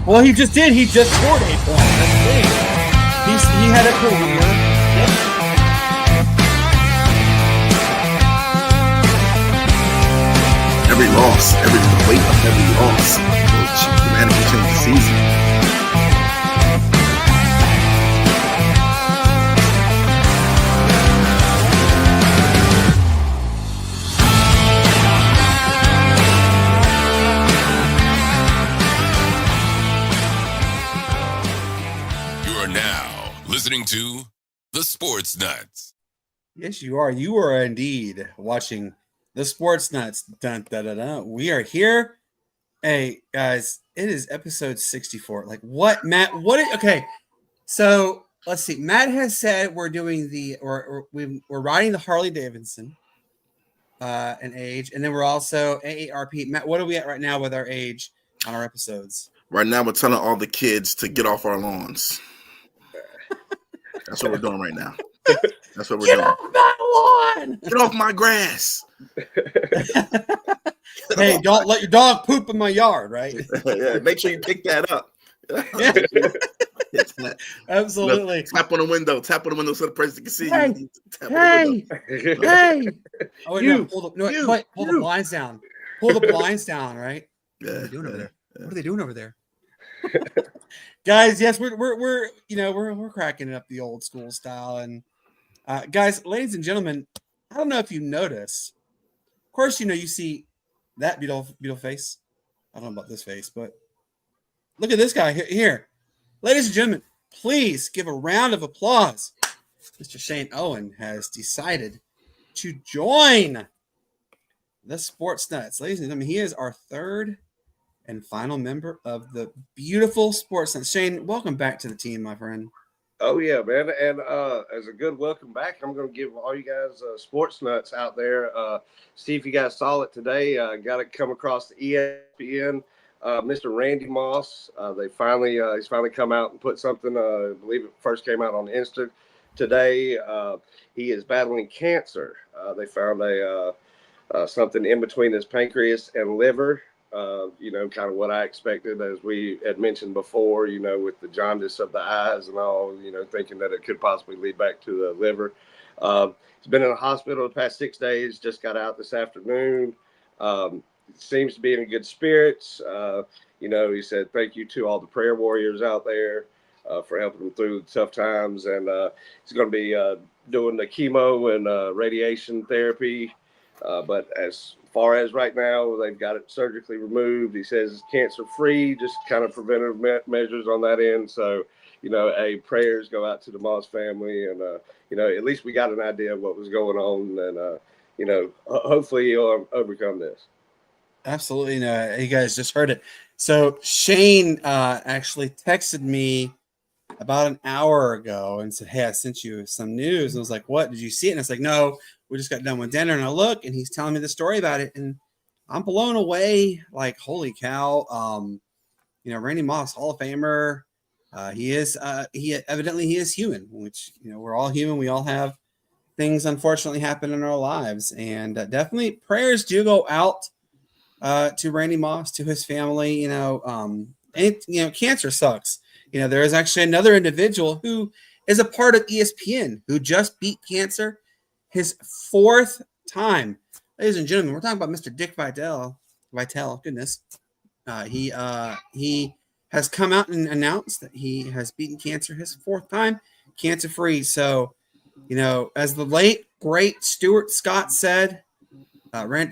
Well, he just did. He just scored 8 points. That's the thing. He had a career. Yep. Every loss, the weight of every loss will dramatically change the season. Listening to the Sportz Nutz. Yes, you are. You are indeed watching the Sportz Nutz. Dun, dun, dun, dun. We are here. Hey, guys, it is episode 64. Like, what, Matt? Okay, so let's see. Matt has said we're doing we're riding the Harley Davidson an age, and then we're also AARP. Matt, what are we at right now with our age on our episodes? Right now, we're telling all the kids to get off our lawns. That's what we're doing right now. That's what we're doing. Get off my lawn! Get off my grass! Hey, don't let your dog poop in my yard, right? Yeah, make sure you pick that up. Absolutely. Tap on the window. Tap on the window so the person can see hey, you. Hey! Oh, wait, pull the blinds down. Pull the blinds down, right? Yeah, what are they doing over there? What are they doing over there? Guys, yes, we're cracking it up the old school style. And guys, ladies and gentlemen, I don't know if you notice. Of course, you see that beautiful face. I don't know about this face, but look at this guy here. Ladies and gentlemen, please give a round of applause. Mr. Shane Owen has decided to join the Sportz Nutz. Ladies and gentlemen, he is our third and final member of the beautiful Sportz Nutz. Shane, welcome back to the team, my friend. Oh, yeah, man. And as a good welcome back, I'm going to give all you guys Sportz Nutz out there. See if you guys saw it today. Got to come across the ESPN. Mr. Randy Moss, he's finally come out and put something, I believe it first came out on Insta today. He is battling cancer. They found something in between his pancreas and liver. Kind of what I expected, as we had mentioned before, with the jaundice of the eyes and all, thinking that it could possibly lead back to the liver. He's been in the hospital the past 6 days, just got out this afternoon. Seems to be in good spirits. He said thank you to all the prayer warriors out there for helping him through the tough times. And he's going to be doing the chemo and radiation therapy. But as far as right now, they've got it surgically removed. He says it's cancer-free, just kind of preventive measures on that end. So, prayers go out to the Moss family. And, at least we got an idea of what was going on. And, hopefully he'll overcome this. Absolutely. You guys just heard it. So Shane actually texted me about an hour ago and said, hey, I sent you some news. And I was like, what? Did you see it? And it's like, no, we just got done with dinner. And I look, and he's telling me the story about it. And I'm blown away. Like, holy cow. Randy Moss, Hall of Famer. He is human, which, we're all human. We all have things, unfortunately, happen in our lives. And definitely prayers do go out to Randy Moss, to his family. Cancer sucks. There is actually another individual who is a part of ESPN who just beat cancer his 4th time. Ladies and gentlemen, we're talking about Mr. Dick Vitale. Goodness. He has come out and announced that he has beaten cancer his 4th time, cancer-free. So, as the late, great Stuart Scott said, I'm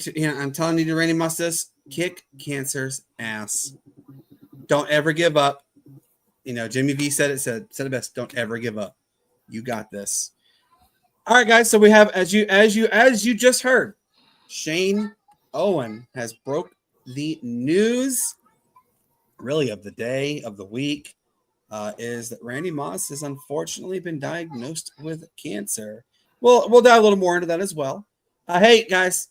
telling you to Randy Moss this, kick cancer's ass. Don't ever give up. Jimmy V said it best. Don't ever give up. You got this. All right, guys. So we have, as you just heard, Shane Owen has broke the news, really, of the day, of the week, is that Randy Moss has unfortunately been diagnosed with cancer. We'll dive a little more into that as well. Hey, guys,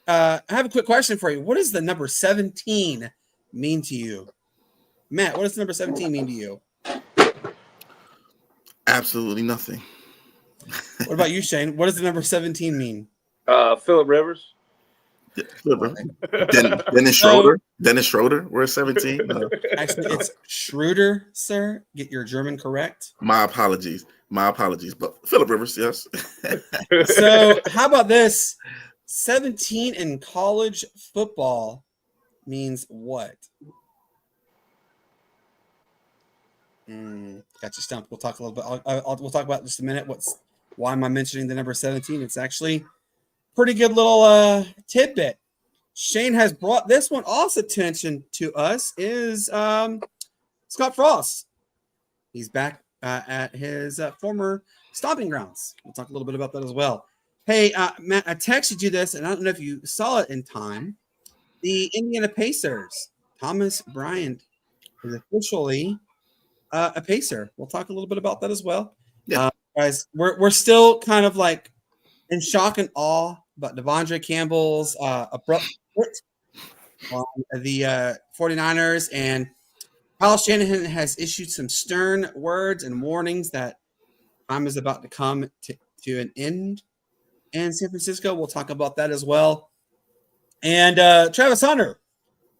I have a quick question for you. What does the number 17 mean to you? Matt, what does the number 17 mean to you? Absolutely nothing. What about you, Shane? What does the number 17 mean? Phillip Rivers. Dennis Schroeder. We're 17. No. Actually, it's Schroeder, sir. Get your German correct. My apologies. But Phillip Rivers, yes. So how about this? 17 in college football means what? Got you stumped. We'll talk a little bit. We'll talk about it in just a minute. Why am I mentioning the number 17? It's actually pretty good little tidbit. Shane has brought this one also attention to us is Scott Frost. He's back at his former stomping grounds. We'll talk a little bit about that as well. Hey, Matt, I texted you this, and I don't know if you saw it in time. The Indiana Pacers, Thomas Bryant, is officially a Pacer. We'll talk a little bit about that as well. Yeah. Guys, we're still kind of like in shock and awe about Devondre Campbell's abrupt quit on the 49ers, and Kyle Shanahan has issued some stern words and warnings that time is about to come to an end in San Francisco. We'll talk about that as well. And Travis Hunter,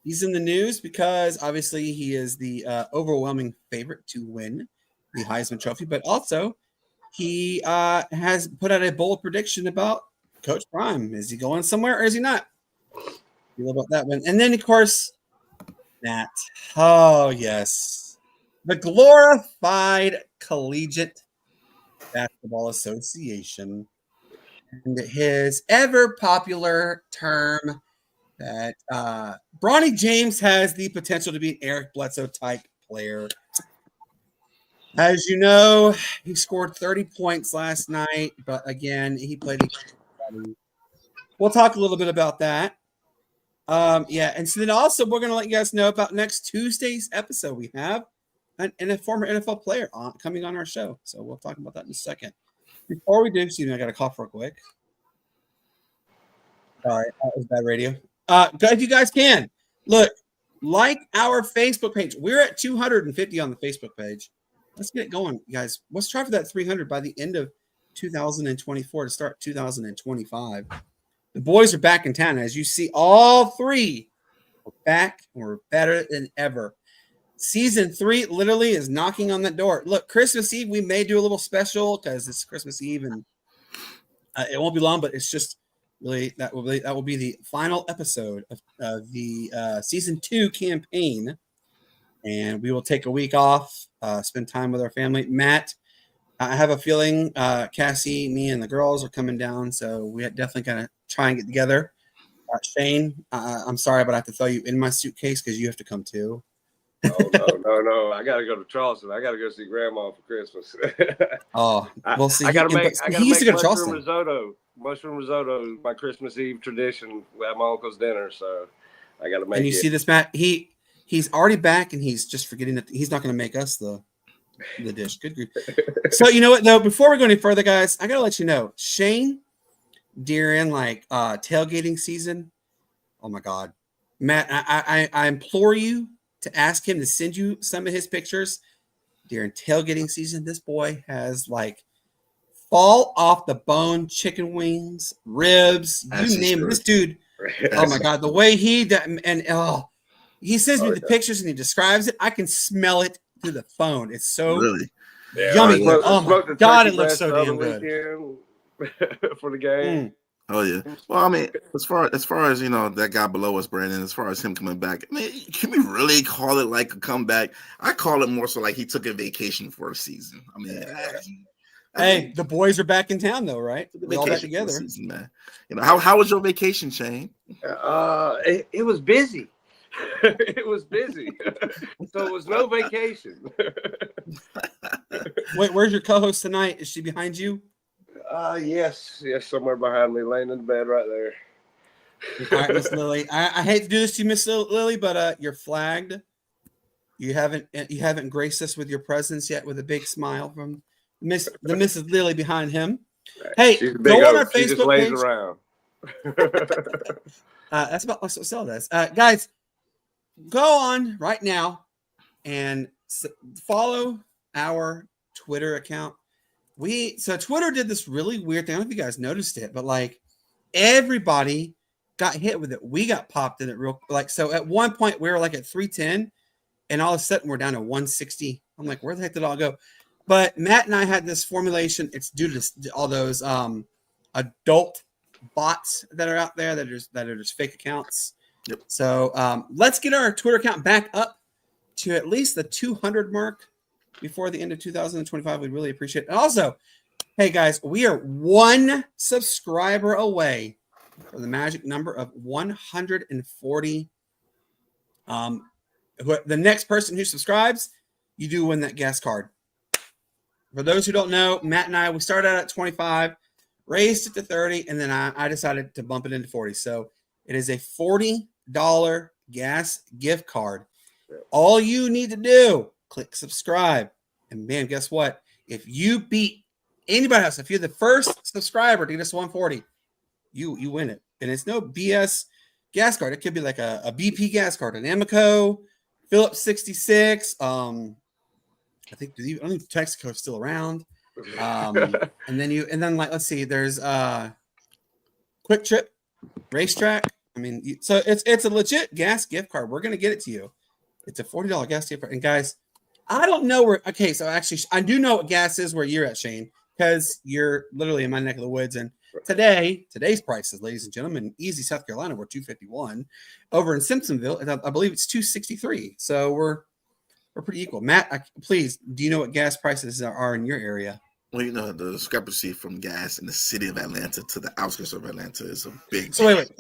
he's in the news because obviously he is the overwhelming favorite to win the Heisman Trophy, but also he has put out a bold prediction about Coach Prime. Is he going somewhere or is he not? You know about that one. And then, of course, Matt. Oh, yes. The glorified Collegiate Basketball Association and his ever popular term that Bronny James has the potential to be an Eric Bledsoe type player. As you know, he scored 30 points last night, but again, he played against everybody. We'll talk a little bit about that. And so then also we're going to let you guys know about next Tuesday's episode. We have a former NFL player coming on our show, so we'll talk about that in a second. Before we do, excuse me, I got to cough real quick. Sorry, that was bad radio. If you guys can, look, like our Facebook page. We're at 250 on the Facebook page. Let's get it going, guys. Let's try for that 300 by the end of 2024 to start 2025. The boys are back in town. As you see, all three are back and we're better than ever. Season 3 literally is knocking on that door. Look, Christmas Eve, we may do a little special because it's Christmas Eve and it won't be long, but it's just really that will be the final episode of the Season 2 campaign. And we will take a week off, spend time with our family. Matt, I have a feeling Cassie, me, and the girls are coming down, so we definitely kind of try and get together. Shane, I'm sorry, but I have to throw you in my suitcase because you have to come too. No. I got to go to Charleston. I got to go see Grandma for Christmas. We'll see. I got to make mushroom risotto is my Christmas Eve tradition at my uncle's dinner, so I got to make it. And you see this, Matt? He's already back, and he's just forgetting that he's not going to make us the dish. Good grief. So you know what, though? Before we go any further, guys, I got to let you know, Shane, during tailgating season, oh my God, Matt, I implore you to ask him to send you some of his pictures during tailgating season. This boy has fall off the bone chicken wings, ribs, you name it. This dude, oh my God, the way he sends me the pictures and he describes it. I can smell it through the phone. It's so yummy. Oh my God, it looks so damn good for the game. Oh yeah. Well, I mean, as far as that guy below us, Brandon, as far as him coming back, I mean, can we really call it like a comeback? I call it more so like he took a vacation for a season. I mean, the boys are back in town though, right? We all back together. Season, man. How was your vacation, Shane? It was busy. It was busy. So it was no vacation. Wait, where's your co-host tonight? Is she behind you? Yes, somewhere behind me, laying in the bed right there. All right, Miss Lily. I hate to do this to you, Miss Lily, but you're flagged. You haven't graced us with your presence yet with a big smile from the Mrs. Lily behind him. Hey, go on our Facebook page. Around. That's about what Sel does. Guys, go on right now and follow our Twitter account. So Twitter did this really weird thing. I don't know if you guys noticed it, but everybody got hit with it. We got popped in it real like so. At one point, we were like at 310, and all of a sudden we're down to 160. I'm like, where the heck did it all go? But Matt and I had this formulation. It's due to all those adult bots that are out there that are just fake accounts. Yep. So let's get our Twitter account back up to at least the 200 mark before the end of 2025. We'd really appreciate it. And also, hey guys, we are one subscriber away from the magic number of 140. The next person who subscribes, you do win that gas card. For those who don't know, Matt and I, we started out at 25, raised it to 30, and then I decided to bump it into 40. So it is a $40 gas gift card. All you need to do, click subscribe. And man, guess what? If you beat anybody else, if you're the first subscriber to get us 140, you win it. And it's no BS gas card. It could be like a BP gas card, an Amoco, Phillips 66. I don't think Texaco's still around. And then like, let's see, there's Quick Trip Racetrack. I mean, so it's a legit gas gift card. We're going to get it to you. It's a $40 gas gift card. And guys, I don't know where, okay, so actually I do know what gas is where you're at, Shane, because you're literally in my neck of the woods. And today's prices, ladies and gentlemen, Easy, South Carolina, we're $2.51. Over in Simpsonville, I believe it's $2.63. So we're pretty equal. Matt, please, do you know what gas prices are in your area? Well, you know, the discrepancy from gas in the city of Atlanta to the outskirts of Atlanta is a big. So wait.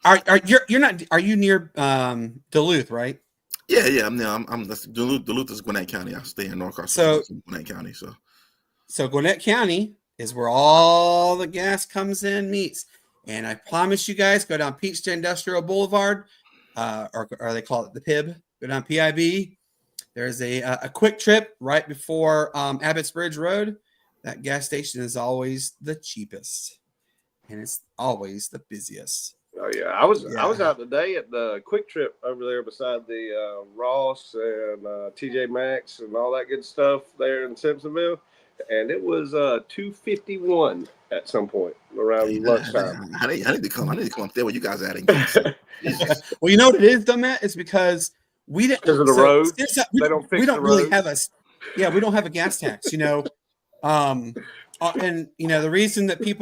Are you near Duluth, right? Yeah. I'm Duluth is Gwinnett County. I stay in North Carolina, Gwinnett County. So Gwinnett County is where all the gas comes in, meets. And I promise you guys, go down Peachtree Industrial Boulevard, or they call it the PIB. Go down PIB. There's a Quick Trip right before Abbott's Bridge Road. That gas station is always the cheapest, and it's always the busiest. Oh yeah, I was out today at the Quick Trip over there beside the Ross and TJ Maxx and all that good stuff there in Simpsonville, and it was $2.51 at some point around lunchtime. I need to come up there where you guys are at. Well, you know what it is, though, Matt? It's because we didn't. Because of the roads, we don't really have we don't have a gas tax, you know. And you know the reason that we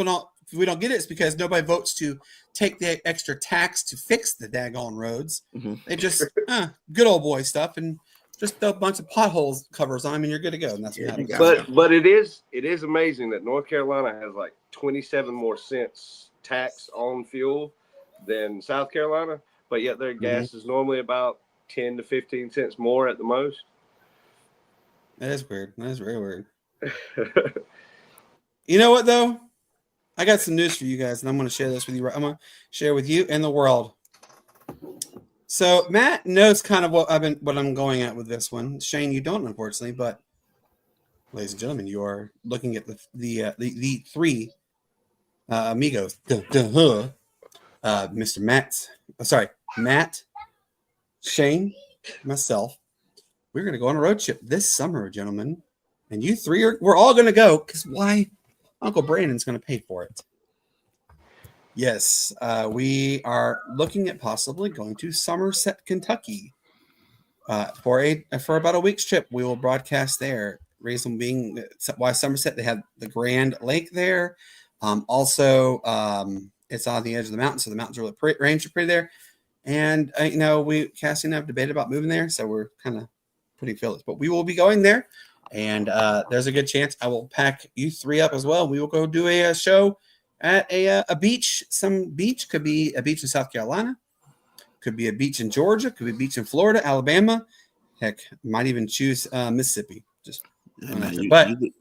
don't get it is because nobody votes to take the extra tax to fix the daggone roads. Mm-hmm. They just good old boy stuff and just throw a bunch of potholes covers on them and you're good to go. And that's what happens. But it is amazing that North Carolina has like 27 more cents tax on fuel than South Carolina, but yet their gas is normally about 10 to 15 cents more at the most. That is weird. That is very weird. You know what though? I got some news for you guys, and I'm going to share this with you. I'm going to share with you and the world. So Matt knows kind of what I'm going at with this one. Shane, you don't, unfortunately, but ladies and gentlemen, you are looking at the three amigos. Mr. Matt, Shane, myself. We're going to go on a road trip this summer, gentlemen. And you three we're all going to go because why? Uncle Brandon's going to pay for it. Yes, we are looking at possibly going to Somerset, Kentucky for about a week's trip. We will broadcast there. Reason being why Somerset, they have the Grand Lake there. Also, it's on the edge of the mountain, so the mountains are really pretty, range are pretty there. And you know, Cassie and I have debated about moving there, so we're kind of putting feelers. But we will be going there. And there's a good chance I will pack you three up as well. We will go do a show at a beach. Some beach could be a beach in South Carolina, could be a beach in Georgia, could be a beach in Florida, Alabama. Heck, might even choose Mississippi. Just yeah, man,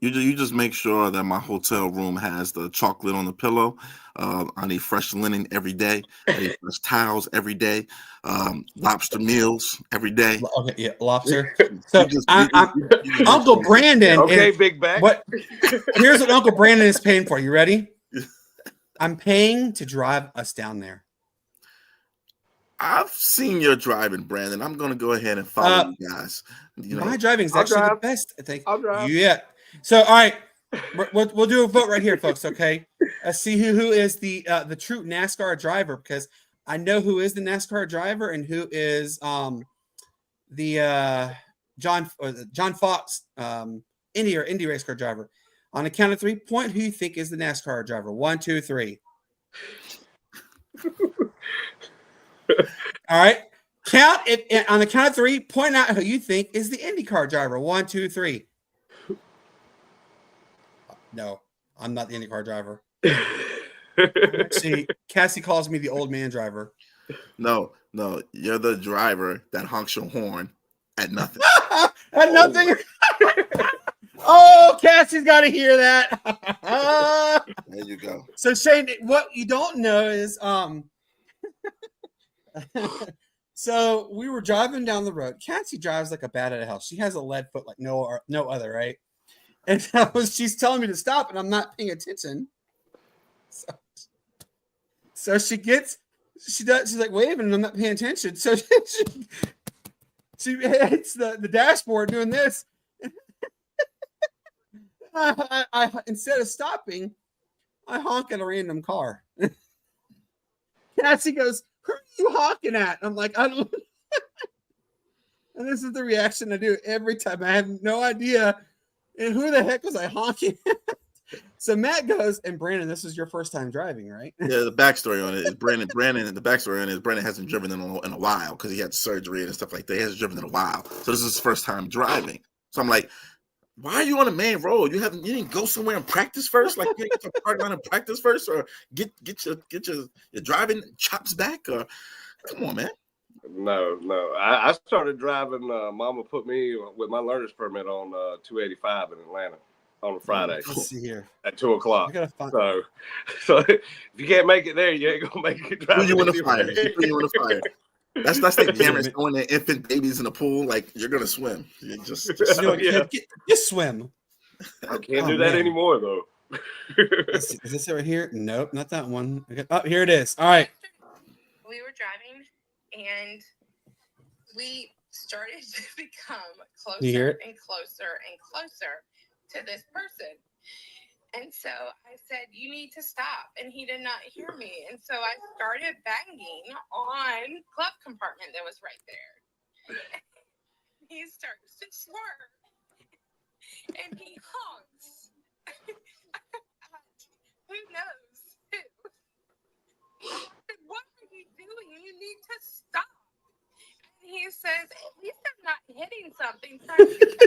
you just make sure that my hotel room has the chocolate on the pillow. I need fresh linen every day. I need fresh towels every day. Lobster meals every day. Okay, yeah, lobster. So Uncle Brandon. Okay, big bag. Here's what Uncle Brandon is paying for. You ready? I'm paying to drive us down there. I've seen your driving, Brandon. I'm going to go ahead and follow you guys. You know, my driving is actually the best. I think. I'll drive. Yeah. So, all right, we'll do a vote right here, folks. Okay. see who is the true NASCAR driver, because I know who is the NASCAR driver and who is the John Fox Indy race car driver. On the count of 3, point who you think is the NASCAR driver. 1, 2, 3. All right. Count it on the count of 3. Point out who you think is the IndyCar driver. 1, 2, 3. No, I'm not the IndyCar driver. Actually, Cassie calls me the old man driver. No, you're the driver that honks your horn at nothing. At nothing. Oh, Cassie's got to hear that. There you go. So Shane, what you don't know is so we were driving down the road. Cassie drives like a bat out of hell. She has a lead foot like no other, right? And she's telling me to stop, and I'm not paying attention. So she's like waving, and I'm not paying attention. So she hits the dashboard doing this. I instead of stopping, I honk at a random car. Cassie goes, "Who are you honking at?" I'm like, I don't. And this is the reaction I do every time. I have no idea. And who the heck was I honking at? So Matt goes, and Brandon, this is your first time driving, right? Yeah, the backstory on it is Brandon, the backstory on it is Brandon hasn't driven in a while because he had surgery and stuff like that. He hasn't driven in a while. So this is his first time driving. So I'm like, why are you on the main road? You didn't go somewhere and practice first? Like you didn't get to park line and practice first, or get your driving chops back? Or come on, man. No. I started driving. Mama put me with my learner's permit on 285 in Atlanta on a Friday. Let's see here. At 2:00. I gotta find. So if you can't make it there, you ain't gonna make it. Put you in the fire. Put you in the fire. That's like parents throwing their infant babies in the pool. Like you're gonna swim. You just swim. I can't do that anymore though. Is this right here? Nope, not that one. Okay. Oh, here it is. All right. We were driving, and we started to become closer and closer and closer to this person. And so I said, "You need to stop." And he did not hear me. And so I started banging on glove compartment that was right there. He starts to swerve. And he honks. Who knows who? I said, "What are you doing? You need to stop." And he says, "At least I'm not hitting something trying to get his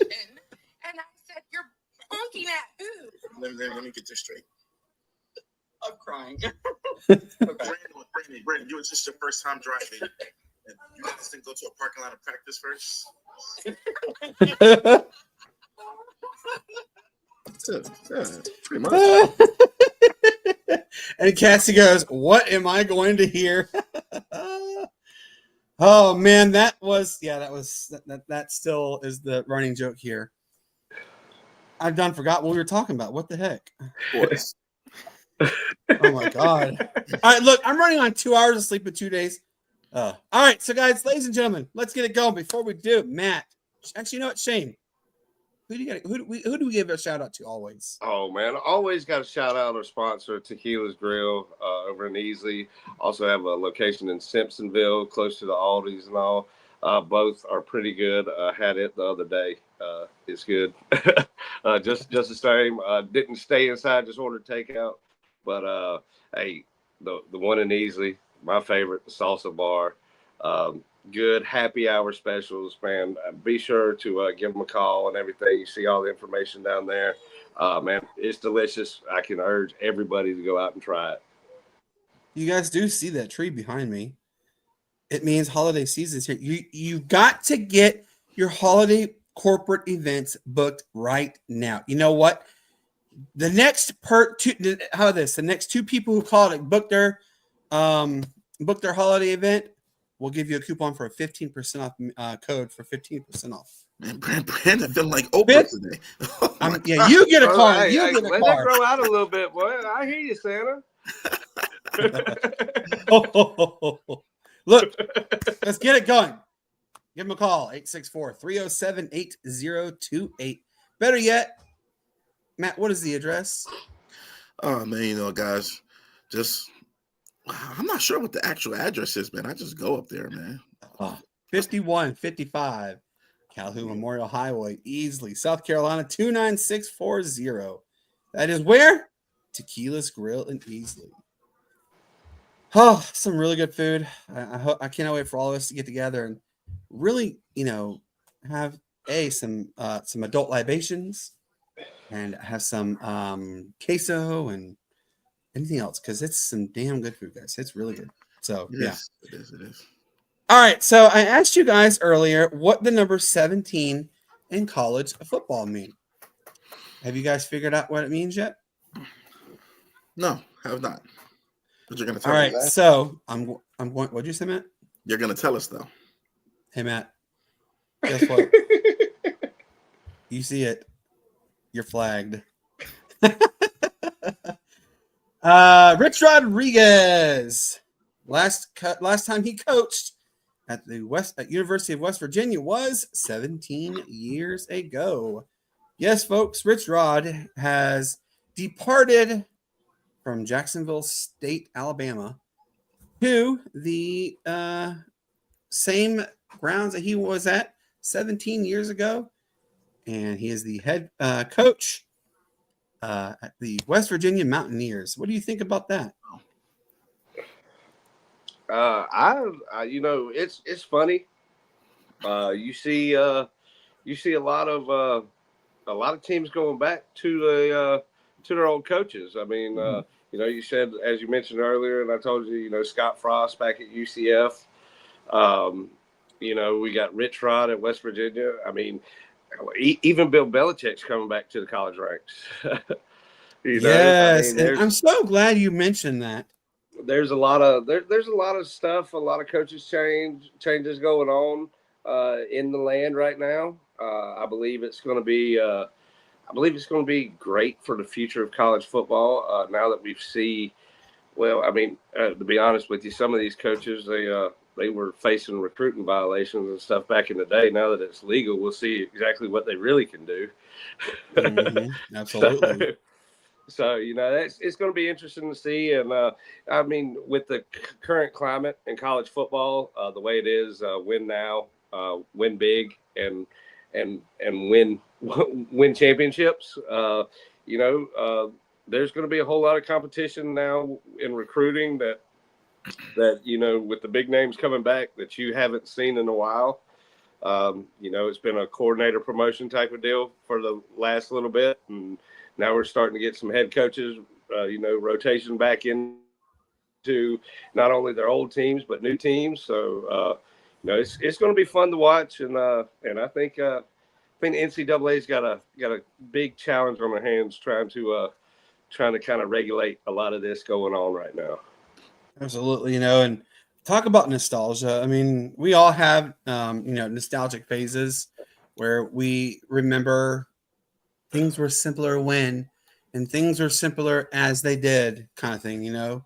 attention." And I said, "You're honking at who?" Let me get this straight. I'm crying. Brandon, you was just your first time driving. And you had to go to a parking lot and practice first. Pretty much. And Cassie goes, "What am I going to hear?" Oh man, that still is the running joke here. I've forgot what we were talking about. What the heck? Sports. Oh my god! All right, look, I'm running on 2 hours of sleep in 2 days. All right, so guys, ladies and gentlemen, let's get it going. Before we do, Matt, actually, you know what, Shane? Who do we give a shout out to always? Oh man, always got to shout out our sponsor, Tequila's Grill, over in Easley. Also have a location in Simpsonville, close to the Aldi's and all. Both are pretty good. Had it the other day. It's good. Just the same. Didn't stay inside, just ordered takeout. But hey, the one in Easley, my favorite, the salsa bar. Good happy hour specials, man. Be sure to give them a call and everything. You see all the information down there. Man, it's delicious. I can urge everybody to go out and try it. You guys do see that tree behind me. It means holiday season's here. You got to get your holiday corporate events booked right now. You know what? The next the next 2 people who called it book their holiday event, we'll give you a coupon for a 15% off code for 15% off. Man, Brandon feeling like Oprah today. Oh yeah, you get a car. Hey, get a let car. that grow out a little bit, boy. I hear you, Santa. Look, let's get it going. Give them a call, 864-307-8028. Better yet, Matt, what is the address? Oh man, guys, just I'm not sure what the actual address is, man. I just go up there, man. 5155 Calhoun Memorial Highway, Easley, South Carolina 29640. That is where? Tequila's Grill in Easley. Oh, some really good food. I cannot wait for all of us to get together and really, have some adult libations and have some queso and anything else, because it's some damn good food, guys. It's really good. So It is. All right. So I asked you guys earlier what the number 17 in college football mean. Have you guys figured out what it means yet? No, have not. But you're gonna tell All me right. that? So I'm going. What'd you say, Matt? You're gonna tell us though. Hey, Matt. Guess what? You see it. You're flagged. Rich Rodriguez. Last time he coached at the University of West Virginia was 17 years ago. Yes, folks, Rich Rod has departed from Jacksonville State, Alabama, to the same grounds that he was at 17 years ago, and he is the head coach at the West Virginia Mountaineers. What do you think about that? It's funny. You see a lot of teams going back to their old coaches. I mean, you said, as you mentioned earlier, and I told you, Scott Frost back at UCF. We got Rich Rod at West Virginia. I mean, even Bill Belichick's coming back to the college ranks. Yes, and I'm so glad you mentioned that. There's a lot of stuff, a lot of coaches changes going on in the land right now. I believe it's going to be great for the future of college football. Now that we see, to be honest with you, some of these coaches they were facing recruiting violations and stuff back in the day. Now that it's legal, we'll see exactly what they really can do. Mm-hmm. Absolutely. So it's going to be interesting to see, and with the current climate in college football, the way it is, win now, win big, and win championships. There's going to be a whole lot of competition now in recruiting that with the big names coming back that you haven't seen in a while. It's been a coordinator promotion type of deal for the last little bit, and now we're starting to get some head coaches, rotation back into not only their old teams but new teams. So, it's going to be fun to watch, and I think the NCAA's got a big challenge on their hands trying to kind of regulate a lot of this going on right now. Absolutely, and talk about nostalgia. I mean, we all have nostalgic phases where we remember things were simpler when, and things were simpler as they did, kind of thing, go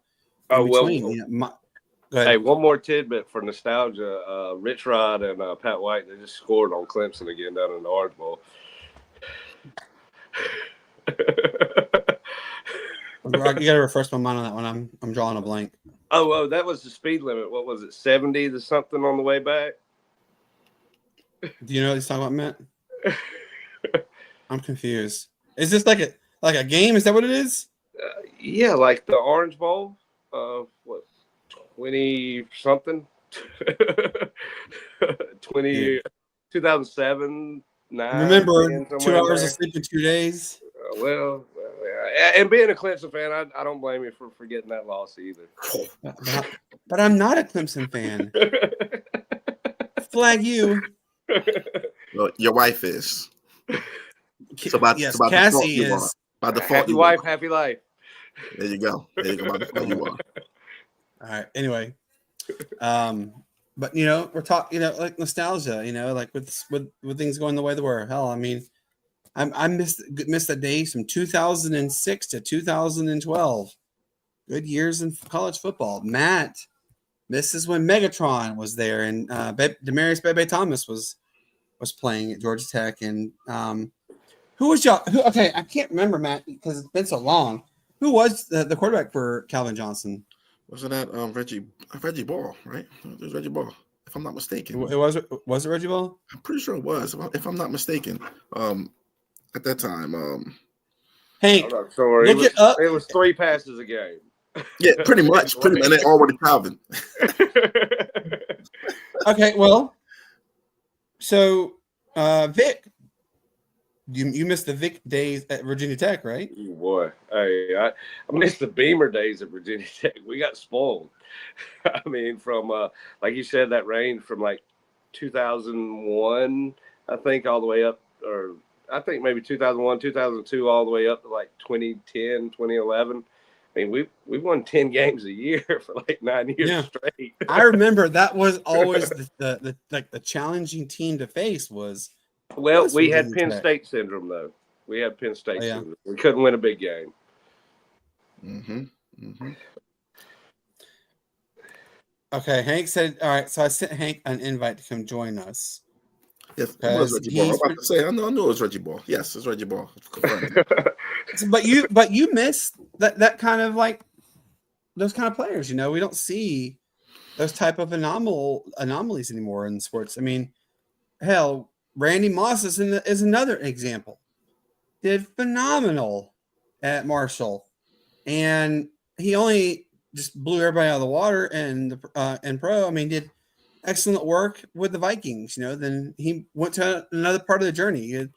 ahead. Hey, one more tidbit for nostalgia. Rich Rod and Pat White, they just scored on Clemson again down in the Orange Bowl. You got to refresh my mind on that one. I'm drawing a blank. Oh, that was the speed limit. What was it, 70 to something on the way back? Do you know what he's talking about, Matt? I'm confused. Is this like a game? Is that what it is? Yeah, like the Orange Bowl. 20 something? 2007, 9. Remember, 2 hours of sleep in 2 days. And being a Clemson fan, I don't blame you for forgetting that loss either. But I'm not a Clemson fan. Flag you. Well, your wife is. So by Cassie default, is. By default, happy wife, happy life. There you go. By default, you are. All right. Anyway, but we're talking, like nostalgia. Like with things going the way they were. Hell, I mean, I missed the days from 2006 to 2012. Good years in college football. Matt, this is when Megatron was there, and Demarius Bebe Thomas was playing at Georgia Tech, and who was y'all? Okay, I can't remember, Matt, because it's been so long. Who was the quarterback for Calvin Johnson? Wasn't that Reggie Ball, right? It was Reggie Ball, if I'm not mistaken. Was it Reggie Ball? I'm pretty sure it was, if I'm not mistaken. At that time, Hank, I'm not sure. look it up. It was 3 passes a game. Yeah, pretty much. And they all were to Calvin. Okay, well, so Vic, you missed the Vic days at Virginia Tech, right? Boy, hey, I missed the Beamer days at Virginia Tech. We got spoiled. I mean, from like you said, that range from like 2001, I think, all the way up, or I think maybe 2001, 2002, all the way up to like 2010, 2011. I mean, we won 10 games a year for like 9 years straight. I remember that was always the challenging team to face was. Well, we had Penn State syndrome, though. We had Penn State syndrome. We couldn't win a big game. Okay, Hank said, all right, so I sent Hank an invite to come join us. Yes, it was Reggie Ball. I was about to say, I knew it was Reggie Ball. Yes, it's Reggie Ball. But you missed that kind of like those kind of players. You know, we don't see those type of anomalies anymore in sports. I mean, hell, Randy Moss is another example. Did phenomenal at Marshall, and he only just blew everybody out of the water. And pro, I mean, did excellent work with the Vikings. You know, then he went to another part of the journey. He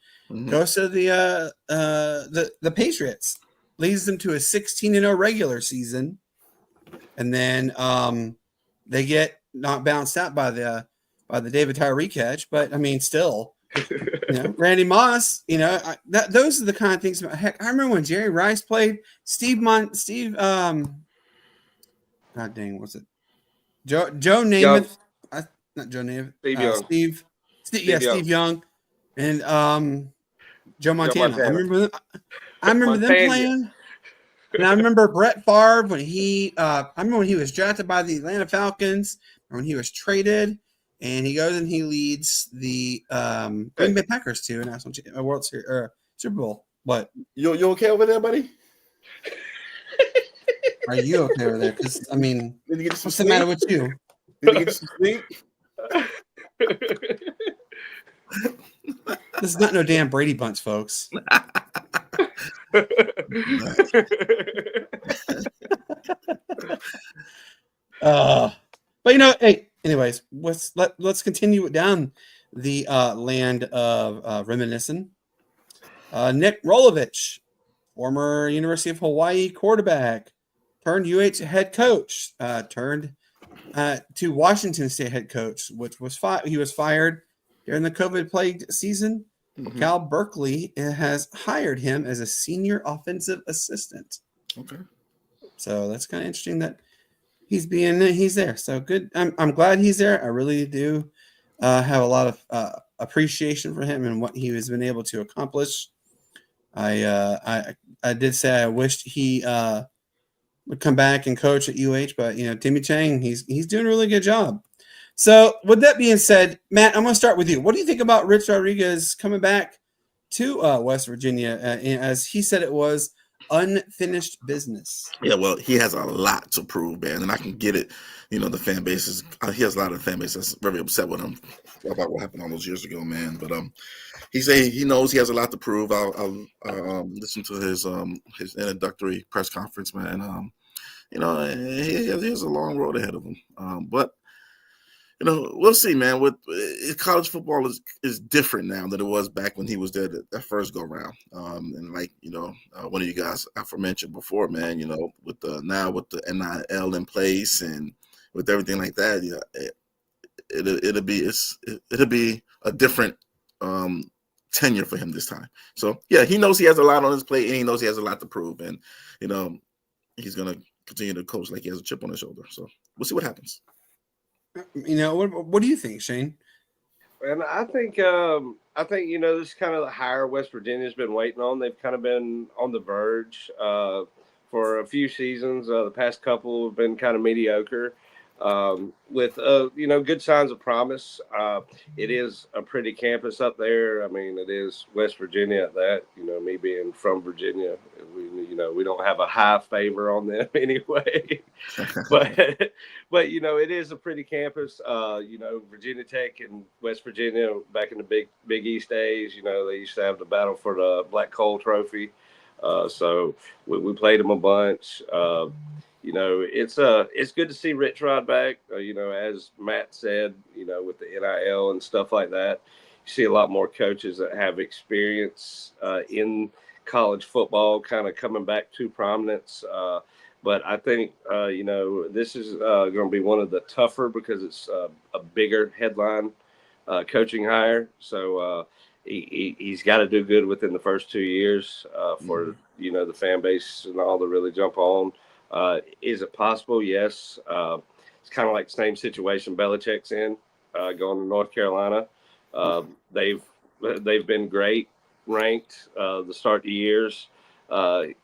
goes to the Patriots, leads them to a 16-0 regular season, and then they get not bounced out by the David Tyree catch. But I mean, still, you know, Randy Moss. You know, those are the kind of things. Heck, I remember when Jerry Rice played. God dang, what's it? Joe Namath. Not Joe Namath. Steve Young, and Joe Montana. I remember them playing. And I remember Brett Favre when I remember when he was drafted by the Atlanta Falcons, or when he was traded, and he goes and he leads the Green Bay Packers to a World Series or Super Bowl. What? You okay over there, buddy? Are you okay over there? Because I mean, what's the matter with you? Did you get some sleep? This is not no damn Brady Bunch, folks. But you know, hey, anyways, let's continue it down the land of reminiscing. Nick Rolovich, former University of Hawaii quarterback, turned UH head coach, turned to Washington State head coach, which was he was fired during the COVID-plagued season. Cal Berkeley has hired him as a senior offensive assistant. Okay. So that's kind of interesting that he's there. So good. I'm glad he's there. I really do have a lot of appreciation for him and what he has been able to accomplish. I did say I wished he would come back and coach at UH, but you know, Timmy Chang, he's doing a really good job. So with that being said, Matt, I'm going to start with you. What do you think about Rich Rodriguez coming back to West Virginia? As he said, it was unfinished business. Yeah, well, he has a lot to prove, man, and I can get it. You know, the fan base he has a lot of fan base that's very upset with him about what happened all those years ago, man. But he knows he has a lot to prove. I'll listen to his introductory press conference, man. You know, he has a long road ahead of him. But you know, we'll see, man. With college football is different now than it was back when he was there that first go round. And like, you know, one of you guys aforementioned before, man, you know, with the NIL in place and with everything like that, you know, it'll be a different tenure for him this time. So yeah, he knows he has a lot on his plate and he knows he has a lot to prove. And you know, he's gonna continue to coach like he has a chip on his shoulder. So we'll see what happens. You know, what do you think, Shane? And I think you know, this is kind of the hire West Virginia's been waiting on. They've kind of been on the verge for a few seasons. The past couple have been kind of mediocre. with good signs of promise. It is a pretty campus up there. I mean, it is West Virginia at that. Me being from Virginia, we don't have a high favor on them anyway. but it is a pretty campus. Virginia Tech and West Virginia back in the Big East days. They used to have the battle for the Black Coal Trophy. So we played them a bunch. It's good to see Rich Rod back. As Matt said, with the NIL and stuff like that, you see a lot more coaches that have experience in college football kind of coming back to prominence. But I think, this is going to be one of the tougher because it's a bigger headline coaching hire. So he's got to do good within the first 2 years for, the fan base and all to really jump on. Is it possible? Yes. It's kind of like the same situation Belichick's in going to North Carolina. They've been great ranked the start of the years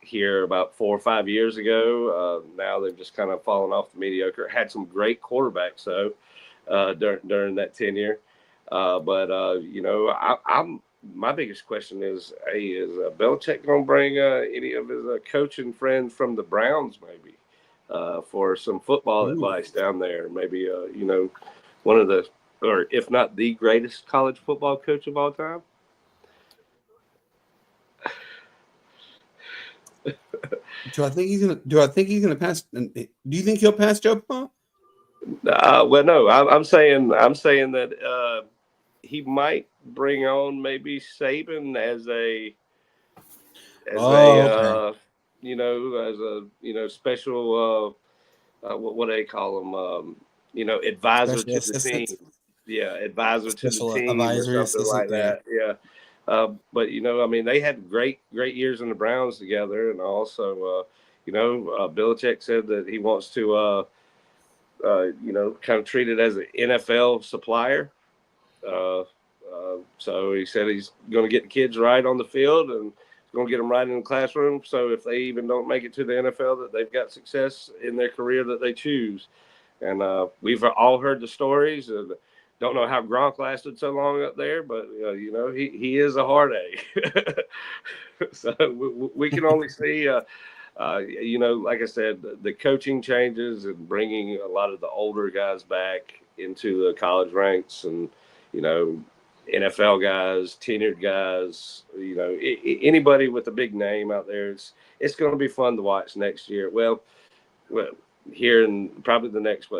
here about 4 or 5 years ago. Now they've just kind of fallen off the mediocre. Had some great quarterbacks though during that tenure. My biggest question is, is Belichick going to bring any of his coaching friends from the Browns maybe for some football advice down there? Maybe, one of the, or if not the greatest college football coach of all time? Do I think he's gonna pass? Do you think he'll pass Joe Pa? Well, no. I'm saying that he might bring on maybe Saban as a special what do they call him? Advisor Special to the assistant? team. Yeah, advisor Special to the team or advisory something like assistant, that. Yeah. But they had great years in the Browns together, and also Belichick said that he wants to kind of treat it as an NFL supplier. So he said he's going to get the kids right on the field and going to get them right in the classroom. So if they even don't make it to the NFL, that they've got success in their career that they choose. And we've all heard the stories. And don't know how Gronk lasted so long up there, but he is a hard A. So we can only see. Like I said, the coaching changes and bringing a lot of the older guys back into the college ranks, and NFL guys, tenured guys, anybody with a big name out there. It's going to be fun to watch next year. Well, here in probably the next,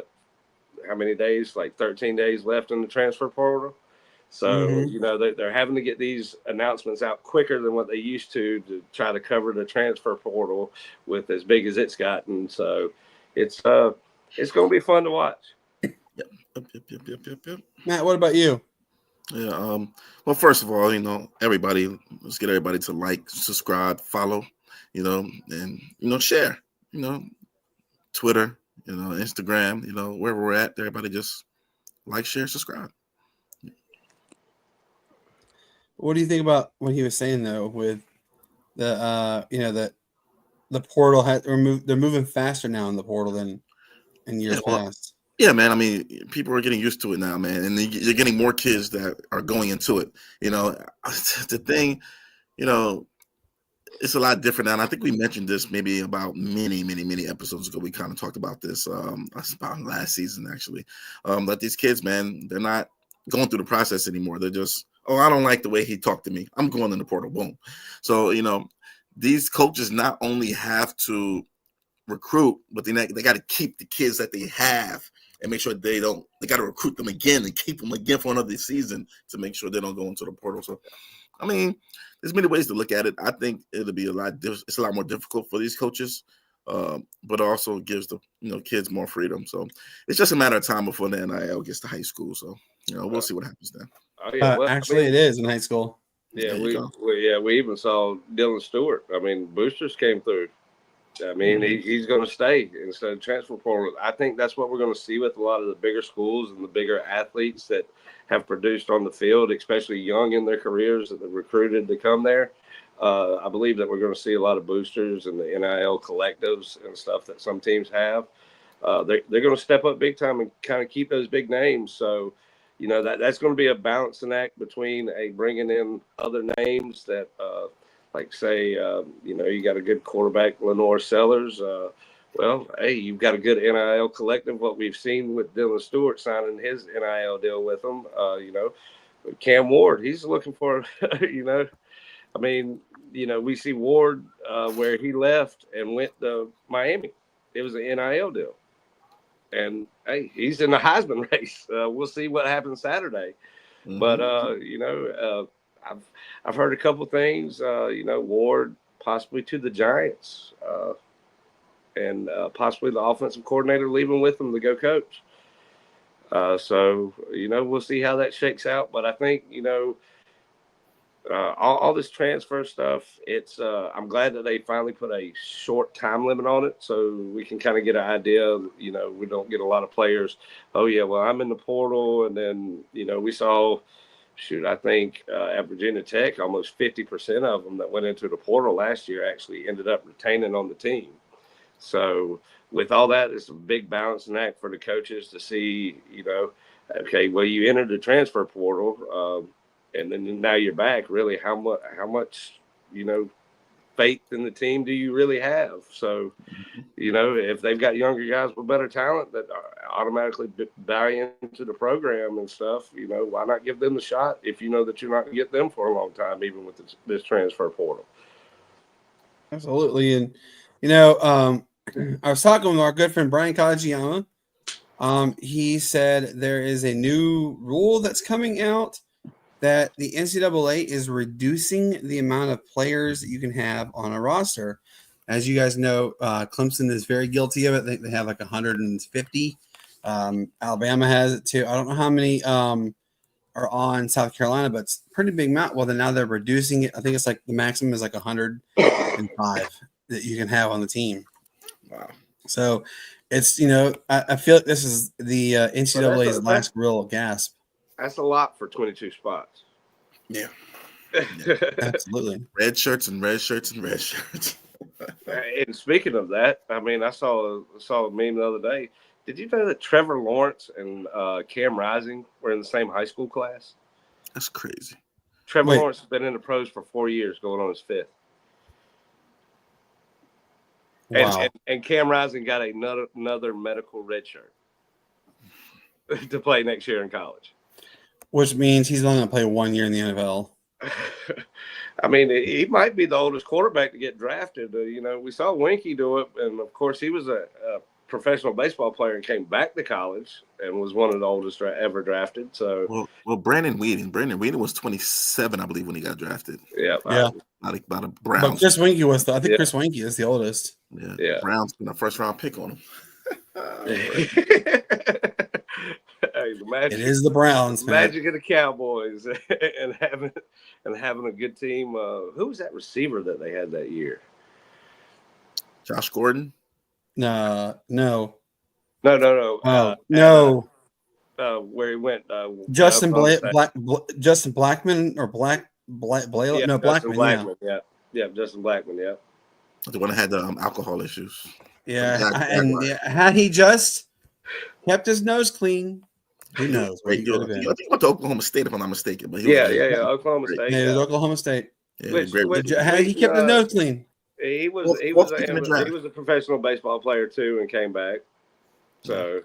how many days? Like 13 days left in the transfer portal. So, they're having to get these announcements out quicker than what they used to try to cover the transfer portal with as big as it's gotten. So it's going to be fun to watch. Yep. Matt, what about you? Yeah. Well, first of all, everybody, let's get everybody to like, subscribe, follow, and share, Twitter, Instagram, wherever we're at, everybody just like, share, subscribe. What do you think about what he was saying though with the the portal they're moving faster now in the portal than in years past? Yeah, man. I mean, people are getting used to it now, man, and you're getting more kids that are going into it. The thing, it's a lot different now. And I think we mentioned this maybe about many episodes ago. We kind of talked about this. That's about last season, actually. That these kids, man, they're not going through the process anymore. They're just, I don't like the way he talked to me. I'm going in the portal. Boom. So, these coaches not only have to recruit, but they got to keep the kids that they have and make sure they got to recruit them again and keep them again for another season to make sure they don't go into the portal. So, I mean, there's many ways to look at it. I think it'll be it's a lot more difficult for these coaches, but also gives the kids more freedom. So it's just a matter of time before the NIL gets to high school. So we'll see what happens then. Oh, yeah. It is in high school. Yeah, we even saw Dylan Stewart. I mean, boosters came through. I mean, he's going to stay instead of transfer portal. I think that's what we're going to see with a lot of the bigger schools and the bigger athletes that have produced on the field, especially young in their careers that they've recruited to come there. I believe that we're going to see a lot of boosters and the NIL collectives and stuff that some teams have. they're going to step up big time and kind of keep those big names. So, that's going to be a balancing act between bringing in other names that, like say, you got a good quarterback, Lenore Sellers. Well, hey, you've got a good NIL collective. What we've seen with Dylan Stewart signing his NIL deal with them, Cam Ward, he's looking for, we see Ward where he left and went to Miami. It was an NIL deal. And, hey, he's in the Heisman race. We'll see what happens Saturday. Mm-hmm. But, I've heard a couple things, Ward possibly to the Giants and possibly the offensive coordinator leaving with them to go coach. So, we'll see how that shakes out. But I think, all this transfer stuff, it's I'm glad that they finally put a short time limit on it so we can kind of get an idea. We don't get a lot of players. Oh, yeah, well, I'm in the portal. And then, we saw, I think at Virginia Tech, almost 50% of them that went into the portal last year actually ended up retaining on the team. So with all that, it's a big balancing act for the coaches to see, okay, well, you entered the transfer portal, and then now you're back. Really, how much, faith in the team do you really have? So, if they've got younger guys with better talent that automatically buy into the program and stuff, why not give them the shot if you know that you're not going to get them for a long time, even with this transfer portal? Absolutely. And, I was talking with our good friend Brian Kajiyama. He said there is a new rule that's coming out that the NCAA is reducing the amount of players that you can have on a roster. As you guys know, Clemson is very guilty of it. They have like 150. Alabama has it too. I don't know how many are on South Carolina, but it's a pretty big amount. Well, then now they're reducing it. I think it's like the maximum is like 105 that you can have on the team. Wow. So it's, I feel like this is the NCAA's last real gasp. That's a lot for 22 spots. Yeah. Absolutely. Red shirts and red shirts and red shirts. And speaking of that, I mean, I saw a meme the other day. Did you know that Trevor Lawrence and Cam Rising were in the same high school class? That's crazy. Trevor Lawrence has been in the pros for 4 years, going on his fifth. Wow. And Cam Rising got another medical red shirt to play next year in college. Which means he's only going to play 1 year in the NFL. I mean, he might be the oldest quarterback to get drafted. We saw Winky do it, and of course, he was a professional baseball player and came back to college and was one of the oldest ever drafted. So, well, Brandon Whedon was 27, I believe, when he got drafted. Yeah. About a Browns. But Chris Winky was I think Chris Winky is the oldest. Yeah. Browns been a first round pick on him. Hey, the magic, it is the Browns, magic of the Cowboys, and having a good team. Who was that receiver that they had that year? Josh Gordon. No. No. No. Where he went? Justin Justin Blackman or Blackman. Yeah, Blackman. Yeah, Justin Blackman. Yeah, the one that had alcohol issues. Yeah, had he just kept his nose clean, who knows? I think he went to Oklahoma State, if I'm not mistaken. But Oklahoma State. Yeah, it was Oklahoma State. Yeah, he kept his nose clean. He was a professional baseball player too, and came back. So,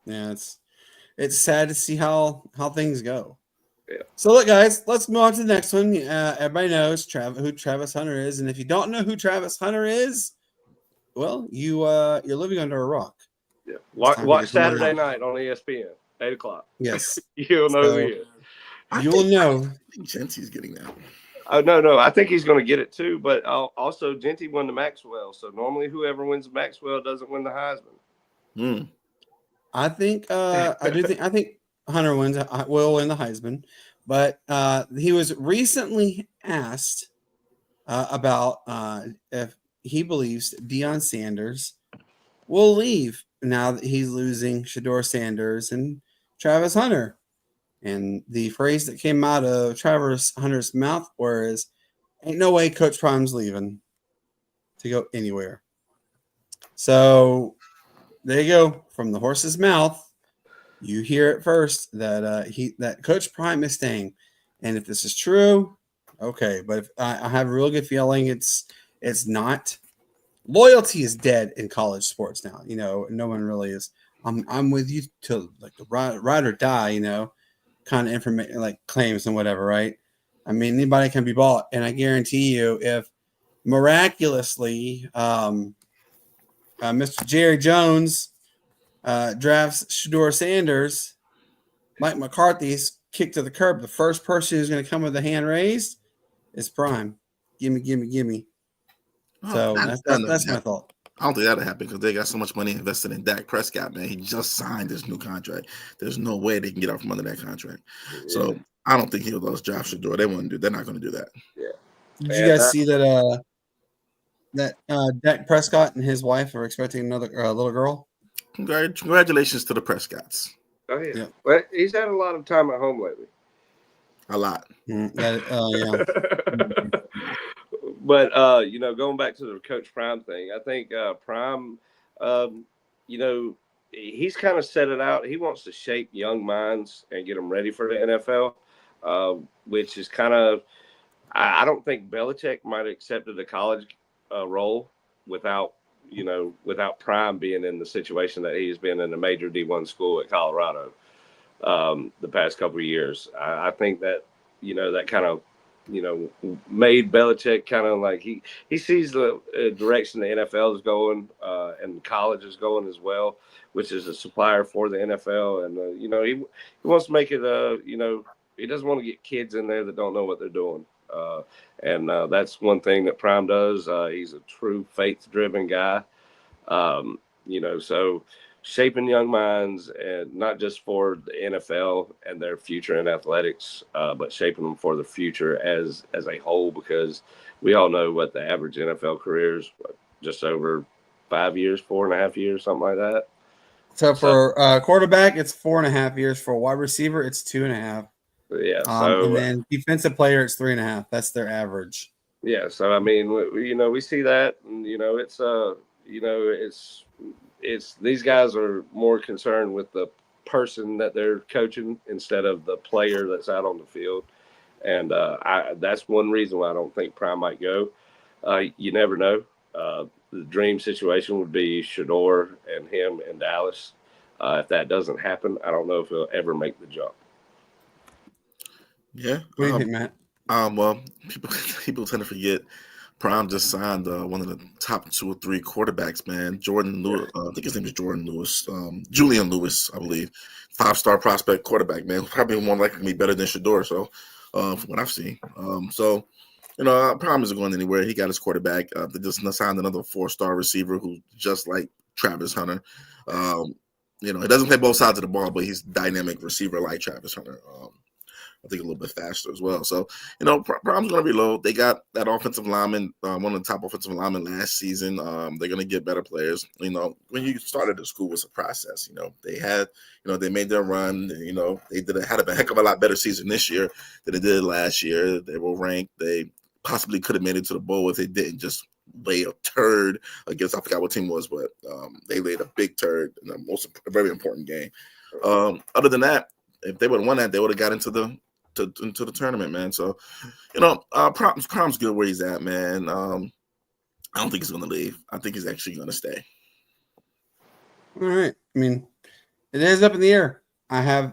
yeah, it's sad to see how things go. Yeah. So look, guys, let's move on to the next one. Everybody knows who Travis Hunter is, and if you don't know who Travis Hunter is, well, you're living under a rock. Yeah, watch Saturday night on ESPN, 8:00. Yes, you'll know who he is. You will know. I think Genty's getting that one. Oh no, I think he's going to get it too. But also, Genty won the Maxwell, so normally whoever wins the Maxwell doesn't win the Heisman. I think I think Hunter will win the Heisman, but he was recently asked about if he believes Deion Sanders will leave now that he's losing Shedeur Sanders and Travis Hunter. And the phrase that came out of Travis Hunter's mouth was, "Ain't no way Coach Prime's leaving to go anywhere." So there you go. From the horse's mouth, you hear it first that Coach Prime is staying. And if this is true, okay. But if, I have a real good feeling it's not. Loyalty is dead in college sports now. No one really is. I'm with you to like the ride or die. Kind of information like claims and whatever, right? I mean, anybody can be bought, and I guarantee you, if miraculously Mr. Jerry Jones drafts Shador Sanders, Mike McCarthy's kicked to the curb, the first person who's going to come with a hand raised is Prime. Gimme. So that's my thought. I don't think that'll happen because they got so much money invested in Dak Prescott, man. He just signed his new contract. There's no way they can get out from under that contract. Yeah. So I don't think he'll lose draft Shador. They're not going to do that. Yeah. Did you guys see that Dak Prescott and his wife are expecting another little girl? Congratulations to the Prescotts. Oh yeah. Well, he's had a lot of time at home lately. A lot. Yeah. But going back to the Coach Prime thing, I think Prime, he's kind of set it out. He wants to shape young minds and get them ready for the NFL, which is kind of. I don't think Belichick might have accepted a college role without Prime being in the situation that he's been in a major D1 school at Colorado the past couple of years. I think that that kind of made Belichick kind of like he sees the direction the NFL is going and college is going as well, which is a supplier for the NFL, and he wants to make it he doesn't want to get kids in there that don't know what they're doing. And that's one thing that Prime does. He's a true faith-driven guy. So shaping young minds, and not just for the NFL and their future in athletics, but shaping them for the future as a whole, because we all know what the average NFL career is, just over 5 years, 4.5 years, something like that. So for quarterback, it's 4.5 years. For a wide receiver, it's 2.5. Yeah. And then defensive player, it's 3.5. That's their average. Yeah. So I mean, we see that, and it's these guys are more concerned with the person that they're coaching instead of the player that's out on the field, and that's one reason why I don't think Prime might go. You never know. The dream situation would be Shador and him in Dallas. If that doesn't happen, I don't know if he'll ever make the jump. Yeah. What do you think, Matt? Well, people tend to forget Prime just signed one of the top 2 or 3 quarterbacks, man. Jordan Lewis, I think his name is Jordan Lewis, Julian Lewis, I believe. 5-star prospect quarterback, man. Probably more likely to be better than Shador, so from what I've seen. Prime isn't going anywhere. He got his quarterback. They just signed another 4-star receiver who's just like Travis Hunter. He doesn't play both sides of the ball, but he's dynamic receiver like Travis Hunter. I think a little bit faster as well. So, Prime's going to be low. They got that offensive lineman, one of the top offensive linemen last season. They're going to get better players. When you started the school, was a process. They had, they made their run. They had a heck of a lot better season this year than they did last year. They were ranked. They possibly could have made it to the bowl if they didn't just lay a turd against, I forgot what team it was, but they laid a big turd in a very important game. Other than that, if they would have won that, they would have got into the tournament, man. So, Prime's good where he's at, man. I don't think he's going to leave. I think he's actually going to stay. All right. I mean, it is up in the air. I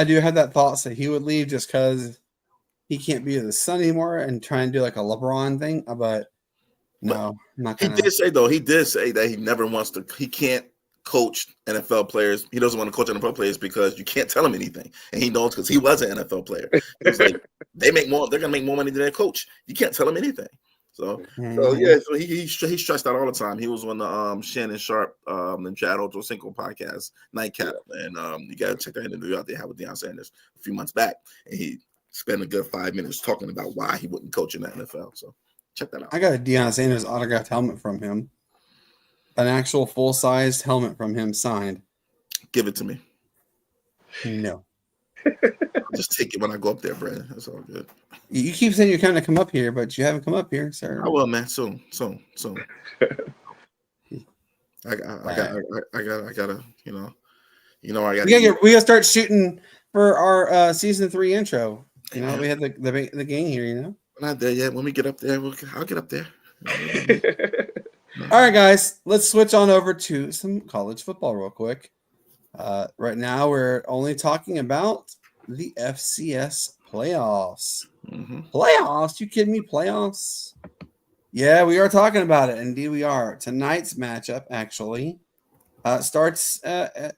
do have that thought that he would leave just because he can't be with his son anymore and try and do like a LeBron thing. But no, I'm not gonna. He did say that he never wants to. He can't coach NFL players. He doesn't want to coach NFL players because you can't tell him anything, and he knows because he was an NFL player. It's like they make more. They're gonna make more money than their coach. You can't tell him anything. So he stressed out all the time. He was on the Shannon Sharp and Chad Ochocinco podcast, Nightcap, and you gotta check that interview out they had with Deion Sanders a few months back, and he spent a good 5 minutes talking about why he wouldn't coach in the NFL. So check that out. I got a Deion Sanders autographed helmet from him. An actual full-sized helmet from him signed. Give it to me. No. Just take it when I go up there, Brandon. That's all good. You keep saying you're going to come up here, but you haven't come up here, sir. I will, man. Soon. I gotta, I gotta. We gotta start shooting for our season 3 intro. We had the gang here. We're not there yet. When we get up there, I'll get up there. All right, guys, let's switch on over to some college football real quick. Right now, we're only talking about the FCS playoffs. Mm-hmm. Playoffs? You kidding me? Playoffs? Yeah, we are talking about it. Indeed, we are. Tonight's matchup actually starts in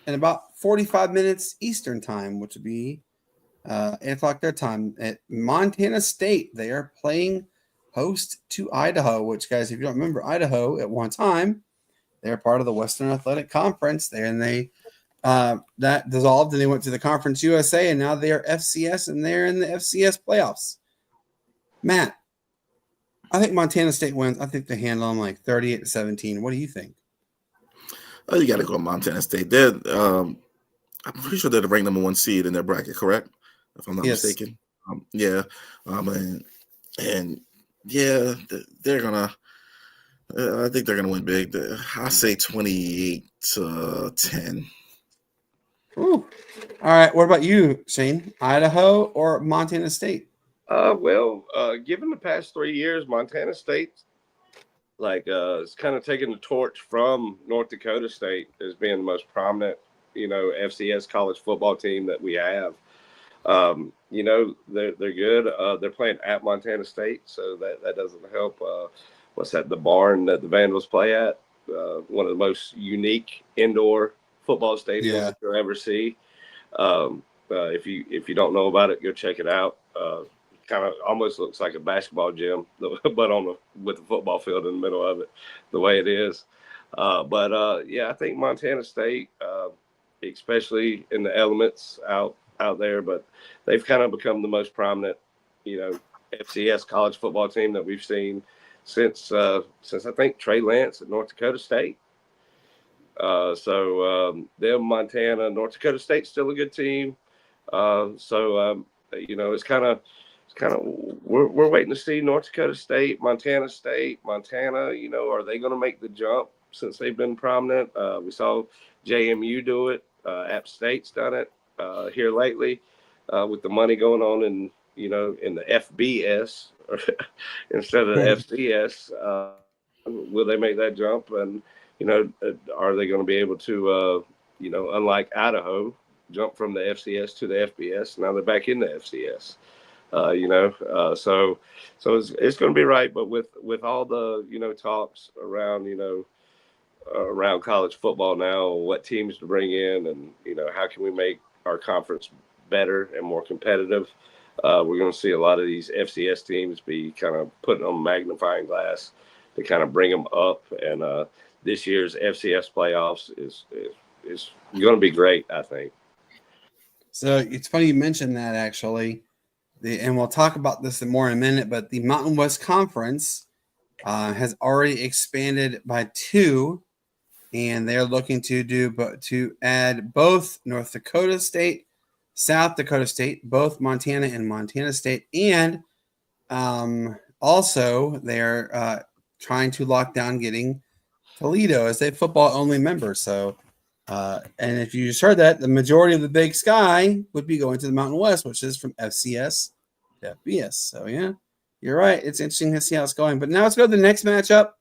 about 45 minutes Eastern time, which would be 8 o'clock their time at Montana State. They are playing host to Idaho, which, guys, if you don't remember, Idaho at one time, they're part of the Western Athletic Conference there, and they that dissolved and they went to the Conference USA, and now they are FCS, and they're in the FCS playoffs. Matt, I think Montana State wins. I think they handle them like 38-17. What do you think? Oh, you got to go Montana State. I'm pretty sure they're the ranked number 1 seed in their bracket, correct? If I'm not mistaken. They're gonna. I think they're gonna win big. I say 28-10. Ooh. All right. What about you, Shane? Idaho or Montana State? Given the past 3 years, Montana State is kind of taking the torch from North Dakota State as being the most prominent, FCS college football team that we have. They're good. They're playing at Montana State, so that doesn't help. What's that? The barn that the Vandals play at. One of the most unique indoor football stadiums that you'll ever see. If you don't know about it, go check it out. Kind of almost looks like a basketball gym, but with a football field in the middle of it, the way it is. I think Montana State, especially in the elements out there, but they've kind of become the most prominent, FCS college football team that we've seen since I think Trey Lance at North Dakota State. Them, Montana, North Dakota State's still a good team. It's kind of we're waiting to see North Dakota State, Montana, are they going to make the jump since they've been prominent? We saw JMU do it. App State's done it here lately with the money going on in the FBS instead of the FCS. Will they make that jump? And, are they going to be able to, unlike Idaho, jump from the FCS to the FBS? Now they're back in the FCS. So it's going to be right. But with all the, talks around, around college football now, what teams to bring in and, how can we make our conference better and more competitive? We're going to see a lot of these FCS teams be kind of putting on magnifying glass to kind of bring them up. And this year's FCS playoffs is going to be great, I think. So it's funny you mentioned that, actually. And we'll talk about this more in a minute, but the Mountain West Conference has already expanded by 2, and they're looking to add both North Dakota State, South Dakota State, both Montana and Montana State, and also they're trying to lock down getting Toledo as a football-only member. So, and if you just heard that, the majority of the Big Sky would be going to the Mountain West, which is from FCS to FBS. So, yeah, you're right. It's interesting to see how it's going. But now let's go to the next matchup.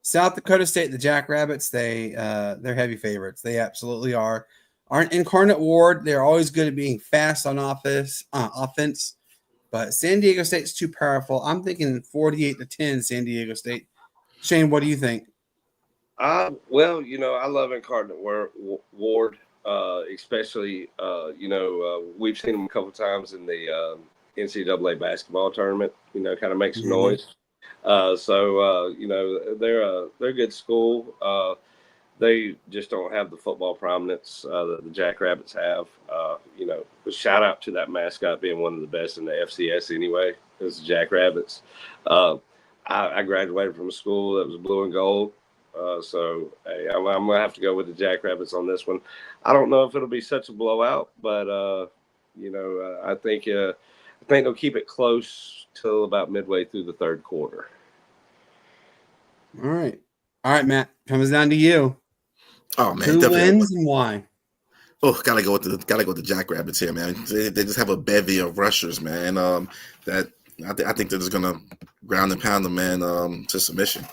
South Dakota State, the Jackrabbits, they're heavy favorites. They absolutely are. Aren't Incarnate Ward. They're always good at being fast on offense. But San Diego State's too powerful. I'm thinking 48-10 San Diego State. Shane, what do you think? I love Incarnate Ward, especially, we've seen him a couple times in the NCAA basketball tournament, kind of make some noise. They're a good school. They just don't have the football prominence that the Jackrabbits have. Shout out to that mascot being one of the best in the FCS anyway, is the Jackrabbits. I graduated from a school that was blue and gold. I'm going to have to go with the Jackrabbits on this one. I don't know if it'll be such a blowout, but, I think they'll keep it close till about midway through the third quarter. All right. All right, Matt, comes down to you. Oh man, who wins and why? Oh, gotta go with the Jackrabbits here, man. They just have a bevy of rushers, man. That I think they're just gonna ground and pound them, man, to submission.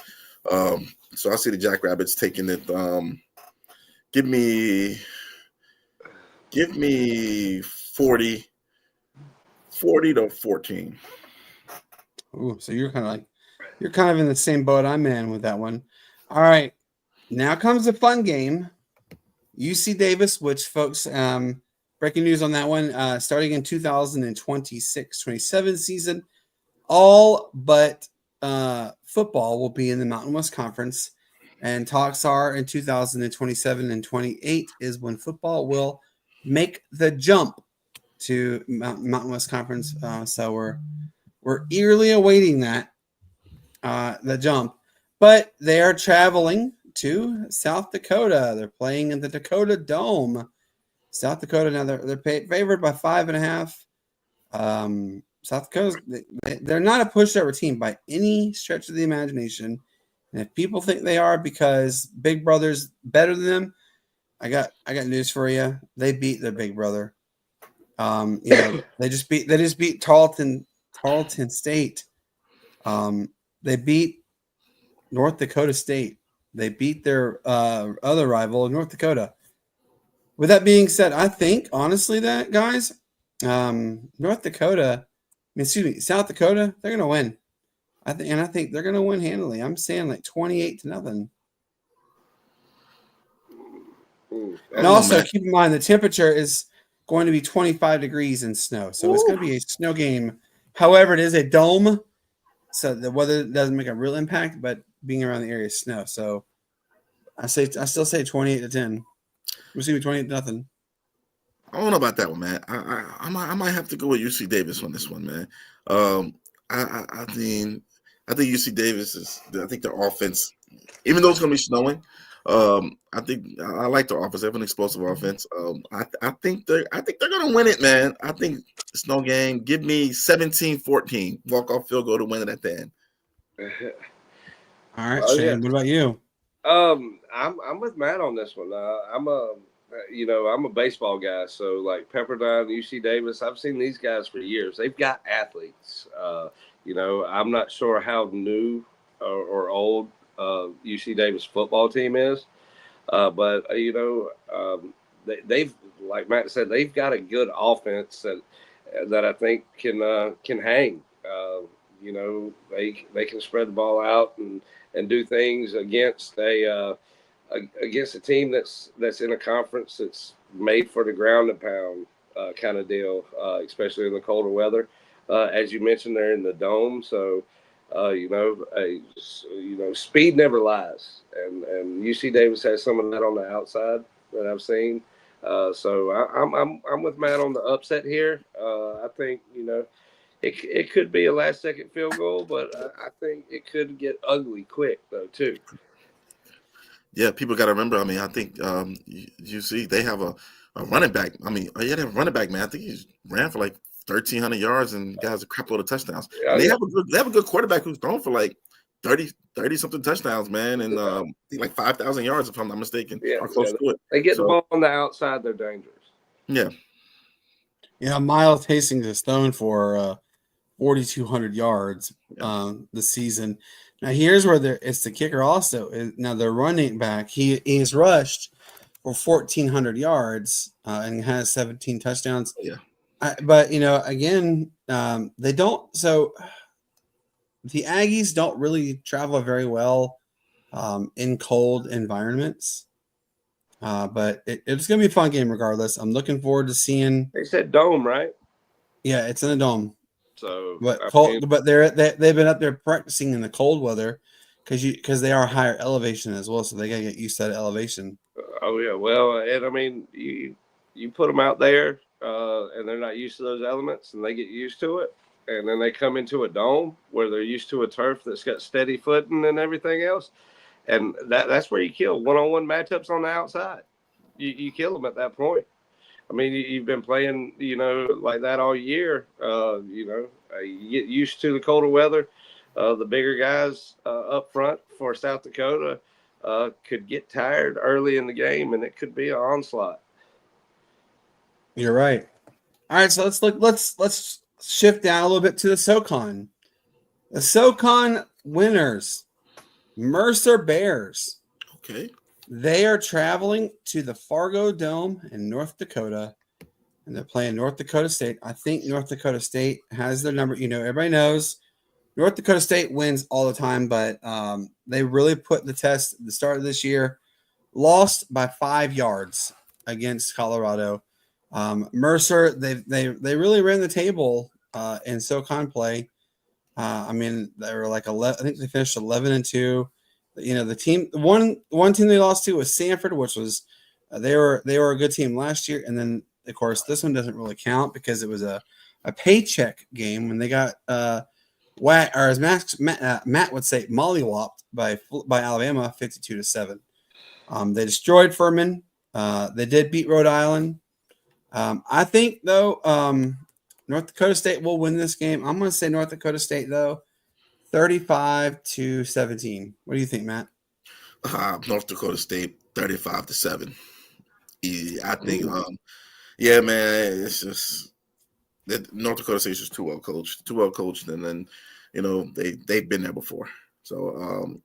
So I see the Jackrabbits taking it. Give me 40 to 14. Ooh, so you're kind of in the same boat I'm in with that one. All right, now comes the fun game. UC Davis, which folks, breaking news on that one, starting in 2026-27 season, all but football will be in the Mountain West Conference, and talks are in 2027 and 28 is when football will make the jump to Mountain West Conference. So we're eagerly awaiting that the jump, but they are traveling to South Dakota. They're playing in the Dakota Dome. South Dakota, now they're favored by 5.5. South Dakota, they're not a pushover team by any stretch of the imagination. And if people think they are because Big Brother's better than them, I got news for you. They beat their big brother. They just beat Tarleton State. They beat North Dakota State. They beat their other rival, North Dakota. With that being said, I think honestly that guys, South Dakota, they're gonna win. I think they're gonna win handily. I'm saying like 28-0. And also keep in mind the temperature is going to be 25 degrees and snow, so it's going to be a snow game. However, it is a dome, so the weather doesn't make a real impact, but being around the area is snow. So I still say 28-10. We'll see 28-0. I don't know about that one, man. I might have to go with UC Davis on this one, man. I think UC Davis is. I think their offense, even though it's going to be snowing, I think I like their offense. They have an explosive offense. I think they're going to win it, man. I think snow game. Give me 17-14. Walk off field goal to win it at the end. All right, Shane. Yeah. What about you? I'm with Matt on this one. I'm a baseball guy, so like Pepperdine, UC Davis. I've seen these guys for years. They've got athletes. I'm not sure how new or old UC Davis football team is, but they've, like Matt said, they've got a good offense that I think can hang. They can spread the ball out and do things against a team that's in a conference that's made for the ground and pound kind of deal, especially in the colder weather. As you mentioned, they're in the dome, so speed never lies, and UC Davis has some of that on the outside that I've seen. So I'm with Matt on the upset here. I think it could be a last-second field goal, but I think it could get ugly quick though too. Yeah, people got to remember. I mean, I think UC they have a running back. I mean, they have a running back, man. I think he ran for like 1,300 yards and got a crap load of touchdowns. Yeah, they have a good quarterback who's thrown for like 30 something touchdowns, man, and I think like 5,000 yards if I'm not mistaken. Yeah, or close to it. They get the ball on the outside, they're dangerous. Yeah. Yeah, Miles Hastings is thrown for 4,200 yards this season. Now here's where it's the kicker. Also, now the running back he is rushed for 1,400 yards and has 17 touchdowns. Yeah. But again, they don't. So the Aggies don't really travel very well in cold environments. But it's going to be a fun game regardless. I'm looking forward to seeing. They said dome, right? Yeah, it's in a dome. So, but they've been up there practicing in the cold weather because they are higher elevation as well. So they got to get used to that elevation. Oh yeah, well, and I mean you put them out there. And they're not used to those elements, and they get used to it, and then they come into a dome where they're used to a turf that's got steady footing and everything else, and that's where you kill one-on-one matchups on the outside. You kill them at that point. I mean, you've been playing, like that all year. You get used to the colder weather. The bigger guys up front for South Dakota, could get tired early in the game, and it could be an onslaught. You're right. All right, so let's shift down a little bit to the SoCon. The SoCon winners, Mercer Bears. Okay. They are traveling to the Fargo Dome in North Dakota, and they're playing North Dakota State. I think North Dakota State has their number. Everybody knows North Dakota State wins all the time, but they really put the test at the start of this year. Lost by 5 yards against Colorado. Mercer, they really ran the table in SoCon play. They were like 11. I think they finished 11-2. The team, one team they lost to was Sanford, which was they were a good team last year, and then of course this one doesn't really count because it was a paycheck game when they got whacked, or as Matt would say, mollywopped by Alabama 52-7. They destroyed Furman. They did beat Rhode Island. I think though North Dakota State will win this game. I'm going to say North Dakota State though. 35-17. What do you think, Matt? North Dakota State 35-7. Easy. I think. Yeah, man. It's just that North Dakota State is just too well coached, and then they've been there before. So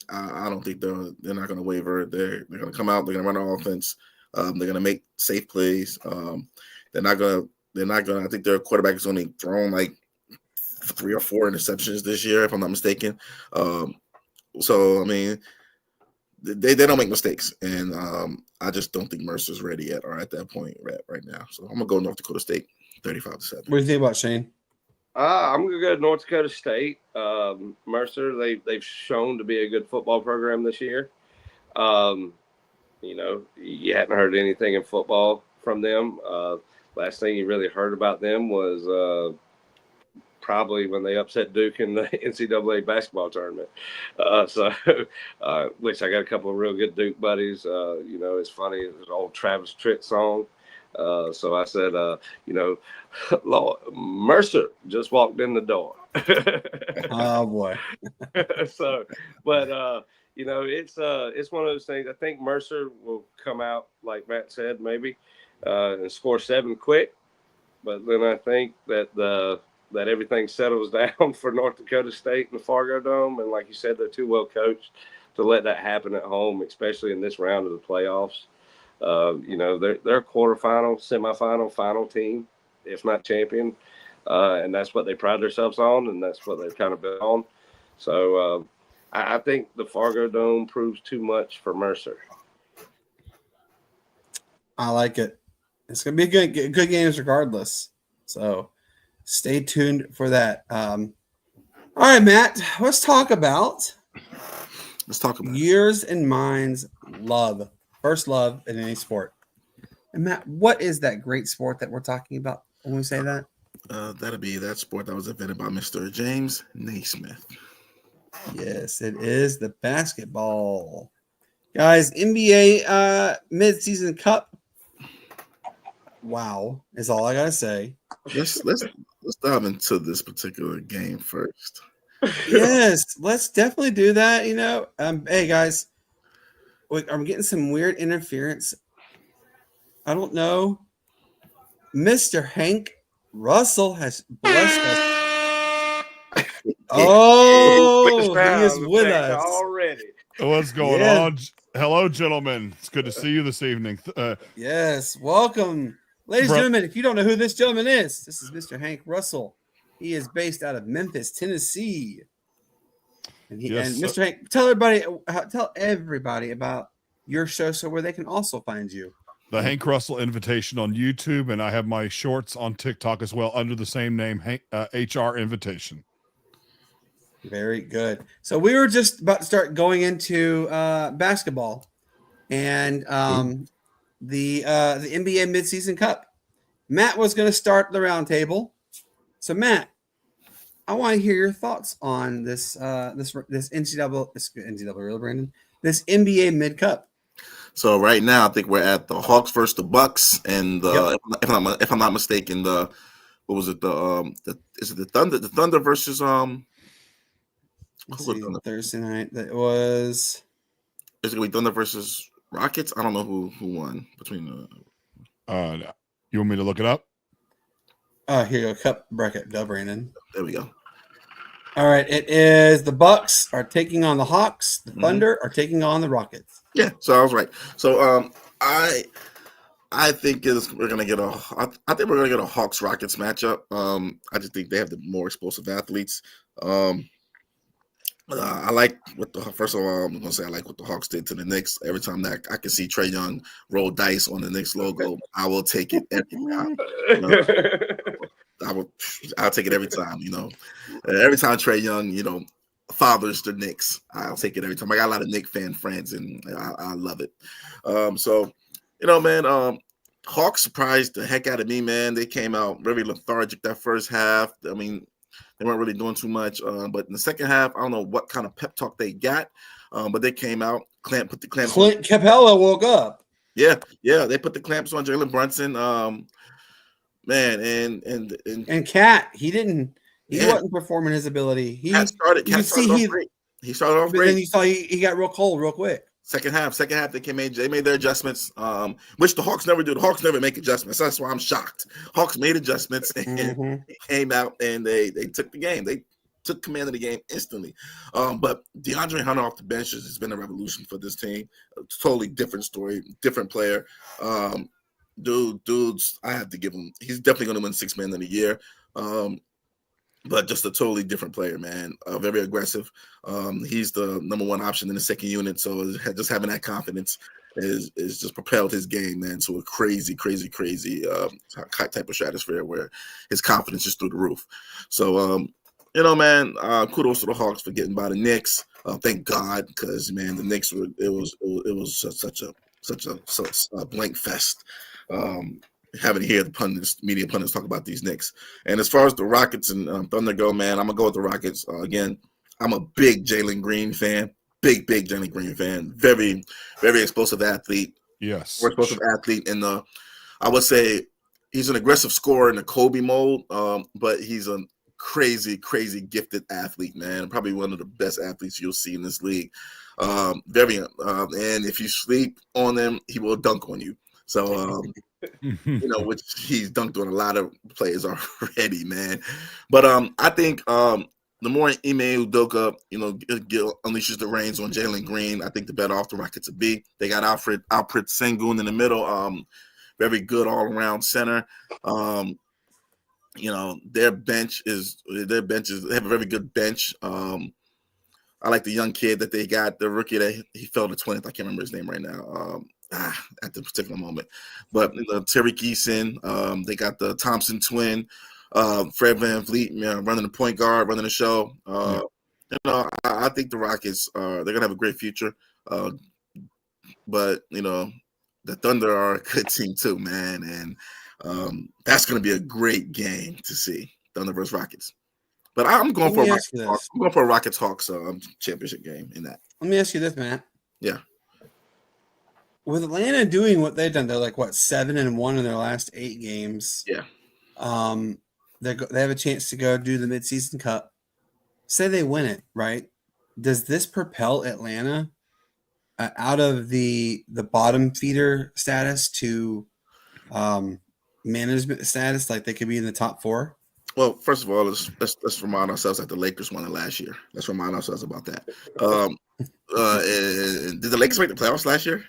I don't think they're not going to waver. They're going to come out. They're going to run an offense. They're going to make safe plays. They're not going to. I think their quarterback has only thrown like 3 or 4 interceptions this year, if I'm not mistaken. So I mean, they don't make mistakes, and I just don't think Mercer's ready yet, or at that point right now. So I'm gonna go North Dakota State, 35-7. What do you think about Shane? I'm gonna go North Dakota State. Mercer, they've shown to be a good football program this year. You hadn't heard anything in football from them. Last thing you really heard about them was probably when they upset Duke in the NCAA basketball tournament. Which I got a couple of real good Duke buddies. It's funny, there's an old Travis Tritt song. So I said, Lord, Mercer just walked in the door. Oh boy. It's one of those things. I think Mercer will come out, like Matt said, maybe and score 7 quick. But then I think that everything settles down for North Dakota State and the Fargo Dome. And like you said, they're too well coached to let that happen at home, especially in this round of the playoffs. They're a quarterfinal, semifinal, final team, if not champion. And that's what they pride themselves on, and that's what they've kind of been on. So I think the Fargo Dome proves too much for Mercer. I like it. It's going to be good games regardless. So stay tuned for that. All right, Matt, let's talk about years and minds love. First love in any sport. And Matt, what is that great sport that we're talking about when we say that? That'll be that sport that was invented by Mr. James Naismith. Yes, it is the basketball. Guys, NBA mid-season cup. Wow, is all I gotta say. Let's dive into this particular game first. Yes, let's definitely do that. Hey guys, I'm getting some weird interference. I don't know. Mr. Hank Russell has blessed us. Oh, he is with us already. What's going on? Hello, gentlemen. It's good to see you this evening. Yes, welcome. Ladies and gentlemen, if you don't know who this gentleman is, this is Mr. Hank Russell. He is based out of Memphis, Tennessee. And Mr. Hank, tell everybody about your show so where they can also find you. The Hank Russell Invitation on YouTube, and I have my shorts on TikTok as well under the same name, HR Invitation. Very good. So we were just about to start going into basketball and the NBA midseason cup. Matt was going to start the round table. So Matt, I want to hear your thoughts on this NCAA, really, Brandon? This NBA mid cup. So right now, I think we're at the Hawks versus the Bucks, and if I'm not mistaken, what was it? Is it the Thunder? The Thunder versus Thursday night. That was Is it going to be Thunder versus Rockets? I don't know who won between the. You want me to look it up? Here you go. Cup bracket, Brandon. There we go. All right. It is the Bucks are taking on the Hawks. The Thunder are taking on the Rockets. Yeah, so I was right. So I think we're gonna get a Hawks Rockets matchup. I just think they have the more explosive athletes. I like first of all, I'm gonna say I like what the Hawks did to the Knicks. Every time that I can see Trae Young roll dice on the Knicks logo, I will take it every time. I'll take it every time. Every time Trae Young, fathers the Knicks, I'll take it every time. I got a lot of Knicks fan friends, and I love it. Hawks surprised the heck out of me, man. They came out very lethargic that first half. I mean, they weren't really doing too much. But in the second half, I don't know what kind of pep talk they got, but they came out, put the clamps on. Clint Capella woke up. Yeah, they put the clamps on Jalen Brunson. Man, and Cat, he wasn't performing his ability. He started off great. Then you saw he got real cold real quick. Second half, they made their adjustments, which the Hawks never do. The Hawks never make adjustments. That's why I'm shocked. Hawks made adjustments and came out and they took the game. They took command of the game instantly. But DeAndre Hunter off the bench has been a revolution for this team. A totally different story, different player. Dudes, I have to give him. He's definitely going to win Sixth Man of the Year. But just a totally different player, man. Very aggressive. He's the number one option in the second unit. So just having that confidence is just propelled his game, man, to a crazy type of stratosphere where his confidence is through the roof. So, man, kudos to the Hawks for getting by the Knicks. Thank God, because man, the Knicks was such a blank fest. Having to hear the media pundits talk about these Knicks. And as far as the Rockets and Thunder go, man, I'm going to go with the Rockets. Again, I'm a big Jalen Green fan. Big Jalen Green fan. Very, very explosive athlete. Yes. More explosive athlete. And I would say he's an aggressive scorer in the Kobe mold, but he's a crazy gifted athlete, man. Probably one of the best athletes you'll see in this league. And if you sleep on him, he will dunk on you. So, which he's dunked on a lot of players already, man. But I think the more Ime Udoka, unleashes the reins on Jalen Green, I think the better off the Rockets will be. They got Alfred Sengun in the middle, very good all-around center. Their bench is they have a very good bench. I like the young kid that they got, the rookie that he fell to 20th. I can't remember his name right now. At the particular moment, but Terry Geeson, they got the Thompson twin, Fred VanVleet, running the point guard, running the show. I think the Rockets they're gonna have a great future, but the Thunder are a good team too, man, and that's gonna be a great game to see, Thunder versus Rockets. But I'm going for a Rockets Hawks championship game in that. Let me ask you this, Matt. Yeah. With Atlanta doing what they've done, they're like 7-1 in their last 8 games. Yeah. They have a chance to go do the midseason cup. Say they win it, right? Does this propel Atlanta out of the bottom feeder status to management status? Like they could be in the top 4? Well, first of all, let's remind ourselves that the Lakers won it last year. Let's remind ourselves about that. Did the Lakers make the playoffs last year?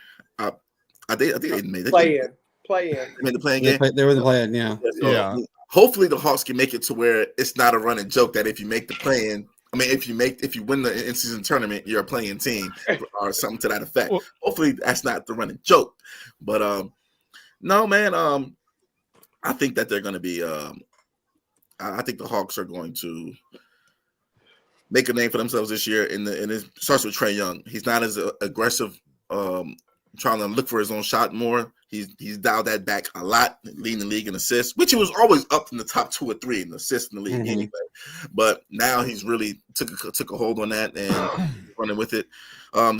I think they made it. Play in. They made the play-in game. They were the play-in, yeah. Yeah. Hopefully the Hawks can make it to where it's not a running joke that if you make the play-in, if you win the in-season tournament, you're a playing team or something to that effect. Well, hopefully that's not the running joke. But no, man. I think that they're going to be. I think the Hawks are going to make a name for themselves this year. And it starts with Trae Young. He's not as aggressive. Trying to look for his own shot more. He's dialed that back a lot, leading the league in assists, which he was always up in the top 2 or 3 in assists in the league anyway. But now he's really took a hold on that and running with it.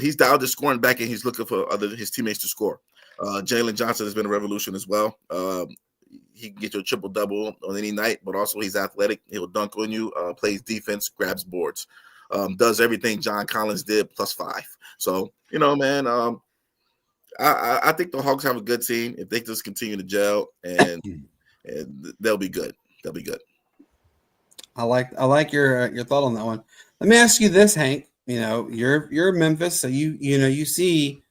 He's dialed his scoring back and he's looking for his teammates to score. Jalen Johnson has been a revolution as well. He can get you a triple-double on any night, but also he's athletic. He'll dunk on you, plays defense, grabs boards. does everything John Collins did +5. So, you know, man, I think the Hawks have a good team if they just continue to gel, and they'll be good. They'll be good. I like your thought on that one. Let me ask you this, Hank. You know, you're Memphis, so you see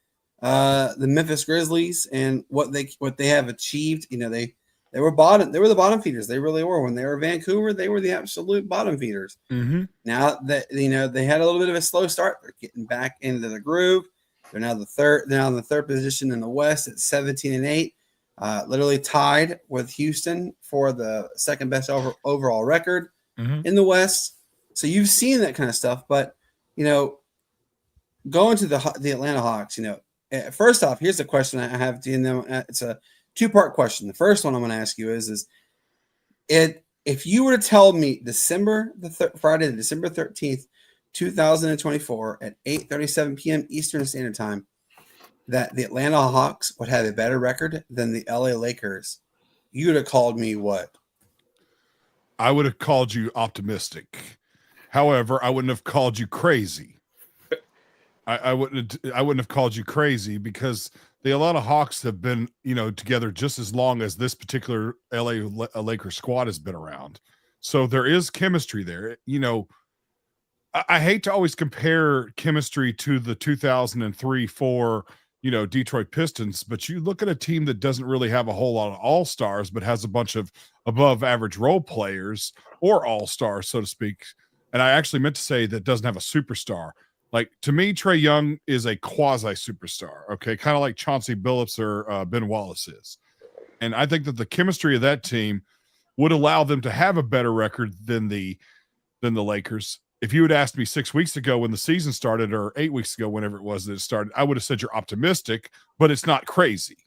the Memphis Grizzlies and what they have achieved. You know, they were the bottom feeders. They really were. When they were Vancouver, they were the absolute bottom feeders. Mm-hmm. Now that they had a little bit of a slow start, they're getting back into the groove. They're now in the third position in the West at 17-8, literally tied with Houston for the second best overall record in the West. So you've seen that kind of stuff, but you know, going to the Atlanta Hawks, you know, first off, here's the question I have to you. It's a two-part question. The first one I'm going to ask you is if you were to tell me Friday, December 13th, 2024 at 8:37 p.m. Eastern Standard Time, that the Atlanta Hawks would have a better record than the LA Lakers, you would have called me what? I would have called you optimistic. However, I wouldn't have called you crazy. I wouldn't have called you crazy because the Atlanta Hawks have been, you know, together just as long as this particular LA Lakers squad has been around. So there is chemistry there. You know, I hate to always compare chemistry to the 2003-4, you know, Detroit Pistons, but you look at a team that doesn't really have a whole lot of all-stars, but has a bunch of above average role players or all-stars, so to speak. And I actually meant to say that doesn't have a superstar. Like, to me, Trae Young is a quasi superstar. Okay. Kind of like Chauncey Billups or Ben Wallace is. And I think that the chemistry of that team would allow them to have a better record than the Lakers. If you had asked me 6 weeks ago when the season started, or 8 weeks ago, whenever it was that it started, I would have said you're optimistic, but it's not crazy.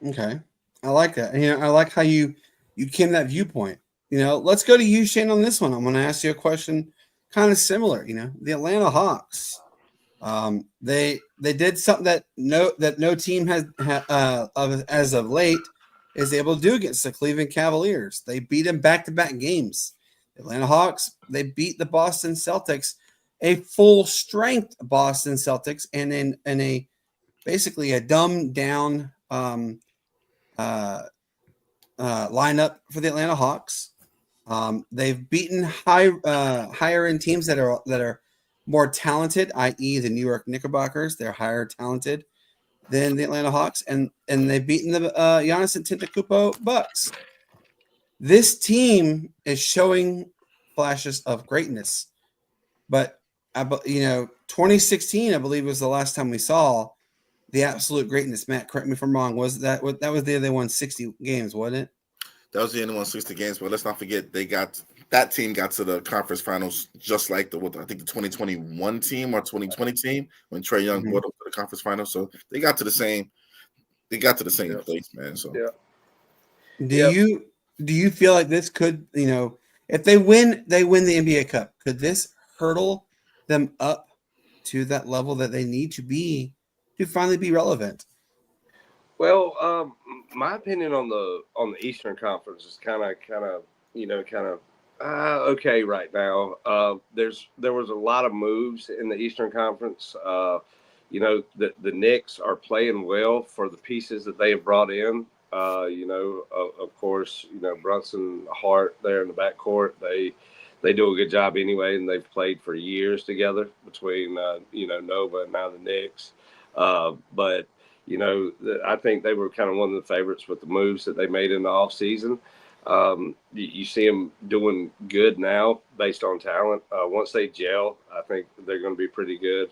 Okay. I like that. You know, I like how you came to that viewpoint. You know, let's go to you, Shane, on this one. I'm going to ask you a question kind of similar. You know, the Atlanta Hawks, they did something that no team has as of late is able to do against the Cleveland Cavaliers. They beat them back-to-back games. The Atlanta Hawks, they beat the Boston Celtics, a full-strength Boston Celtics, and in a basically a dumbed-down lineup for the Atlanta Hawks. They've beaten higher end teams that are more talented, i.e. the New York Knickerbockers. They're higher talented than the Atlanta Hawks, and they've beaten the Giannis Antetokounmpo Bucks. This team is showing flashes of greatness, but 2016, I believe, was the last time we saw the absolute greatness. Matt, correct me if I'm wrong. Was that the year they won 60 games, wasn't it? That was the end of 160 games, but let's not forget that team got to the conference finals just like the 2021 team or 2020 team when Trae Young brought them to the conference finals. So they got to the same place, man. So Do you feel like this could, you know, if they win the NBA Cup, could this hurdle them up to that level that they need to be to finally be relevant? Well, my opinion on the Eastern Conference is kind of okay right now. There was a lot of moves in the Eastern Conference. You know, the Knicks are playing well for the pieces that they have brought in. You know, of course, you know, Brunson, Hart there in the backcourt. They do a good job anyway, and they've played for years together between you know, Nova and now the Knicks. But you know, I think they were kind of one of the favorites with the moves that they made in the offseason. You see them doing good now based on talent. Once they gel, I think they're going to be pretty good.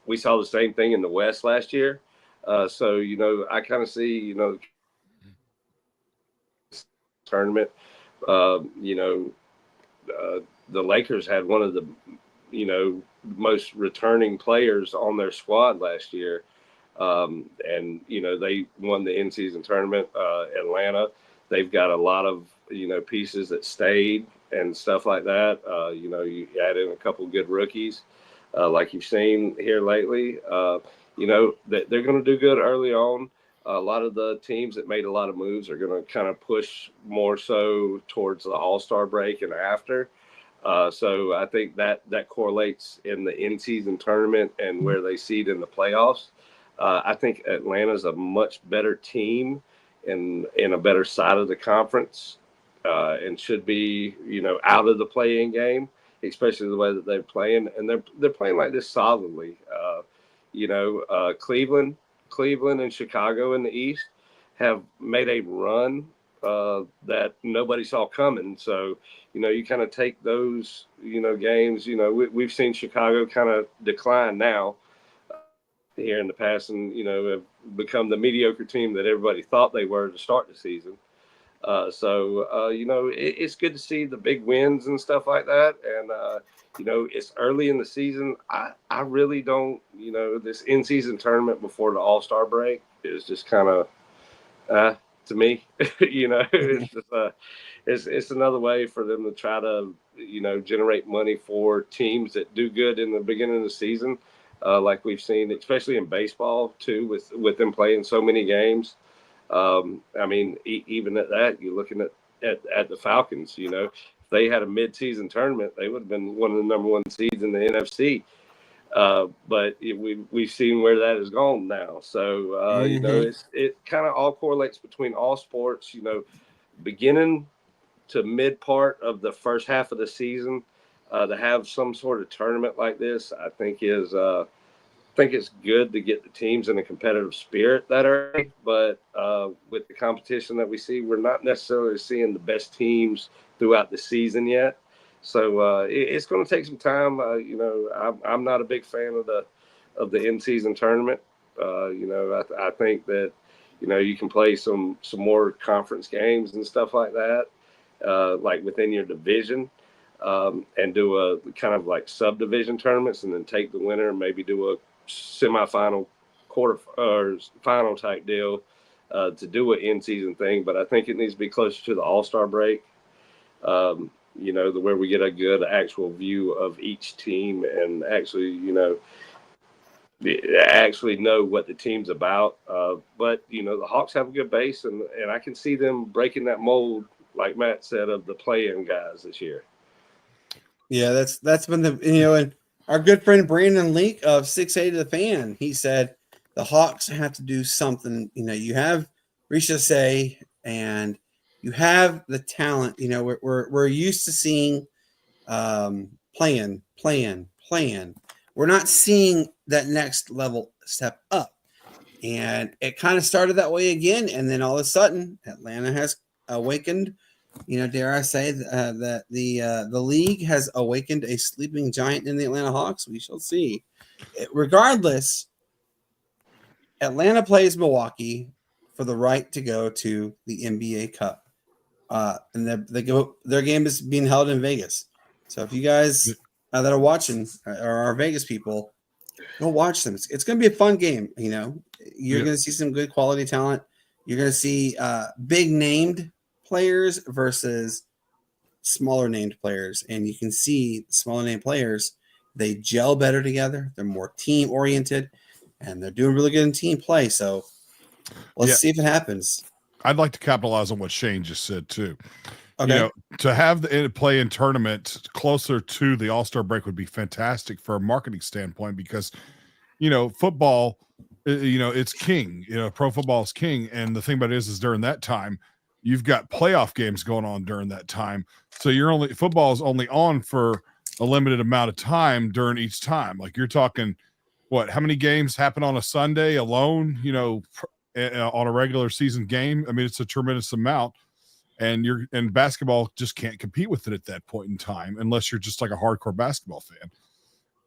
We saw the same thing in the West last year. So, you know, I kind of see, you know, tournament, you know, the Lakers had one of the, you know, most returning players on their squad last year. And, you know, they won the in-season tournament. Atlanta, they've got a lot of, you know, pieces that stayed and stuff like that. You know, you add in a couple good rookies, like you've seen here lately. You know, they're going to do good early on. A lot of the teams that made a lot of moves are going to kind of push more so towards the All-Star break and after. So I think that correlates in the in-season tournament and where they seed in the playoffs. I think Atlanta's a much better team in a better side of the conference, and should be, out of the play-in game, especially the way that they're playing. And they're playing like this solidly. Cleveland and Chicago in the East have made a run that nobody saw coming. So, you kind of take those, games. We've seen Chicago kind of decline now here in the past, and have become the mediocre team that everybody thought they were to start the season. It's good to see the big wins and stuff like that. And it's early in the season. I really don't. This in-season tournament before the All-Star break is just kind of to me. It's just it's another way for them to try to generate money for teams that do good in the beginning of the season. Like we've seen, especially in baseball too, with them playing so many games. Even at that, you're looking at the Falcons. If they had a mid-season tournament, they would have been one of the number one seeds in the NFC. But we've seen where that has gone now. So it kind of all correlates between all sports. Beginning to mid part of the first half of the season, to have some sort of tournament like this, I think it's good to get the teams in a competitive spirit that early. But with the competition that we see, we're not necessarily seeing the best teams throughout the season yet. So it's going to take some time. I'm not a big fan of the in-season tournament. I think that you can play some more conference games and stuff like that, like within your division. And do a kind of like subdivision tournaments, and then take the winner and maybe do a semifinal, quarter or final type deal to do an in-season thing. But I think it needs to be closer to the All-Star break, where we get a good actual view of each team and actually know what the team's about. But the Hawks have a good base, and I can see them breaking that mold, like Matt said, of the play-in guys this year. Yeah, that's been and our good friend Brandon Leak of 680 The Fan, he said the Hawks have to do something. You have Richardson and you have the talent. We're used to seeing plan. We're not seeing that next level step up, and it kind of started that way again, and then all of a sudden Atlanta has awakened. Dare I say that the league has awakened a sleeping giant in the Atlanta Hawks? We shall see. Regardless, Atlanta plays Milwaukee for the right to go to the NBA Cup, and their game is being held in Vegas. So if you guys that are watching or are Vegas people, go watch them. It's going to be a fun game. You're going to see some good quality talent. You're going to see big named players versus smaller named players, and you can see smaller named players, they gel better together, they're more team oriented, and they're doing really good in team play. So let's see if it happens. I'd like to capitalize on what Shane just said too. Okay. To have the play-in tournament closer to the All-Star break would be fantastic for a marketing standpoint, because football, it's king. Pro football is king, and the thing about it is during that time you've got playoff games going on during that time. So football is only on for a limited amount of time during each time. Like you're talking, how many games happen on a Sunday alone, on a regular season game? I mean, it's a tremendous amount, and basketball just can't compete with it at that point in time, unless you're just like a hardcore basketball fan.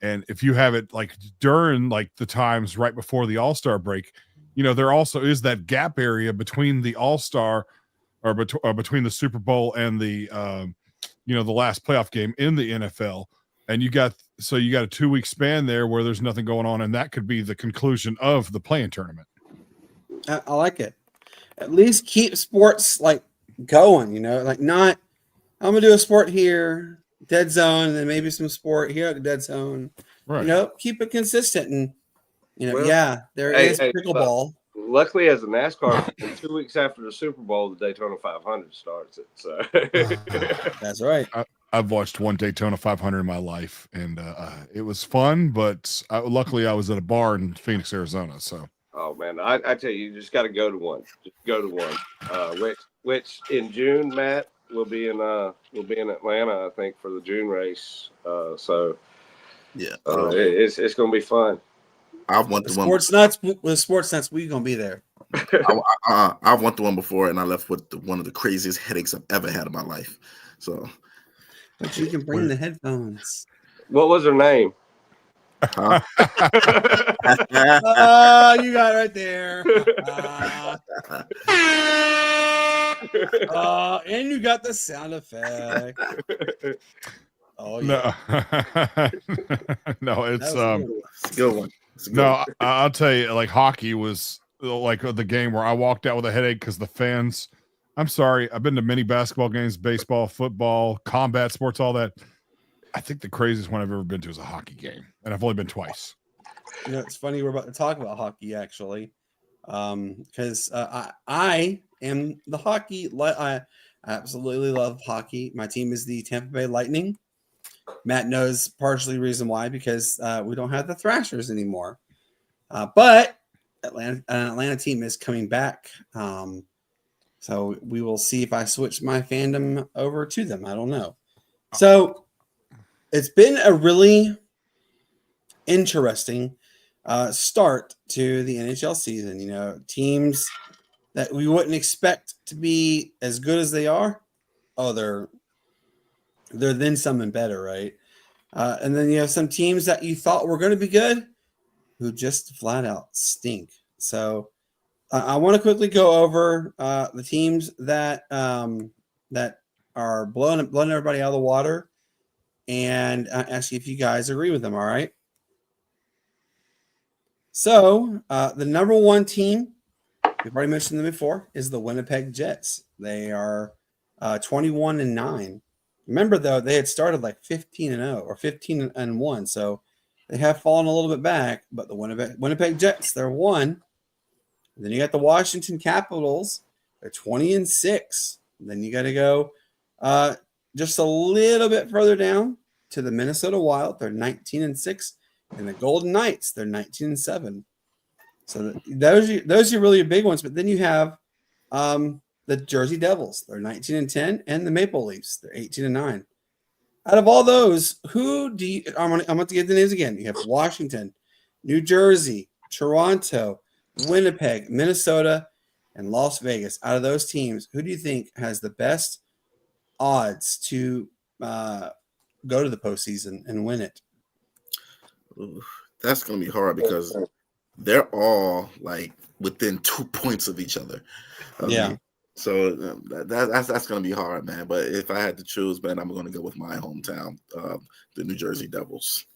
And if you have it like during like the times right before the All-Star break, there also is that gap area between the All-Star or between the Super Bowl and the the last playoff game in the NFL, and you got a 2-week span there where there's nothing going on, and that could be the conclusion of the play-in tournament. I like it. At least keep sports like going. Like not I'm gonna do a sport here, dead zone, and then maybe some sport here at the dead zone. Right. Keep it consistent, and there is pickleball. Luckily, as a NASCAR, 2 weeks after the Super Bowl, the Daytona 500 starts it. So that's right. I've watched one Daytona 500 in my life, and it was fun. But luckily, I was at a bar in Phoenix, Arizona. So, Oh man, I tell you, you just got to go to one. Just go to one. Which in June, Matt will be in Atlanta, I think, for the June race. Yeah, it's going to be fun. I've went to one. Sportz Nutz with Sportz Nutz. We gonna be there. I've went to one before, and I left with one of the craziest headaches I've ever had in my life. So, But you can bring the headphones. What was her name? huh? You got it right there. And you got the sound effect. Oh yeah. No, it's It's a good one. No, I'll tell you, like hockey was like the game where I walked out with a headache because the fans. I'm sorry, I've been to many basketball games, baseball, football, combat sports, all that. I think the craziest one I've ever been to is a hockey game, and I've only been twice. You know, it's funny we're about to talk about hockey actually, because I am the hockey. I absolutely love hockey. My team is the Tampa Bay Lightning. Matt knows partially the reason why, because we don't have the Thrashers anymore. But an Atlanta team is coming back. So we will see if I switch my fandom over to them. I don't know. So it's been a really interesting start to the NHL season. You know, teams that we wouldn't expect to be as good as they are. Oh, they're then some and better, right? And then you have some teams that you thought were going to be good who just flat out stink. So I want to quickly go over the teams that that are blowing everybody out of the water and ask you if you guys agree with them. All right. So the number one team, we've already mentioned them before, is the Winnipeg Jets. They are 21-9. Remember, though, they had started like 15-0 or 15-1, so they have fallen a little bit back. But the Winnipeg Jets, they're 1. Then you got the Washington Capitals, they're 20-6. Then you got to go just a little bit further down to the Minnesota Wild, they're 19-6, and the Golden Knights, they're 19-7. So those are really big ones. But then you have the Jersey Devils, they're 19-10, and the Maple Leafs, they're 18-9. Out of all those, who do you? I'm going to get the names again. You have Washington, New Jersey, Toronto, Winnipeg, Minnesota, and Las Vegas. Out of those teams, who do you think has the best odds to go to the postseason and win it? Ooh, that's going to be hard because they're all like within 2 points of each other. So that's going to be hard, man. But if I had to choose, man, I'm going to go with my hometown, the New Jersey Devils.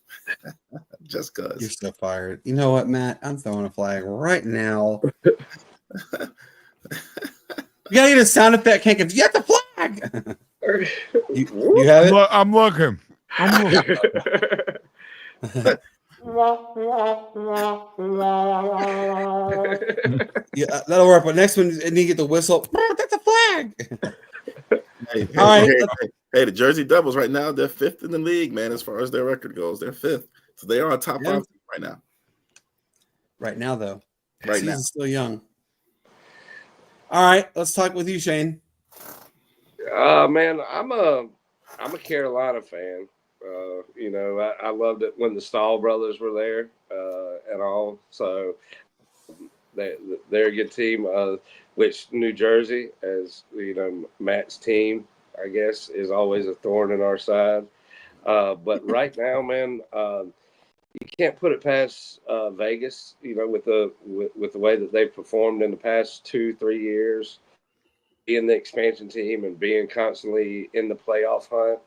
Just because. You're so fired. You know what, Matt? I'm throwing a flag right now. You got to get a sound effect, Hank. If you got the flag. you have it? I'm looking. Yeah, that'll work. But next one, and you get the whistle. That's a flag. All right. Hey, the Jersey Devils right now, they're 5th in the league, man, as far as their record goes. They're 5th. So they are a top 5 right now. Right now, though. Right now. Still young. All right, let's talk with you, Shane. Man, I'm a Carolina fan. You know, I loved it when the Stahl brothers were there and all. So they're a good team. Which New Jersey, as you know, Matt's team, I guess, is always a thorn in our side. But right now, man, you can't put it past Vegas. You know, with the way that they've performed in the past 2-3 years, being the expansion team and being constantly in the playoff hunt.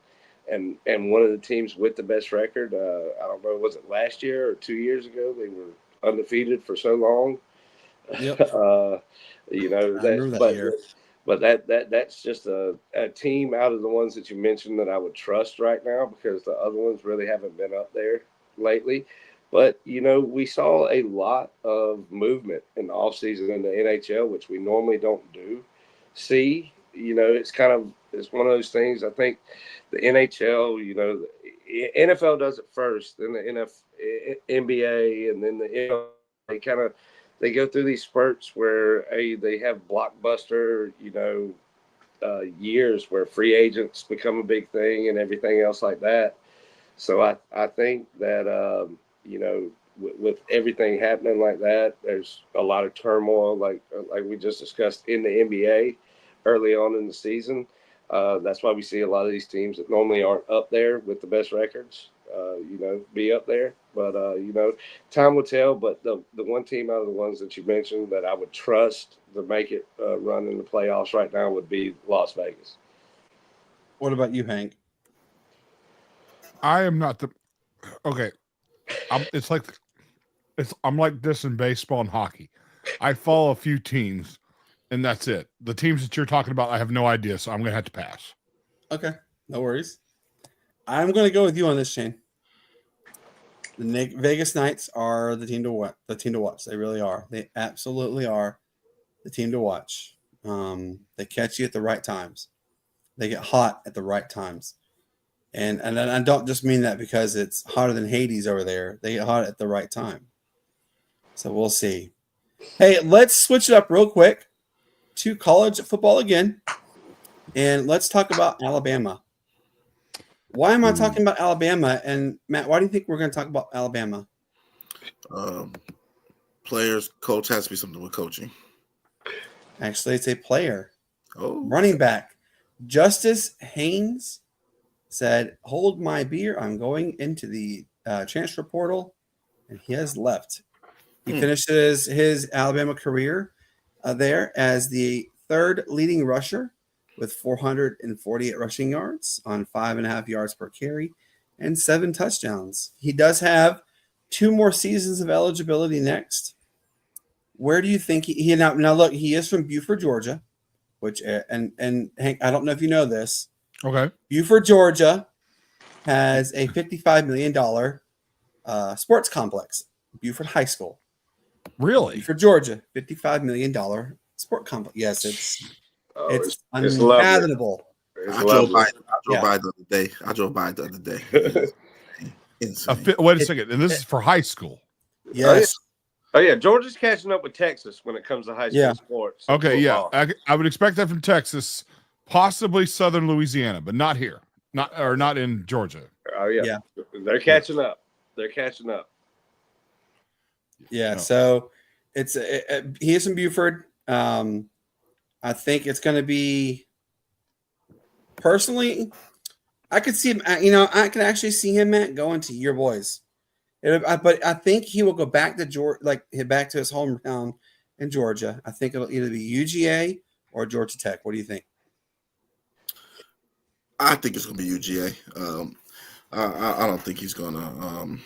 And one of the teams with the best record, I don't know, was it last year or 2 years ago? They were undefeated for so long. Yep. You know, but that's just a team out of the ones that you mentioned that I would trust right now, because the other ones really haven't been up there lately. But, you know, we saw a lot of movement in the offseason in the NHL, which we normally don't see. it's one of those things. I think the NHL, the NFL does it first, then the NBA, and then the NFL. They go through these spurts where they have blockbuster, years where free agents become a big thing and everything else like that. So I think that with everything happening like that, there's a lot of turmoil, like we just discussed in the NBA early on in the season. That's why we see a lot of these teams that normally aren't up there with the best records, be up there. But time will tell. But the one team out of the ones that you mentioned that I would trust to make it run in the playoffs right now would be Las Vegas. What about you, Hank? I am not okay. I'm like this in baseball and hockey. I follow a few teams, and that's it. The teams that you're talking about, I have no idea, so I'm going to have to pass. Okay, no worries. I'm going to go with you on this, Shane. The Vegas Knights are the team to watch. They really are. They absolutely are the team to watch. They catch you at the right times. They get hot at the right times. And I don't just mean that because it's hotter than Hades over there. They get hot at the right time. So we'll see. Hey, let's switch it up real quick to college football again. And let's talk about Alabama. Why am I talking about Alabama? And Matt, why do you think we're going to talk about Alabama? Players, coach has to be something with coaching. Actually, it's a player. Oh, running back. Justice Haynes said, "Hold my beer. I'm going into the transfer portal," and he has left. He finishes his Alabama career there as the third leading rusher with 448 rushing yards on 5.5 yards per carry and 7 touchdowns. He does have 2 more seasons of eligibility next. Where do you think he now look, he is from Buford, Georgia, which and Hank, I don't know if you know this. Okay. Buford, Georgia has a $55 million sports complex, Buford High School. Really? Buford, Georgia, $55 million sport complex. Yes, it's unfathomable. I drove by the other day. Insane. Wait a second. And this is for high school. Yes. Oh, yeah. Georgia's catching up with Texas when it comes to high school sports. Okay, football. yeah. I would expect that from Texas, possibly southern Louisiana, but not here. Not in Georgia. Oh, yeah. They're catching up. Yeah, No. so it's he is from Buford. I think it's going to be personally. I could see him. I can actually see him, Matt, going to your boys. But I think he will go back to Georgia, back to his hometown in Georgia. I think it'll either be UGA or Georgia Tech. What do you think? I think it's going to be UGA. I don't think he's going to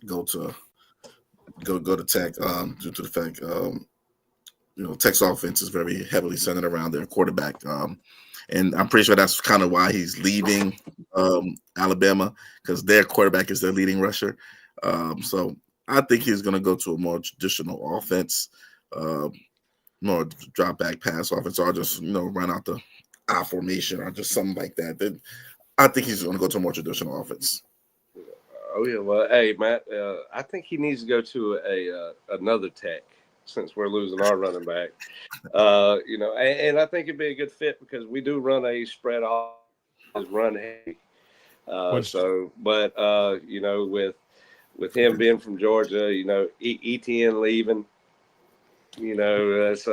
go to Tech due to the fact Tech's offense is very heavily centered around their quarterback, and I'm pretty sure that's kind of why he's leaving Alabama, because their quarterback is their leading rusher. So I think he's going to go to a more traditional offense, more drop back pass offense, or just run out the I formation or just something like that. Then I think he's going to go to a more traditional offense. Oh yeah, well, hey Matt, I think he needs to go to another Tech since we're losing our running back. And I think it'd be a good fit because we do run a spread off, run heavy. With him being from Georgia, ETN leaving, that's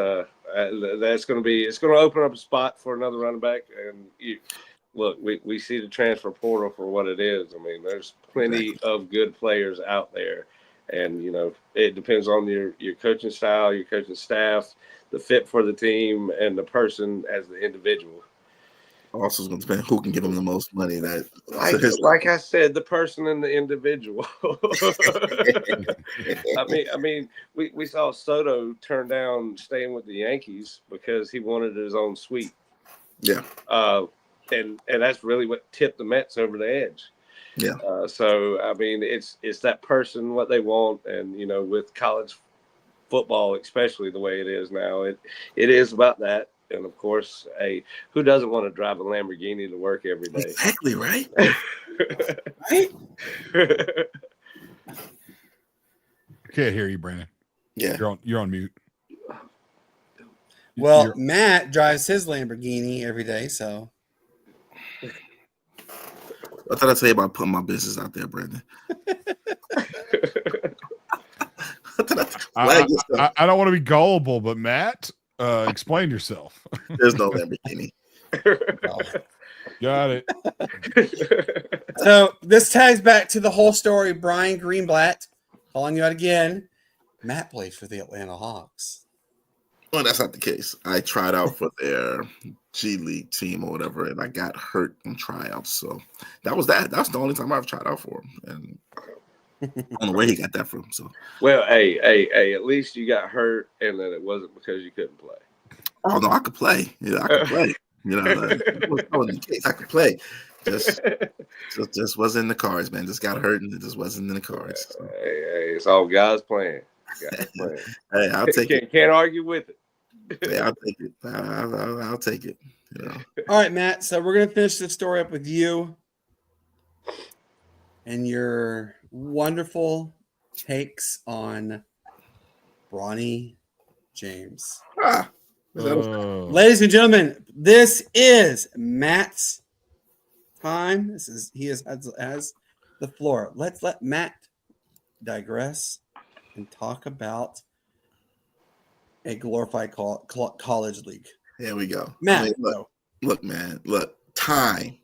going to open up a spot for another running back. And we see the transfer portal for what it is. I mean, there's plenty of good players out there, and it depends on your coaching style, your coaching staff, the fit for the team, and the person as the individual. Also, is going to depend who can give him the most money. Like I said, the person and the individual. I mean, we saw Soto turn down staying with the Yankees because he wanted his own suite. Yeah. And that's really what tipped the Mets over the edge. Yeah. So I mean, it's that person, what they want, and with college football, especially the way it is now, it is about that. And of course, who doesn't want to drive a Lamborghini to work every day? Exactly, right? Right? I can't hear you, Brandon. Yeah. You're on mute. Well, You're- Matt drives his Lamborghini every day, so What did I tell you about putting my business out there, Brandon? I don't want to be gullible, but Matt, explain yourself. There's no Lamborghini. Got it. So this tags back to the whole story. Brian Greenblatt calling you out again. Matt plays for the Atlanta Hawks. Well, that's not the case. I tried out for their G League team or whatever, and I got hurt in tryouts. So that was that. That's the only time I've tried out for him. And I don't know where he got that from. So Well, hey, at least you got hurt, and then it wasn't because you couldn't play. oh no, I could play. Yeah, I could play. You know, that wasn't the case. I could play. Just wasn't in the cards, man. Just got hurt, and it just wasn't in the cards. So. Hey, it's all guys playing. Hey, I'll take it. Can't argue with it. Hey, I'll take it. I'll take it. You know. All right, Matt. So we're gonna finish this story up with you and your wonderful takes on Bronny James. Ladies and gentlemen, this is Matt's time. He has the floor. Let's let Matt digress and talk about a glorified college league. Here we go. Matt, I mean, look, man, time.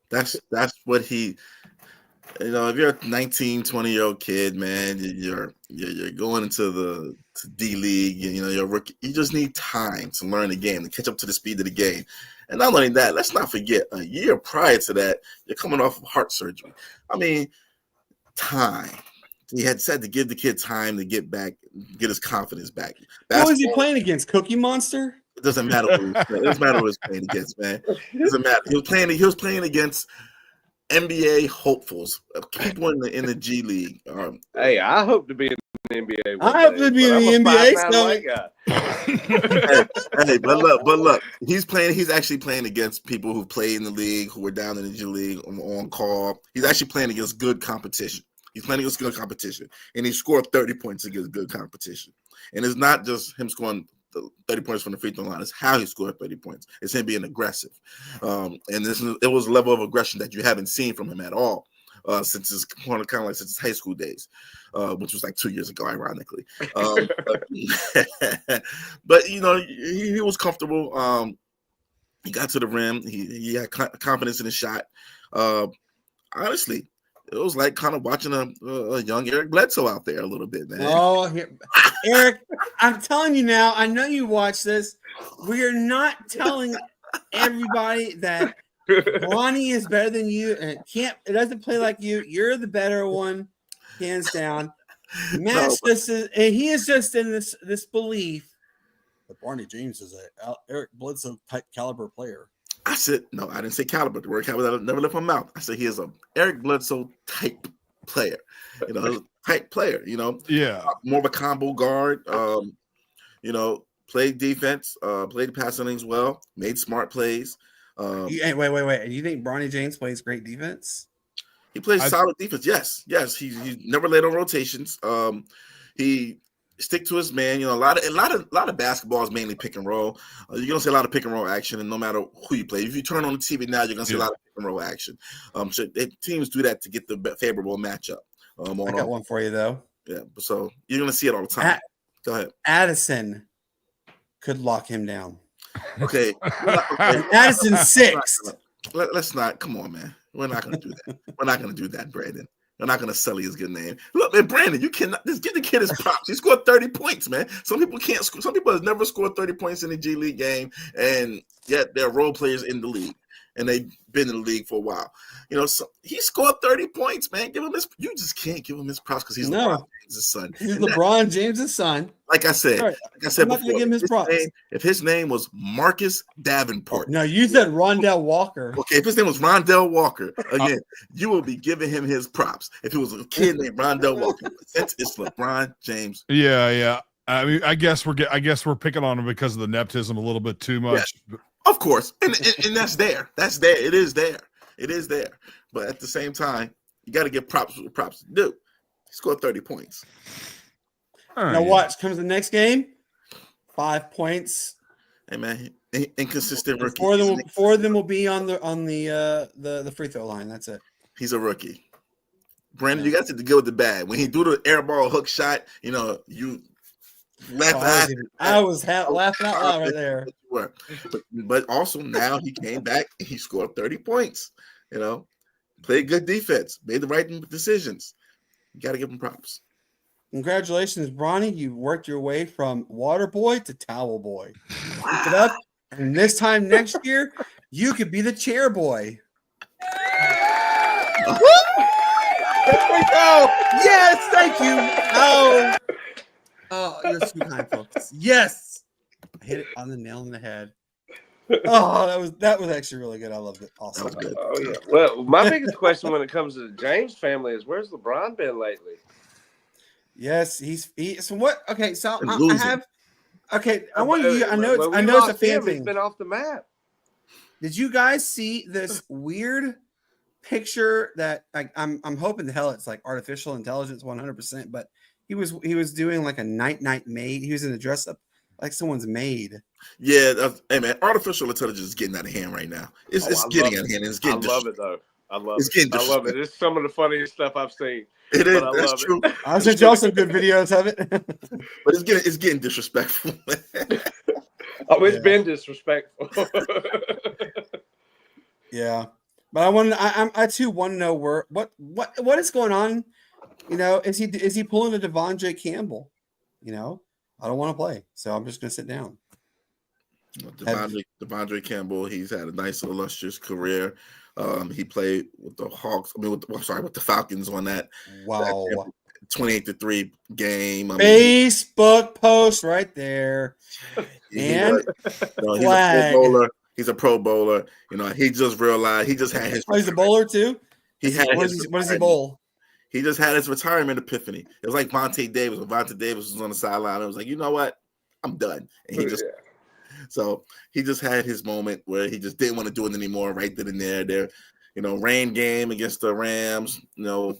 That's what he. You know, if you're a 19, 20-year-old kid, man, you're going into the D League, you know, you're a rookie. You just need time to learn the game, to catch up to the speed of the game. And not only that, let's not forget, a year prior to that, you're coming off of heart surgery. I mean, time. He had said to give the kid time to get his confidence back. Who was he playing against? Cookie Monster? It doesn't matter who he was playing against, man. It doesn't matter. He was playing against NBA hopefuls, people in the G League. Hey, I hope to be in the NBA. I hope to be in the NBA. Hey, but look, he's actually playing against people who play in the league, who were down in the G League on call. He's actually playing against good competition. He's playing against good competition, and he scored 30 points against good competition. And it's not just him scoring 30 points from the free throw line. It's how he scored 30 points. It's him being aggressive. And it was a level of aggression that you haven't seen from him at all since his kind of like since his high school days, which was like 2 years ago, ironically. But you know, he was comfortable. He got to the rim. He had confidence in his shot. Honestly, it was like kind of watching a young Eric Bledsoe out there a little bit, man. Oh, Eric, I'm telling you now, I know you watch this. We are not telling everybody that Bronny is better than you and it doesn't play like you. You're the better one, hands down. Matt's he is just in this belief that Bronny James is a Eric Bledsoe type caliber player. I said, no, I didn't say caliber. The word caliber never left my mouth. I said he is a Eric Bledsoe type player. You know, type player, you know. Yeah. More of a combo guard. You know, played defense, played the passing lanes well, made smart plays. Wait. Do you think Bronny James plays great defense? He plays solid defense. Yes. He never late on rotations. He stick to his man. You know, a lot of basketball is mainly pick and roll. You're gonna see a lot of pick and roll action, and no matter who you play, if you turn on the TV now, you're gonna see a lot of pick and roll action. So teams do that to get the favorable matchup. I got one for you though. Yeah, so you're gonna see it all the time. Go ahead. Addison could lock him down. Okay. Addison's sixth. Let's not. Come on, man. We're not gonna do that. We're not gonna do that, Brandon. We're not going to sully his good name. Look, man, Brandon, you cannot just give the kid his props. He scored 30 points, man. Some people can't score. Some people have never scored 30 points in the G League game, and yet they're role players in the league, and they've been in the league for a while. You know, so he scored 30 points, man. Give him his. You just can't give him his props because he's LeBron James' son. He's LeBron James' son. Like I said before, give him his props. If his name was Marcus Davenport. No, you said Rondell Walker. Okay, if his name was Rondell Walker, again, you will be giving him his props. If it was a kid named Rondell Walker, since it's LeBron James. Yeah. I mean, I guess we're picking on him because of the nepotism a little bit too much. Yeah, of course, and that's there. That's there. It is there. It is there. But at the same time, you got to give props what props to do. He scored 30 points. Now watch. Comes the next game. 5 points. Hey man, inconsistent rookie. Four of them will be on the free throw line. That's it. He's a rookie. Brandon, you got to go with the bad. When he do the air ball hook shot, you laugh. I was laughing out loud right there. But also now he came back and he scored 30 points. Played good defense, made the right decisions. You got to give him props. Congratulations, Bronny. You worked your way from water boy to towel boy. Pick it up, and this time next year, you could be the chair boy. There we go. Yes, thank you. Oh, you're too kind, folks. Yes, I hit it on the nail in the head. Oh, that was actually really good. I loved it. Awesome. That was good. Oh yeah. Well, my biggest question when it comes to the James family is where's LeBron been lately? Yes, so what? Okay, so losing. I have. Okay, I want you. I know Well, it's a fan thing. He's been off the map. Did you guys see this weird picture that I'm hoping to hell it's like artificial intelligence 100%, but he was doing like a night maid. He was in a dress up like someone's maid. Yeah, hey man, artificial intelligence is getting out of hand right now. It's getting out of hand. It's getting. I love it though. I love it's it. I love it. It's some of the funniest stuff I've seen. It is. That's true. I'll send y'all some good videos of it. But it's getting disrespectful. It's been disrespectful. Yeah, but I too want to know what is going on. Is he pulling a Devondre Campbell? I don't want to play, so I'm just going to sit down. Devondre Campbell, he's had a nice illustrious career. He played with the Hawks. With the Falcons on that. Wow. 28-3 game. Facebook post right there. And he's a Pro Bowler. He's a Pro Bowler. He just realized he just had his. Oh, he's a bowler too. What does he bowl? He just had his retirement epiphany. It was like Vontae Davis. When Vontae Davis was on the sideline, it was like, you know what? I'm done. And he just. So he just had his moment where he just didn't want to do it anymore right then and there. There, rain game against the Rams. Yeah,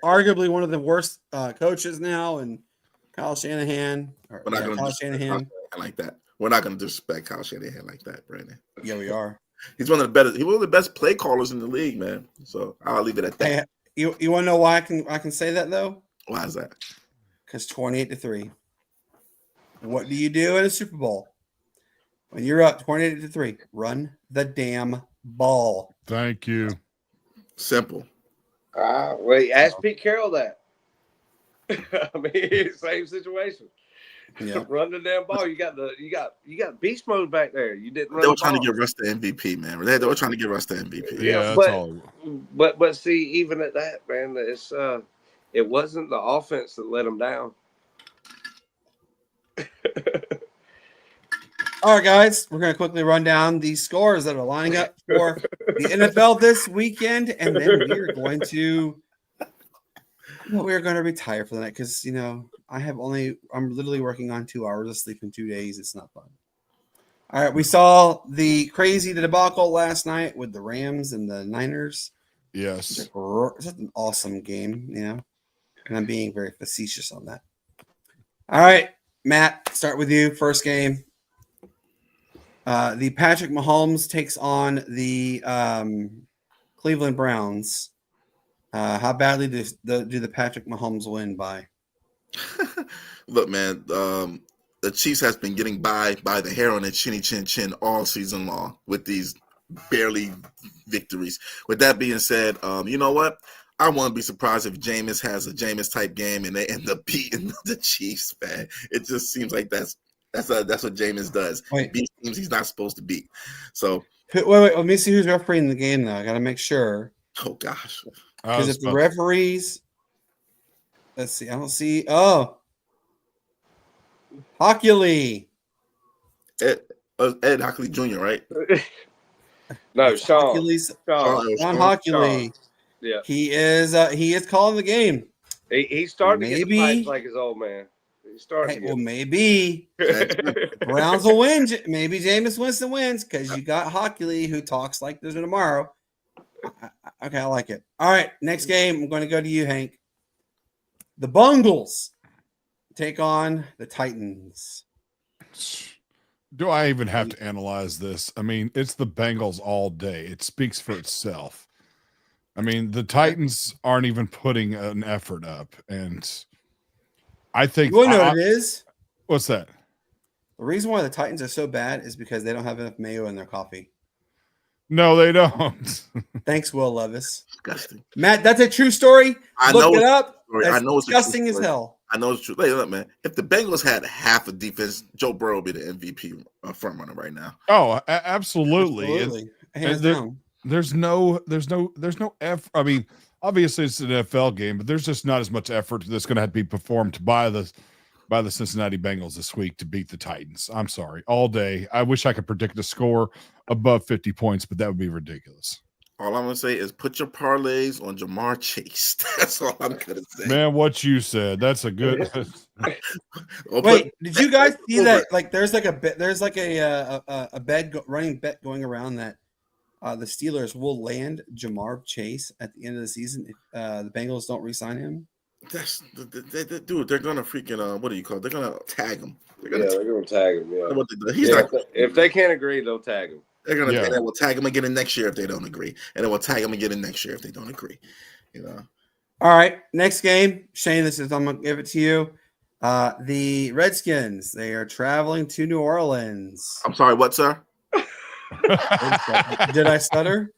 arguably one of the worst coaches now, and Kyle Shanahan. Shanahan like that. We're not going to disrespect Kyle Shanahan like that, Brandon. Yeah, we are. He's one of the best play callers in the league, man. So I'll leave it at that. Hey, you want to know why I can say that though? Why is that? Because 28-3. What do you do in a Super Bowl when you're up 28-3? Run the damn ball. Thank you. Simple. Wait, ask Pete Carroll that. I mean, same situation. Yeah. Run the damn ball. You got beast mode back there. You didn't run. They were trying to get Russ the MVP, man. They were trying to get Russ the MVP. Yeah, that's all. But see, even at that, man, it wasn't the offense that let them down. All right, guys, we're going to quickly run down the scores that are lining up for the NFL this weekend, and then we're going to retire for the night because I'm literally working on 2 hours of sleep in 2 days. It's not fun. All right, we saw the debacle last night with the Rams and the Niners. Yes, it's an awesome game, and I'm being very facetious on that. All right, Matt, start with you. First game. The Patrick Mahomes takes on the Cleveland Browns. How badly do the Patrick Mahomes win by? Look, man, the Chiefs has been getting by the hair on their chinny chin chin all season long with these barely victories. With that being said, you know what? I wouldn't be surprised if Jameis has a Jameis type game and they end up beating the Chiefs, man. It just seems like that's what Jameis does. Beat teams he's not supposed to beat. So wait. Let me see who's refereeing the game now. I got to make sure. Oh gosh, because if the referees, let's see. I don't see. Oh, Hockley. Ed Hockley Jr. Right? No, Sean Hockley. Yeah, he is calling the game. He's starting to get the Maybe. pipes like his old man. He's starting Hey, to well, get maybe Browns will win. Maybe Jameis Winston wins because you got Hockley who talks like there's a tomorrow. Okay, I like it. All right, next game. I'm going to go to you, Hank. The Bungles take on the Titans. Do I even have to analyze this? I mean, it's the Bengals all day. It speaks for itself. I mean, the Titans aren't even putting an effort up, and I think You want to know what it is? What's that? The reason why the Titans are so bad is because they don't have enough mayo in their coffee. No, they don't. Thanks, Will Levis. Disgusting. Matt, that's a true story. Look it up. I know it's disgusting as hell. I know it's true. Hey, look, man. If the Bengals had half a defense, Joe Burrow would be the MVP front runner right now. Oh, absolutely. Hands down. There's no effort. I mean, obviously it's an NFL game, but there's just not as much effort that's going to have to be performed by the Cincinnati Bengals this week to beat the Titans. I'm sorry, all day. I wish I could predict a score above 50 points, but that would be ridiculous. All I'm going to say is put your parlays on Jamar Chase. That's all I'm going to say. Man, what you said. That's a good. Wait, did you guys see that? Like, there's like a running bet going around that the Steelers will land Jamar Chase at the end of the season if the Bengals don't re-sign him. That's dude. They're gonna freaking what do you call it? They're gonna tag him. they're gonna tag him. Yeah, he's not. If they can't agree, they'll tag him. They're gonna. Yeah. They will tag him again in next year if they don't agree, and they will tag him again in next year if they don't agree. You know. All right, next game, Shane. I'm gonna give it to you. The Redskins. They are traveling to New Orleans. I'm sorry. What, sir? Did I stutter?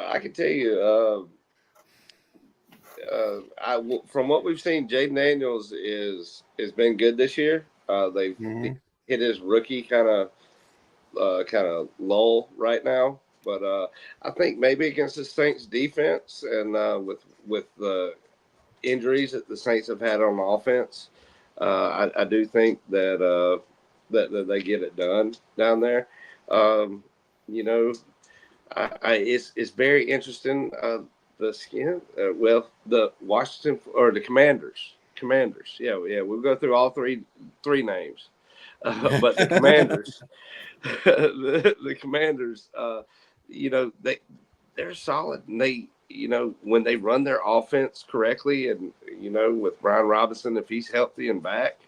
I can tell you, from what we've seen, Jaden Daniels has been good this year. They've hit his rookie kind of lull right now, but I think maybe against the Saints defense and with the injuries that the Saints have had on offense, I do think that they get it done down there. You know, it's very interesting. The Washington or the Commanders. Yeah, we'll go through all three names, but the Commanders, the Commanders. You know, they're solid, and they, you know, when they run their offense correctly, and you know, with Brian Robinson, if he's healthy and back,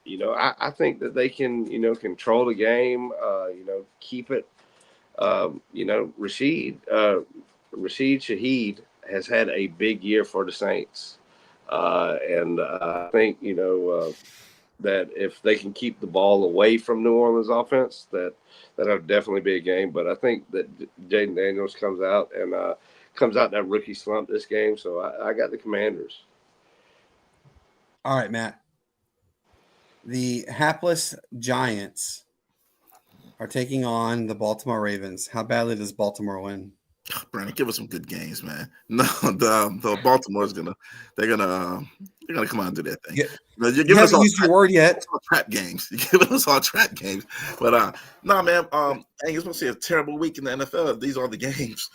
you know, I think that they can, you know, control the game, you know, keep it. You know, Rashid Shaheed has had a big year for the Saints, and I think, you know, that if they can keep the ball away from New Orleans offense, that'll definitely be a game. But I think that Jaden Daniels comes out that rookie slump this game, so I got the Commanders. All right, Matt. The hapless Giants are taking on the Baltimore Ravens. How badly does Baltimore win? Brandon, give us some good games, man. No, the Baltimore's gonna come out and do their thing. Yeah. You haven't used your word yet. Trap games. You're giving us all trap games, but no, man. I think it's gonna see a terrible week in the NFL if these are the games.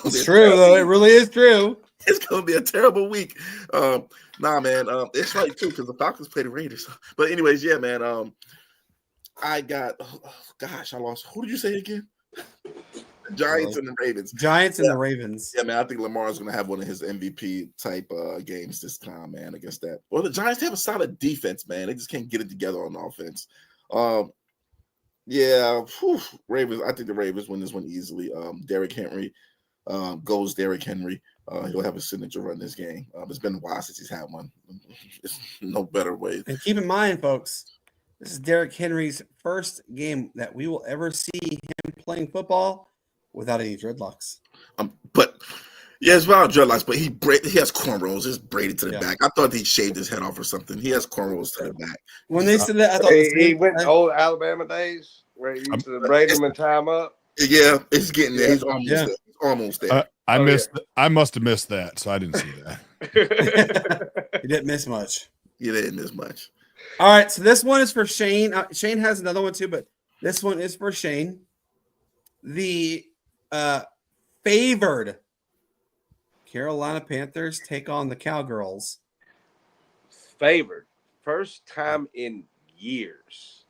It's true, though. It really is true. It's gonna be a terrible week. Nah, man. It's right too because the Falcons play the Raiders. But anyways, yeah, man. I got. Oh, gosh, I lost. Who did you say again? The Giants and the Ravens. Giants and the Ravens. Yeah, man. I think Lamar's gonna have one of his MVP type games this time, man. Against that. Well, the Giants have a solid defense, man. They just can't get it together on offense. Yeah, Ravens. I think the Ravens win this one easily. Derrick Henry goes. Derrick Henry. He'll have a signature run this game. It's been a while since he's had one. It's no better way. And keep in mind, folks, this is Derrick Henry's first game that we will ever see him playing football without any dreadlocks. But yeah, it's about dreadlocks, but he has cornrows. It's braided to the back. I thought he shaved his head off or something. He has cornrows to the back. When they said that, I thought he went to old Alabama days where he used to braid him and tie him up. Yeah, it's getting there. He's almost there. He's almost there. I must have missed that, so I didn't see that. You didn't miss much. You didn't miss much. All right, so this one is for Shane. Shane has another one too, but This one is for Shane. The favored Carolina Panthers take on the Cowgirls. Favored. First time in years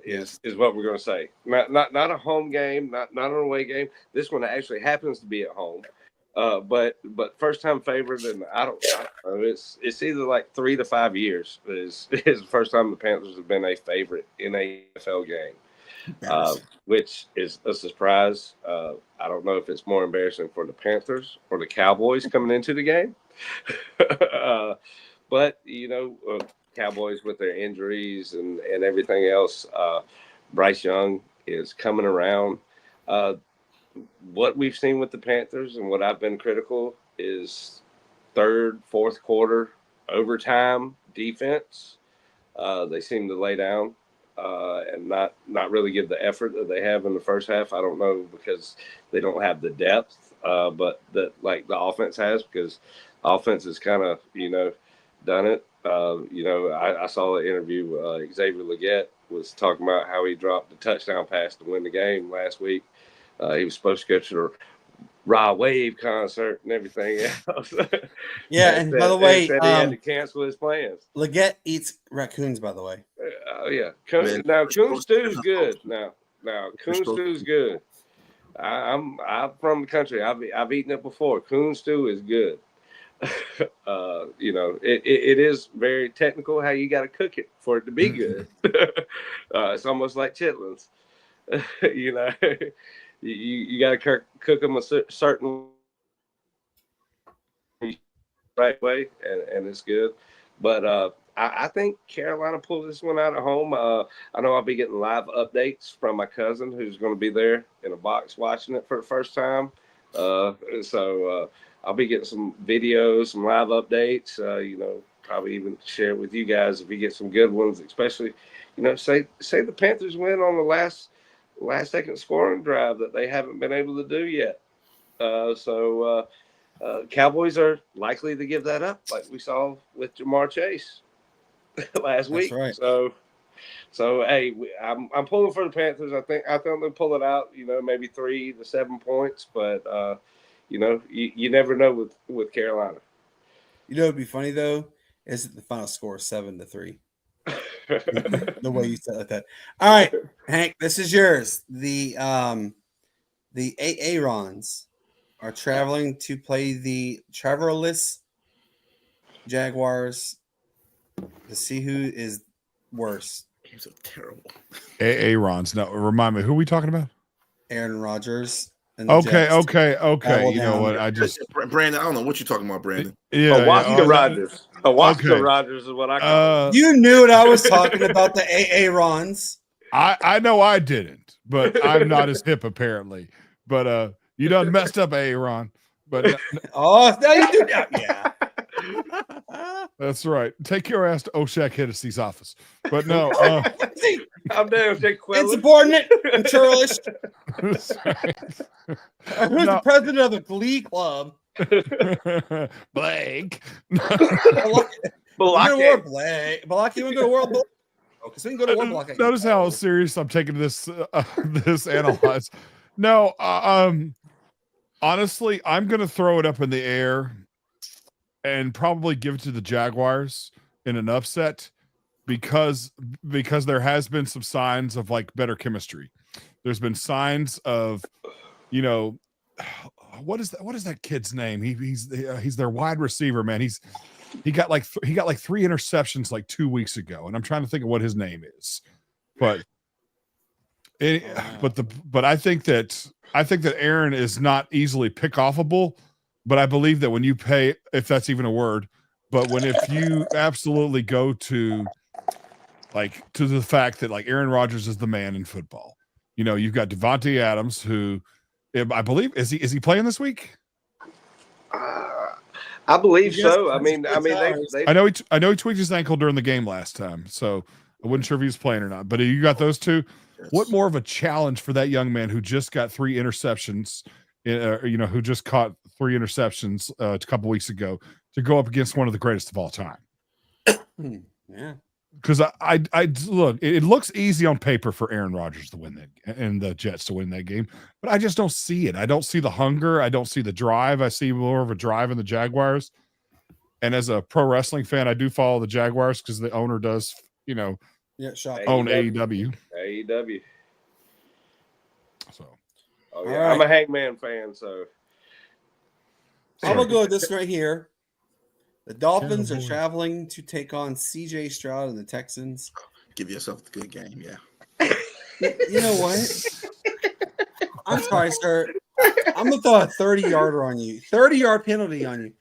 is what we're going to say. Not a home game, not an away game. This one actually happens to be at home. But first time favored, and I don't know. It's either like 3 to 5 years is the first time the Panthers have been a favorite in a NFL game, which is a surprise. I don't know if it's more embarrassing for the Panthers or the Cowboys coming into the game, but Cowboys with their injuries and everything else. Bryce Young is coming around. What we've seen with the Panthers and what I've been critical is third, fourth quarter overtime defense. They seem to lay down and not really give the effort that they have in the first half. I don't know because they don't have the depth, but that like the offense has, because offense has kind of done it. I saw the interview. Xavier Legette was talking about how he dropped the touchdown pass to win the game last week. He was supposed to go to the Raw Wave concert and everything else. Yeah, and by the way, he had to cancel his plans. Legette eats raccoons, by the way. Oh yeah, now coon stew is good. Now coon stew is good. I'm from the country. I've eaten it before. Coon stew is good. It is very technical how you got to cook it for it to be good. It's almost like chitlins. You got to cook them a certain right way, and it's good. But I think Carolina pulls this one out at home. I know I'll be getting live updates from my cousin who's going to be there in a box watching it for the first time. So I'll be getting some videos, some live updates. Probably even share it with you guys if you get some good ones. Especially, say the Panthers win on the last second scoring drive that they haven't been able to do yet. Cowboys are likely to give that up, like we saw with Jamar Chase last week. Right. So hey, I'm pulling for the Panthers. I think they'll pull it out. Maybe 3 to 7 points, but you never know with Carolina. It'd be funny though, is that the final score is 7-3. The way you said it like that. All right, Hank, this is yours. The Aarons are traveling to play the Trevorless Jaguars to see who is worse. Games are terrible. Aarons. Now, remind me, who are we talking about? Aaron Rodgers. Okay. You know what? I just Brandon. I don't know what you're talking about, Brandon. Yeah, Washington Rodgers. Washington Rodgers is what I call it. You knew what I was talking about. The Aarons. I know I didn't, but I'm not as hip apparently. But you done messed up, Aaron. But oh, no, you do that. Yeah. That's right. Take your ass to Oshak Hennessy's office. But no, I'm down. Insubordinate and churlish. Who's the president of the Glee Club? Blake. Balaki, you want to go to World Block? Okay, so we can go to World Block. Notice how serious I'm taking this analyze. No, honestly, I'm going to throw it up in the air and probably give it to the Jaguars in an upset because there has been some signs of like better chemistry. There's been signs of, what is that kid's name? He's their wide receiver, man. He got like 3 interceptions like 2 weeks ago, and I'm trying to think of what his name is, but I think that Aaron is not easily pick offable. But I believe that when you pay, if that's even a word, if you absolutely go to the fact that like Aaron Rodgers is the man in football, you've got Devontae Adams, who I believe is he playing this week? I believe so. I mean, I know he tweaked his ankle during the game last time, so I wasn't sure if he was playing or not. But you got those two. Yes. What more of a challenge for that young man who just got 3 interceptions? Who just caught 3 interceptions a couple weeks ago to go up against one of the greatest of all time. Yeah. because I look, it looks easy on paper for Aaron Rodgers to win that and the Jets to win that game, but I just don't see it. I don't see the hunger. I don't see the drive. I see more of a drive in the Jaguars. And as a pro wrestling fan, I do follow the Jaguars because the owner does, own AEW. AEW. So, oh yeah, right. I'm a Hangman fan, so I'm gonna go with this right here. The Dolphins are traveling to take on CJ Stroud and the Texans. Give yourself a good game, yeah. You know what? I'm sorry, sir. I'm gonna throw a 30-yarder on you, 30-yard penalty on you.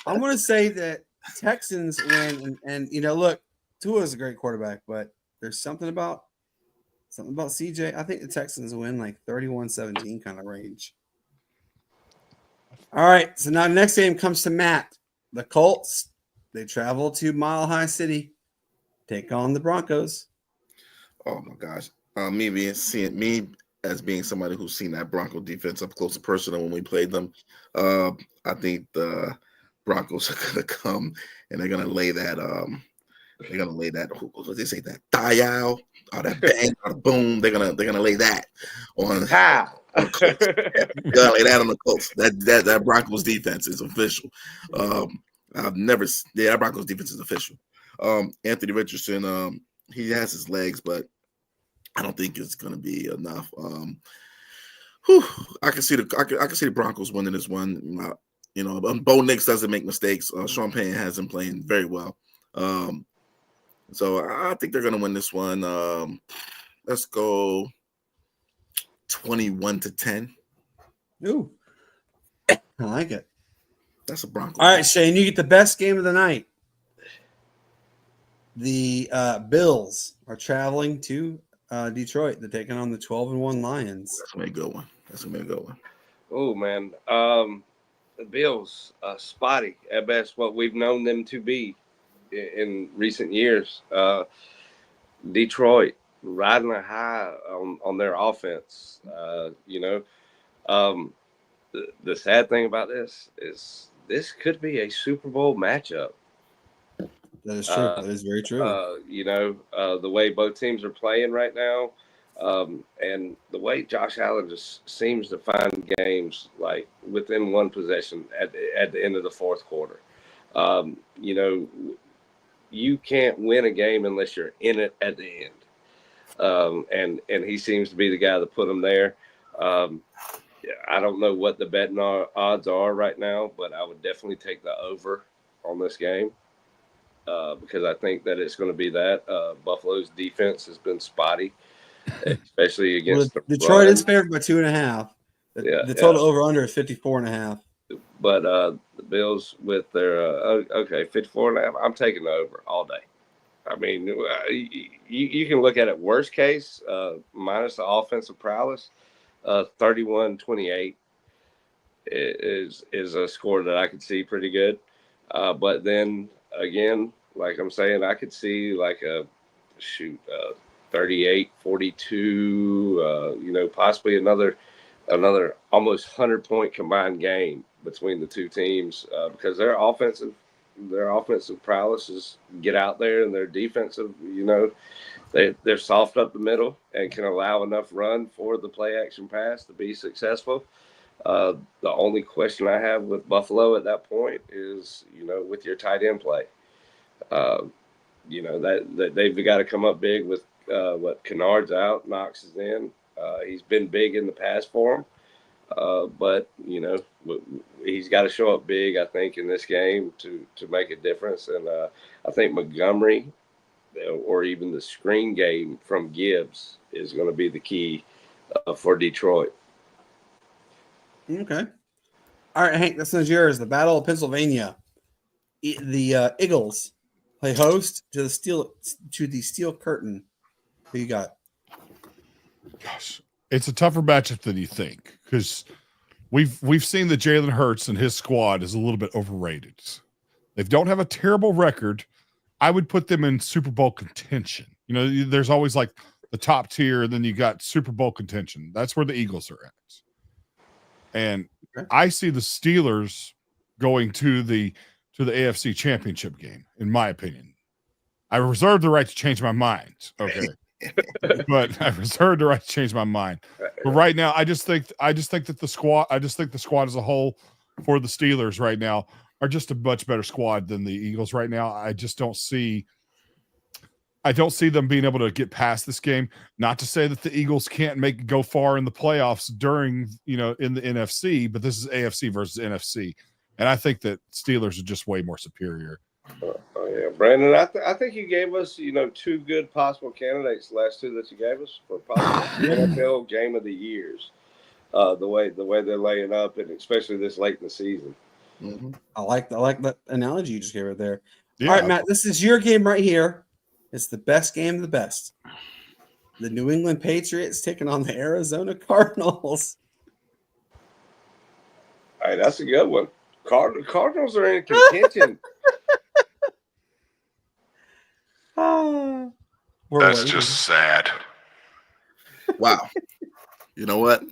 I'm gonna say that Texans win, and look, Tua is a great quarterback, but there's something about CJ. I think the Texans win like 31-17 kind of range. All right, so now the next game comes to Matt. The Colts, they travel to Mile High City, take on the Broncos. Oh my gosh. Me as being somebody who's seen that Bronco defense up close and personal when we played them, I think the Broncos are gonna come and they're gonna lay that what they say, that dial or that bang or the boom. They're gonna lay that on how. Gotta lay that on the Colts. That Broncos defense is official. That Broncos defense is official. Anthony Richardson, he has his legs, but I don't think it's gonna be enough. I can see the Broncos winning this one. Bo Nix doesn't make mistakes. Sean Payton has him playing very well. So I think they're gonna win this one. Let's go 21-10. Ooh, I like it. That's a Broncos. All right, Shane, you get the best game of the night. The Bills are traveling to Detroit. They're taking on the 12-1 Lions. That's gonna be a good one. Oh man, the Bills, spotty at best. What we've known them to be in recent years. Detroit riding a high on their offense. The sad thing about this is this could be a Super Bowl matchup. That is true. That is very true. The way both teams are playing right now, and the way Josh Allen just seems to find games like within one possession at the end of the fourth quarter. You can't win a game unless you're in it at the end. And he seems to be the guy that put him there. I don't know what the betting odds are right now, but I would definitely take the over on this game because I think that it's going to be that. Buffalo's defense has been spotty, especially against Detroit run. is favored by 2.5. The total over under is 54.5. But the Bills with their 54.5, I'm taking the over all day. I mean, you can look at it worst case, minus the offensive prowess, 31-28 is a score that I could see pretty good. But then again, like I'm saying, I could see like a 38-42, possibly another almost 100-point combined game between the two teams because their offensive prowess is get out there, and their defensive, they're soft up the middle and can allow enough run for the play action pass to be successful. The only question I have with Buffalo at that point is, with your tight end play, that they've got to come up big with Kennard's out, Knox is in. He's been big in the past for him. But he's got to show up big, I think, in this game to make a difference. And I think Montgomery or even the screen game from Gibbs is going to be the key for Detroit. Okay. All right, Hank, this one's yours. The Battle of Pennsylvania. The Eagles play host to the Steel Curtain. Who you got? Gosh, it's a tougher matchup than you think because we've seen that Jalen Hurts and his squad is a little bit overrated. They don't have a terrible record. I would put them in Super Bowl contention. There's always like the top tier, and then you got Super Bowl contention. That's where the Eagles are at. And I see the Steelers going to the AFC Championship game, in my opinion. I reserve the right to change my mind. Okay. But I reserve the right to change my mind. But right now, I just think that the squad as a whole for the Steelers right now are just a much better squad than the Eagles right now. I don't see them being able to get past this game. Not to say that the Eagles can't go far in the playoffs during, in the NFC, but this is AFC versus NFC. And I think that Steelers are just way more superior. Oh yeah, Brandon. I think you gave us, two good possible candidates. The last two that you gave us for possible NFL game of the years. The way they're laying up, and especially this late in the season. Mm-hmm. I like that analogy you just gave right there. Yeah. All right, Matt. This is your game right here. It's the best game of the best. The New England Patriots taking on the Arizona Cardinals. All right, that's a good one. Cardinals are in contention. That's just sad. Wow. You know what?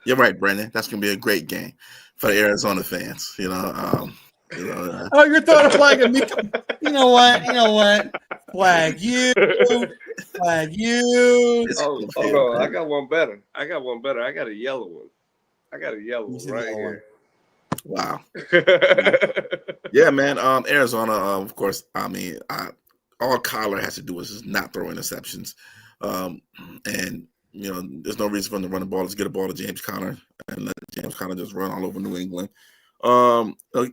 You're right, Brendan. That's gonna be a great game for the Arizona fans. Oh, you're throwing a flag at me. You know what? Flag you. Oh no, I got one better. I got a yellow one. Right here. Wow. Yeah, man. Arizona, of course. I mean, all Kyler has to do is just not throw interceptions. And there's no reason for him to run the ball. Let's get a ball to James Conner and let James Conner just run all over New England. Do a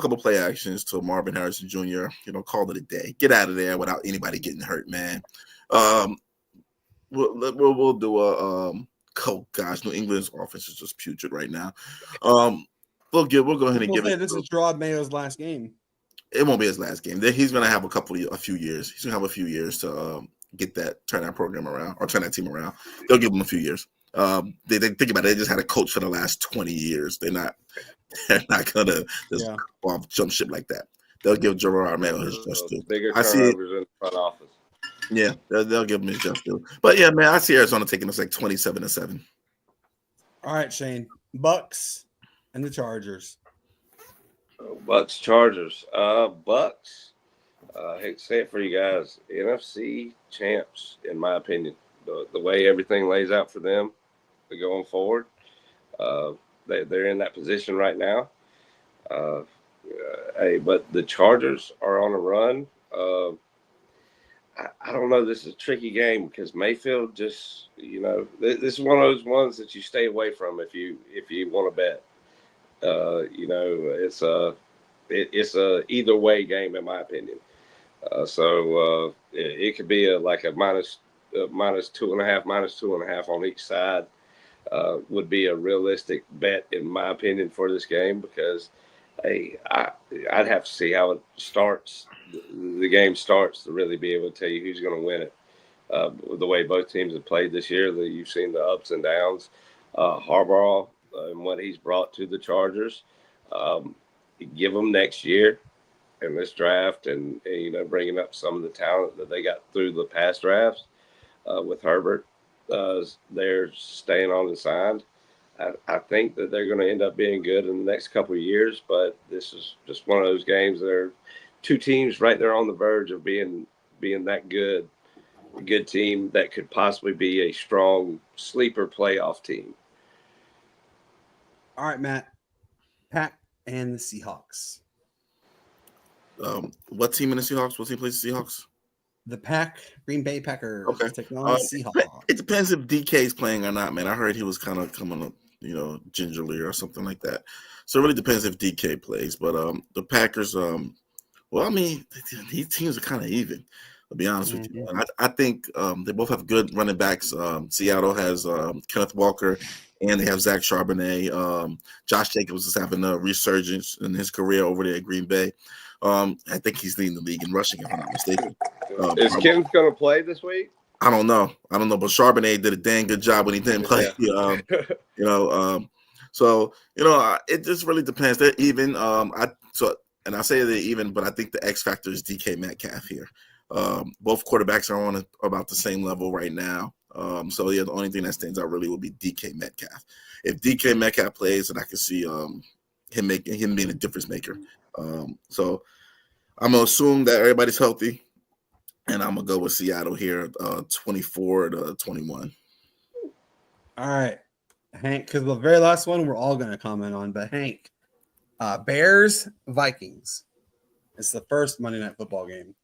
couple play actions to Marvin Harrison Jr. Call it a day. Get out of there without anybody getting hurt, man. We'll do a oh gosh, New England's offense is just putrid right now. We'll go ahead and give it. This is Gerard Mayo's last game. It won't be his last game. He's going to have a few years. He's going to have a few years to turn that program around or turn that team around. They'll give him a few years. They think about it. They just had a coach for the last 20 years. They're not going to just jump ship like that. They'll give Gerard Mayo his just due. I see it in the front office. Yeah, they'll give him his just due. But yeah, man, I see Arizona taking us like 27-7. All right, Shane. Bucks and the Chargers. Bucks, Chargers. Bucks. I hate to say it for you guys. NFC champs, in my opinion. The way everything lays out for them going forward, they're in that position right now. But the Chargers are on a run. I don't know. This is a tricky game because Mayfield just, this is one of those ones that you stay away from if you want to bet. It's a either way game in my opinion. So it could be like a minus 2.5 on each side would be a realistic bet in my opinion for this game because I'd have to see how it starts. The game starts to really be able to tell you who's going to win it. The way both teams have played this year, you've seen the ups and downs. Harbaugh and what he's brought to the Chargers, give them next year in this draft, and bringing up some of the talent that they got through the past drafts with Herbert. They're staying on and signed. I think that they're going to end up being good in the next couple of years, but this is just one of those games that are two teams right there on the verge of being that good, a good team that could possibly be a strong sleeper playoff team. All right, Matt. Pack and the Seahawks. What team in the Seahawks? What team plays the Seahawks? The Pack, Green Bay Packers. Okay. Taking on the Seahawks. It depends if DK is playing or not, man. I heard he was kind of coming up, gingerly or something like that. So it really depends if DK plays. But the Packers, these teams are kind of even, to be honest with you. And I think they both have good running backs. Seattle has Kenneth Walker, and they have Zach Charbonnet. Josh Jacobs is having a resurgence in his career over there at Green Bay. I think he's leading the league in rushing, if I'm not mistaken. Is Kenneth going to play this week? I don't know, but Charbonnet did a dang good job when he didn't play. It just really depends. They're even. And I say they're even, but I think the X factor is DK Metcalf here. Both quarterbacks are on about the same level right now. The only thing that stands out really will be DK Metcalf. If DK Metcalf plays, then I can see him being a difference maker. I'm gonna assume that everybody's healthy, and I'm gonna go with Seattle here, 24-21. All right, Hank, because the very last one we're all going to comment on, but Hank, Bears Vikings. It's the first Monday Night Football game.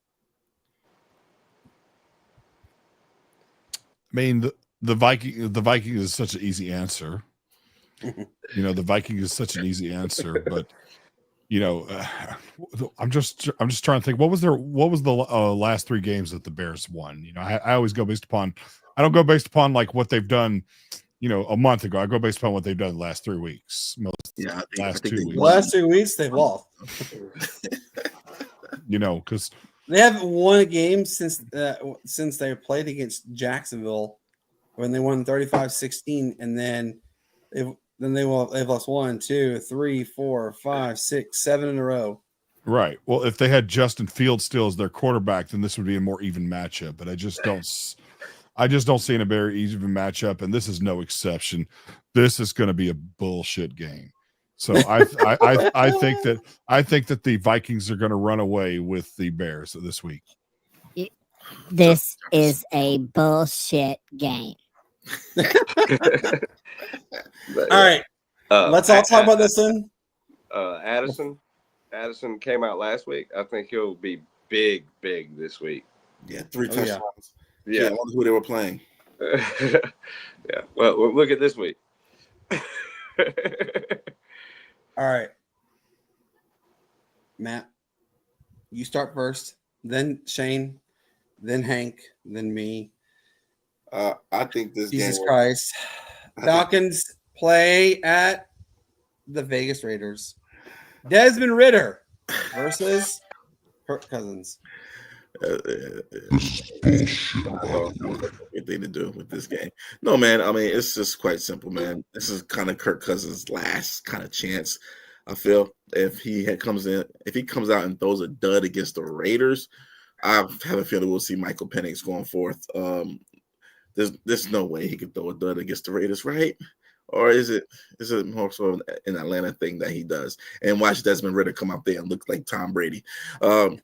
I mean, the Viking is such an easy answer. The Viking is such an easy answer, but I'm just trying to think what was the last 3 games that the Bears won. I always go based upon, I don't go based upon like what they've done a month ago. I go based upon what they've done the last 3 weeks. Yeah, last 2 weeks. Last 2 weeks they've lost. Because they haven't won a game since they played against Jacksonville when they won 35-16, and then they've lost 1, 2, 3, 4, 5, 6, 7 in a row. Right. Well, if they had Justin Fields still as their quarterback, then this would be a more even matchup. But I just don't see in a very even matchup, and this is no exception. This is going to be a bullshit game. So I think that the Vikings are going to run away with the Bears this week. This is a bullshit game. All right. Let's all talk about this one. Addison came out last week. I think he'll be big this week. Yeah, 3 touchdowns. Yeah. I wonder who they were playing. Yeah. Well, look at this week. All right. Matt, you start first, then Shane, then Hank, then me. I think this Jesus game Christ. Falcons play at the Vegas Raiders. Desmond Ridder versus Kirk Cousins. Good thing to do with this game. No, man. I mean, it's just quite simple, man. This is kind of Kirk Cousins' last kind of chance. I feel if he comes out and throws a dud against the Raiders, I have a feeling we'll see Michael Penix going forth. There's no way he could throw a dud against the Raiders, right? Or is it more so an Atlanta thing that he does? And watch Desmond Ridder come out there and look like Tom Brady. That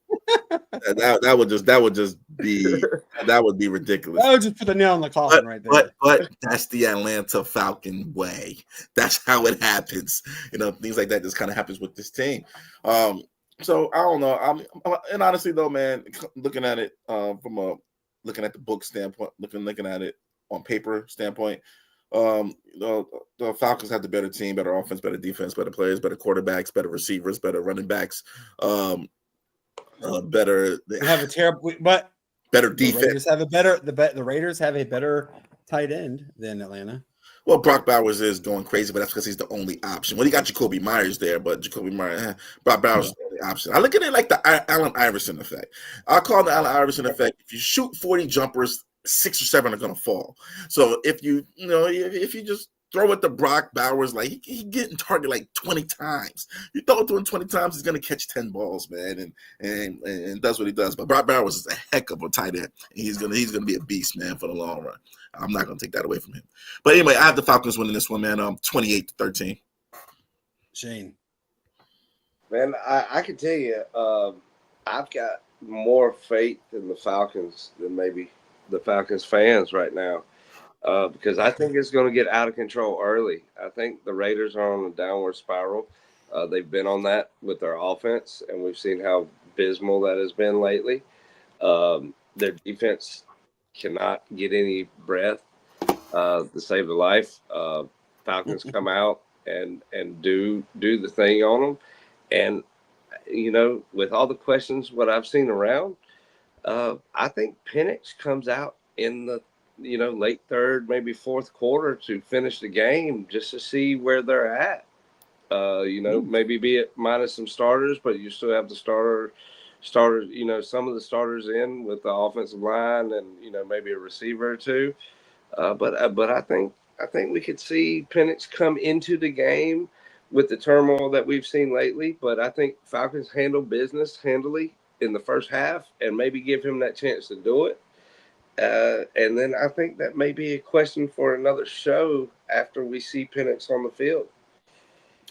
would be ridiculous. That would just put the nail in the coffin right there. But that's the Atlanta Falcon way. That's how it happens. Things like that just kind of happens with this team. So I don't know. And honestly though, man, looking at it looking at the book standpoint, looking at it on paper standpoint, the Falcons have the better team, better offense, better defense, better players, better quarterbacks, better receivers, better running backs, better. They have a terrible, but better defense. The Raiders have a better tight end than Atlanta. Well, Brock Bowers is going crazy, but that's because he's the only option. Well, he got Jacoby Myers there, but Jacoby Myers, Brock Bowers is the only option. I look at it like the Allen Iverson effect. I call it the Allen Iverson effect. If you shoot 40 jumpers, 6 or 7 are going to fall. So if you just throw it to Brock Bowers, like he getting targeted like 20 times. You throw it to him 20 times, he's going to catch 10 balls, man, and does what he does. But Brock Bowers is a heck of a tight end. He's gonna be a beast, man, for the long run. I'm not going to take that away from him. But anyway, I have the Falcons winning this one, man. 28-13. Shane. Man, I can tell you, I've got more faith in the Falcons than maybe the Falcons fans right now, because I think it's going to get out of control early. I think the Raiders are on a downward spiral. They've been on that with their offense, and we've seen how abysmal that has been lately. Their defense cannot get any breath to save their life. Falcons come out and do the thing on them. And, with all the questions, what I've seen around, I think Penix comes out in the, late third, maybe fourth quarter to finish the game just to see where they're at. Maybe be it minus some starters, but you still have the starters, some of the starters in with the offensive line and, maybe a receiver or two. But I think we could see Penix come into the game with the turmoil that we've seen lately. But I think Falcons handle business handily in the first half and maybe give him that chance to do it. And then I think that may be a question for another show after we see Penix on the field.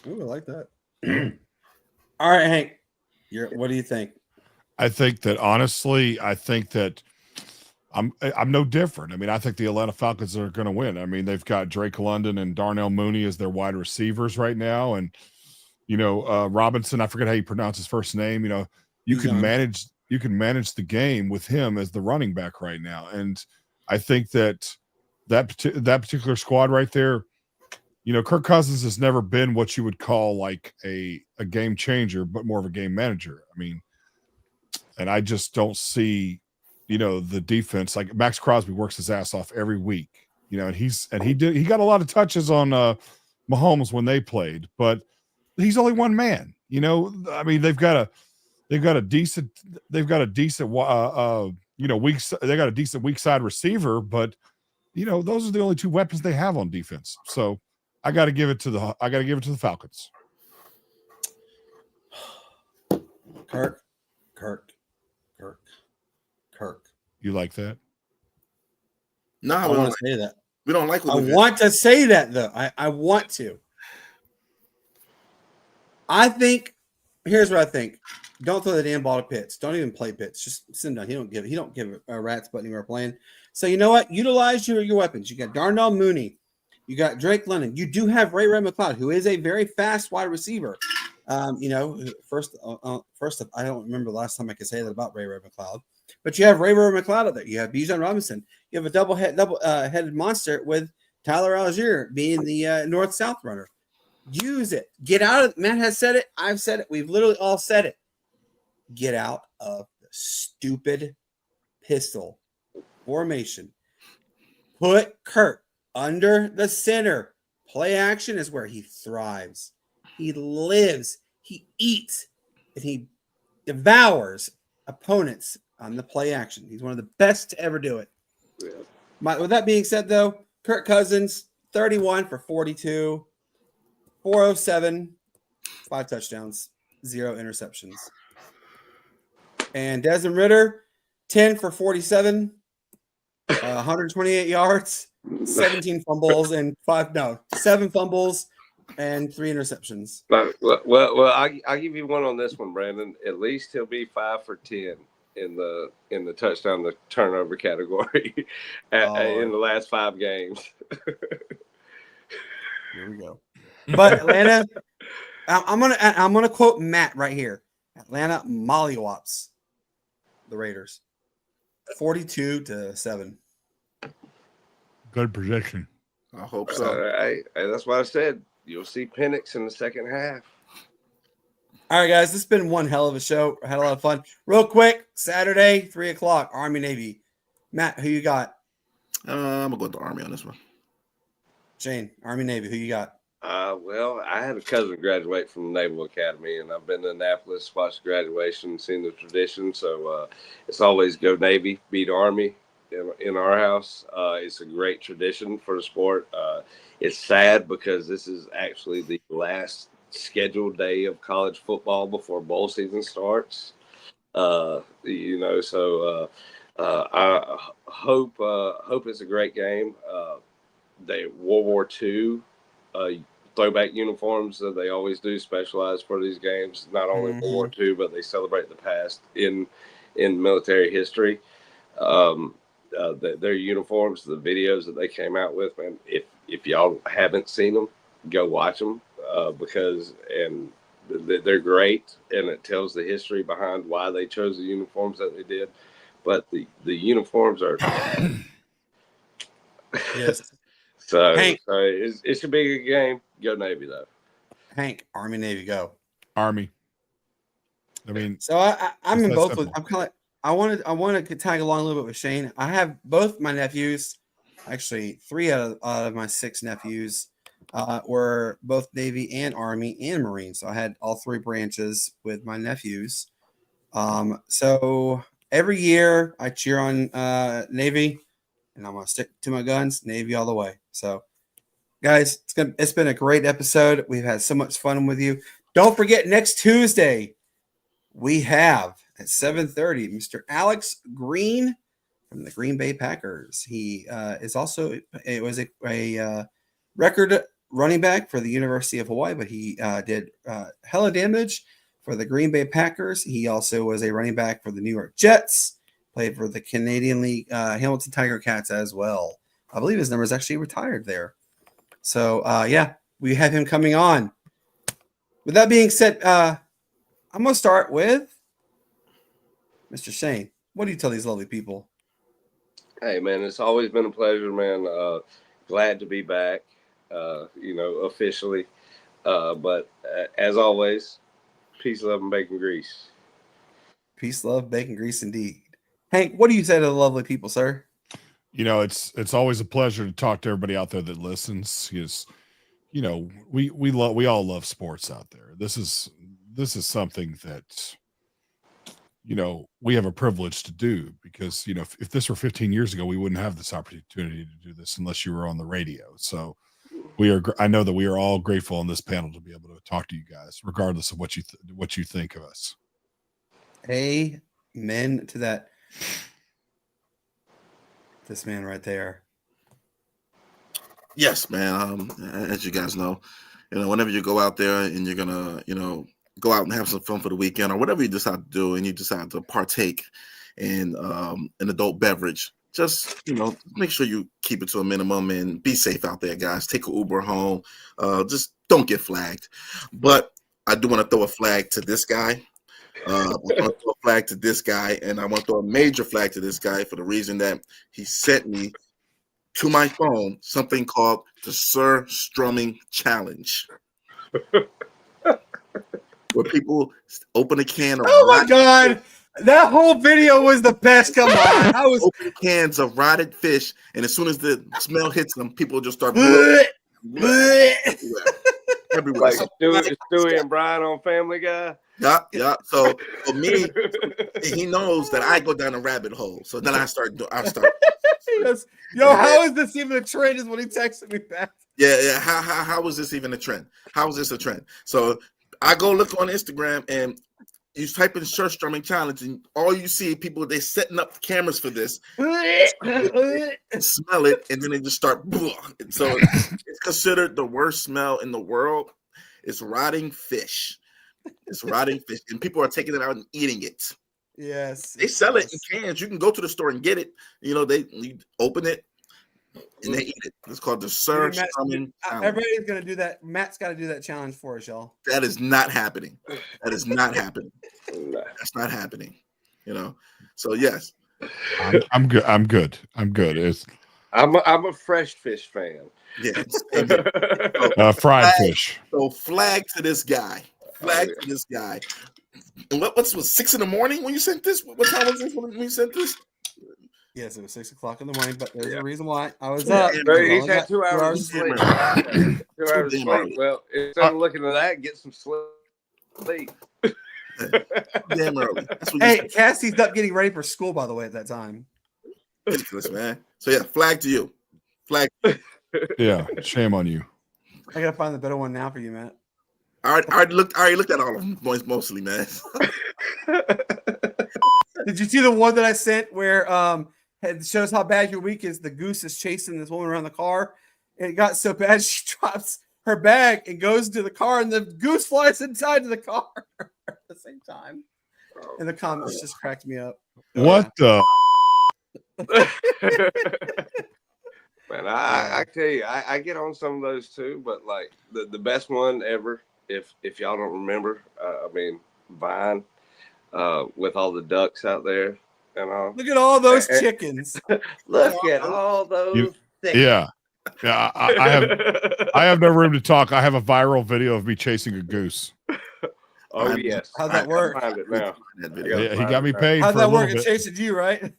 Ooh, I like that. All right, Hank, what do you think? I think that honestly, I'm no different. I mean, I think the Atlanta Falcons are going to win. I mean, they've got Drake London and Darnell Mooney as their wide receivers right now, and Robinson. I forget how you pronounce his first name. You can manage the game with him as the running back right now, and I think that particular squad right there. Kirk Cousins has never been what you would call like a game changer, but more of a game manager. I mean, and I just don't see, the defense. Like Max Crosby works his ass off every week, and he got a lot of touches on Mahomes when they played, but he's only one man. I mean, they've got a decent weak side receiver, but those are the only two weapons they have on defense. So I got to give it to the Falcons. Kirk. You like that? No, I want to say that. We don't like. I want to say that though. I want to. I think. Here's what I think. Don't throw the damn ball to Pitts. Don't even play Pitts. Just sit him down. He don't give a rat's butt anywhere playing. So you know what? Utilize your weapons. You got Darnell Mooney. You got Drake London. You do have Ray McCloud, who is a very fast wide receiver. First, I don't remember the last time I could say that about Ray McCloud. But you have Ray McCloud out there. You have Bijan Robinson. You have a double-headed monster with Tyler Algier being the north-south runner. Use it. Get out of it. Matt has said it. I've said it. We've literally all said it. Get out of the stupid pistol formation. Put Kirk under the center. Play action is where he thrives. He lives. He eats. And he devours opponents on the play action. He's one of the best to ever do it. Yeah. With that being said, though, Kirk Cousins, 31 for 42, 407, 5 touchdowns, 0 interceptions. And Desmond Ridder, 10 for 47, 128 yards, 17 fumbles, and 7 fumbles and 3 interceptions. Well, I'll give you one on this one, Brandon. At least he'll be 5 for 10 in the touchdown to turnover category in the last 5 games. Here we go. But Atlanta, I'm gonna quote Matt right here. Atlanta mollywops the Raiders, 42-7. Good prediction. I hope so. That's what I said. You'll see Penix in the second half. All right, guys, this has been one hell of a show. I had a lot of fun. Real quick, Saturday, 3:00, Army Navy. Matt, who you got? I'm gonna go with the Army on this one. Shane, Army Navy, who you got? Well, I had a cousin graduate from the Naval Academy, and I've been to Annapolis, watched graduation, seen the tradition. So it's always go Navy, beat Army in our house. It's a great tradition for the sport. It's sad because this is actually the last scheduled day of college football before bowl season starts. I hope it's a great game. They World War II throwback uniforms that they always do specialize for these games. Not only World War II, but they celebrate the past in military history. Their uniforms, the videos that they came out with, man. If y'all haven't seen them, go watch them because they're great, and it tells the history behind why they chose the uniforms that they did. But the uniforms are yes. So it should be a good game. Go Navy though. Hank, Army Navy, go. Army. I mean, so I'm in both. With, I'm kind of. I wanted to tag along a little bit with Shane. I have both my nephews. Actually, 3 out of my 6 nephews were both Navy and Army and Marine. So I had all 3 branches with my nephews. So every year I cheer on Navy, and I'm gonna stick to my guns, Navy all the way. So, guys, it's been a great episode. We've had so much fun with you. Don't forget, next Tuesday we have at 7:30 Mr. Alex Green from the Green Bay Packers. He is also a record running back for the University of Hawaii, but he did hella damage for the Green Bay Packers. He also was a running back for the New York Jets, played for the Canadian League, Hamilton Tiger Cats as well. I believe his number is actually retired there. So, we have him coming on. With that being said, I'm going to start with Mr. Shane. What do you tell these lovely people? Hey, man, it's always been a pleasure, man. Glad to be back, officially. But as always, peace, love, and bacon grease. Peace, love, bacon grease, indeed. Hank, what do you say to the lovely people, sir? It's always a pleasure to talk to everybody out there that listens. Because, we all love sports out there. This is something that, we have a privilege to do because, if this were 15 years ago, we wouldn't have this opportunity to do this unless you were on the radio. So I know that we are all grateful on this panel to be able to talk to you guys, regardless of what you think of us. Amen to that. This man right there. Yes, man. As you guys know, whenever you go out there and you're gonna, go out and have some fun for the weekend or whatever you decide to do, and you decide to partake in an adult beverage, just make sure you keep it to a minimum and be safe out there, guys. Take an Uber home. Just don't get flagged. But I do want to throw a flag to this guy. I want to throw a flag to this guy, and I want to throw a major flag to this guy for the reason that he sent me to my phone something called the Sir Strumming Challenge, where people open a can of my God, that whole video was the best. Come on, I was open cans of rotted fish, and as soon as the smell hits them, people just start everywhere. Like Stewie and Brian on Family Guy. Yeah. So for me, he knows that I go down a rabbit hole. So then I start. He goes, how is this even a trend? Is what he texted me back. Yeah. How is this even a trend? How is this a trend? So I go look on Instagram and you type in Sir Strumming Challenge, and all you see people they setting up cameras for this, and smell it, and then they just start. So it's considered the worst smell in the world. It's rotting fish. It's rotting fish, and people are taking it out and eating it. Yes, they sell it in cans. You can go to the store and get it. You open it and they eat it. It's called the Sir Strumming Challenge. Everybody's gonna do that. Matt's got to do that challenge for us, y'all. That is not happening. That is not happening. That's not happening. So yes, I'm good. I'm good. I'm a fresh fish fan. Yes, fried fish. So flag to this guy. To this guy. And what was 6 a.m. when you sent this? What time was this when you sent this? Yes, it was 6 o'clock in the morning, but there's a reason why I was up. He's had 2 hours of sleep. 2 hours of sleep. Well, instead of looking at that, get some sleep. Damn early. Hey, Cassie's up getting ready for school, by the way, at that time. Ridiculous, man. So yeah, flag to you. Flag. Yeah, shame on you. I gotta find the better one now for you, Matt. I already looked at all of them mostly, man. Did you see the one that I sent where it shows how bad your week is? The goose is chasing this woman around the car, and it got so bad she drops her bag and goes into the car, and the goose flies inside of the car at the same time. And the comments just cracked me up. What the? Man, I tell you, I get on some of those too, but like the best one ever, if y'all don't remember, Vine, with all the ducks out there and all. Look at all those chickens. Look at all those. Yeah. I have no room to talk. I have a viral video of me chasing a goose. Oh yes. How'd that work? Find it now. Yeah, he got me paid. How'd for that a work? little It bit. chased you, right?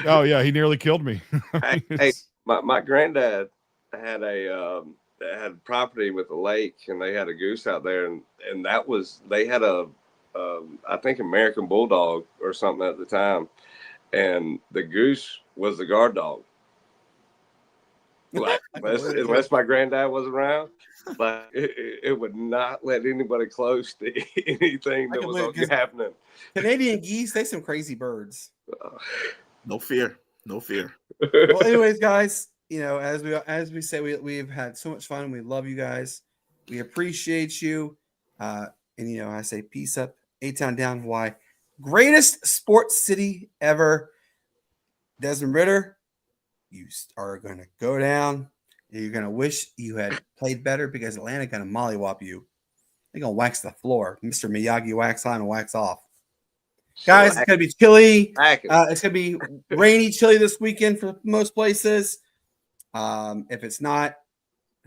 Oh yeah, he nearly killed me. Hey, my granddad had had property with a lake, and they had a goose out there, and they had I think American Bulldog or something at the time, and the goose was the guard dog. Like, unless my granddad was around, but it would not let anybody close to anything that was happening. Canadian geese, they some crazy birds. No fear. Well, anyways, guys, as we say, we've had so much fun. We love you guys. We appreciate you. And I say peace up A-Town down. Why? Greatest sports city ever. Desmond Ritter, you are going to go down. And you're going to wish you had played better because Atlanta going to mollywop you. They're going to wax the floor. Mr. Miyagi, wax on and wax off. Guys, it's going to be chilly. It's going to be rainy, chilly this weekend for most places. If it's not,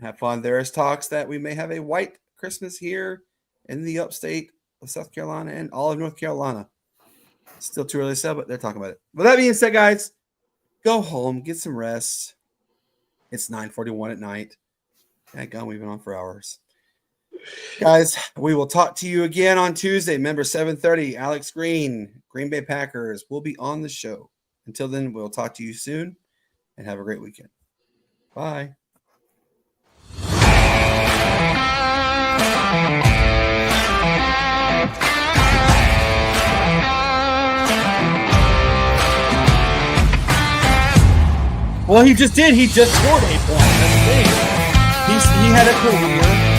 have fun. There is talks that we may have a white Christmas here in the upstate of South Carolina and all of North Carolina. Still too early to say, but they're talking about it. With that being said, guys, go home, get some rest. It's 9:41 at night. That gun, we've been on for hours. Guys, we will talk to you again on Tuesday. Remember, 7:30, Alex Green, Green Bay Packers, will be on the show. Until then, we'll talk to you soon, and have a great weekend. Bye. Well, he just did. He just scored 8 points. That's the thing. He had a career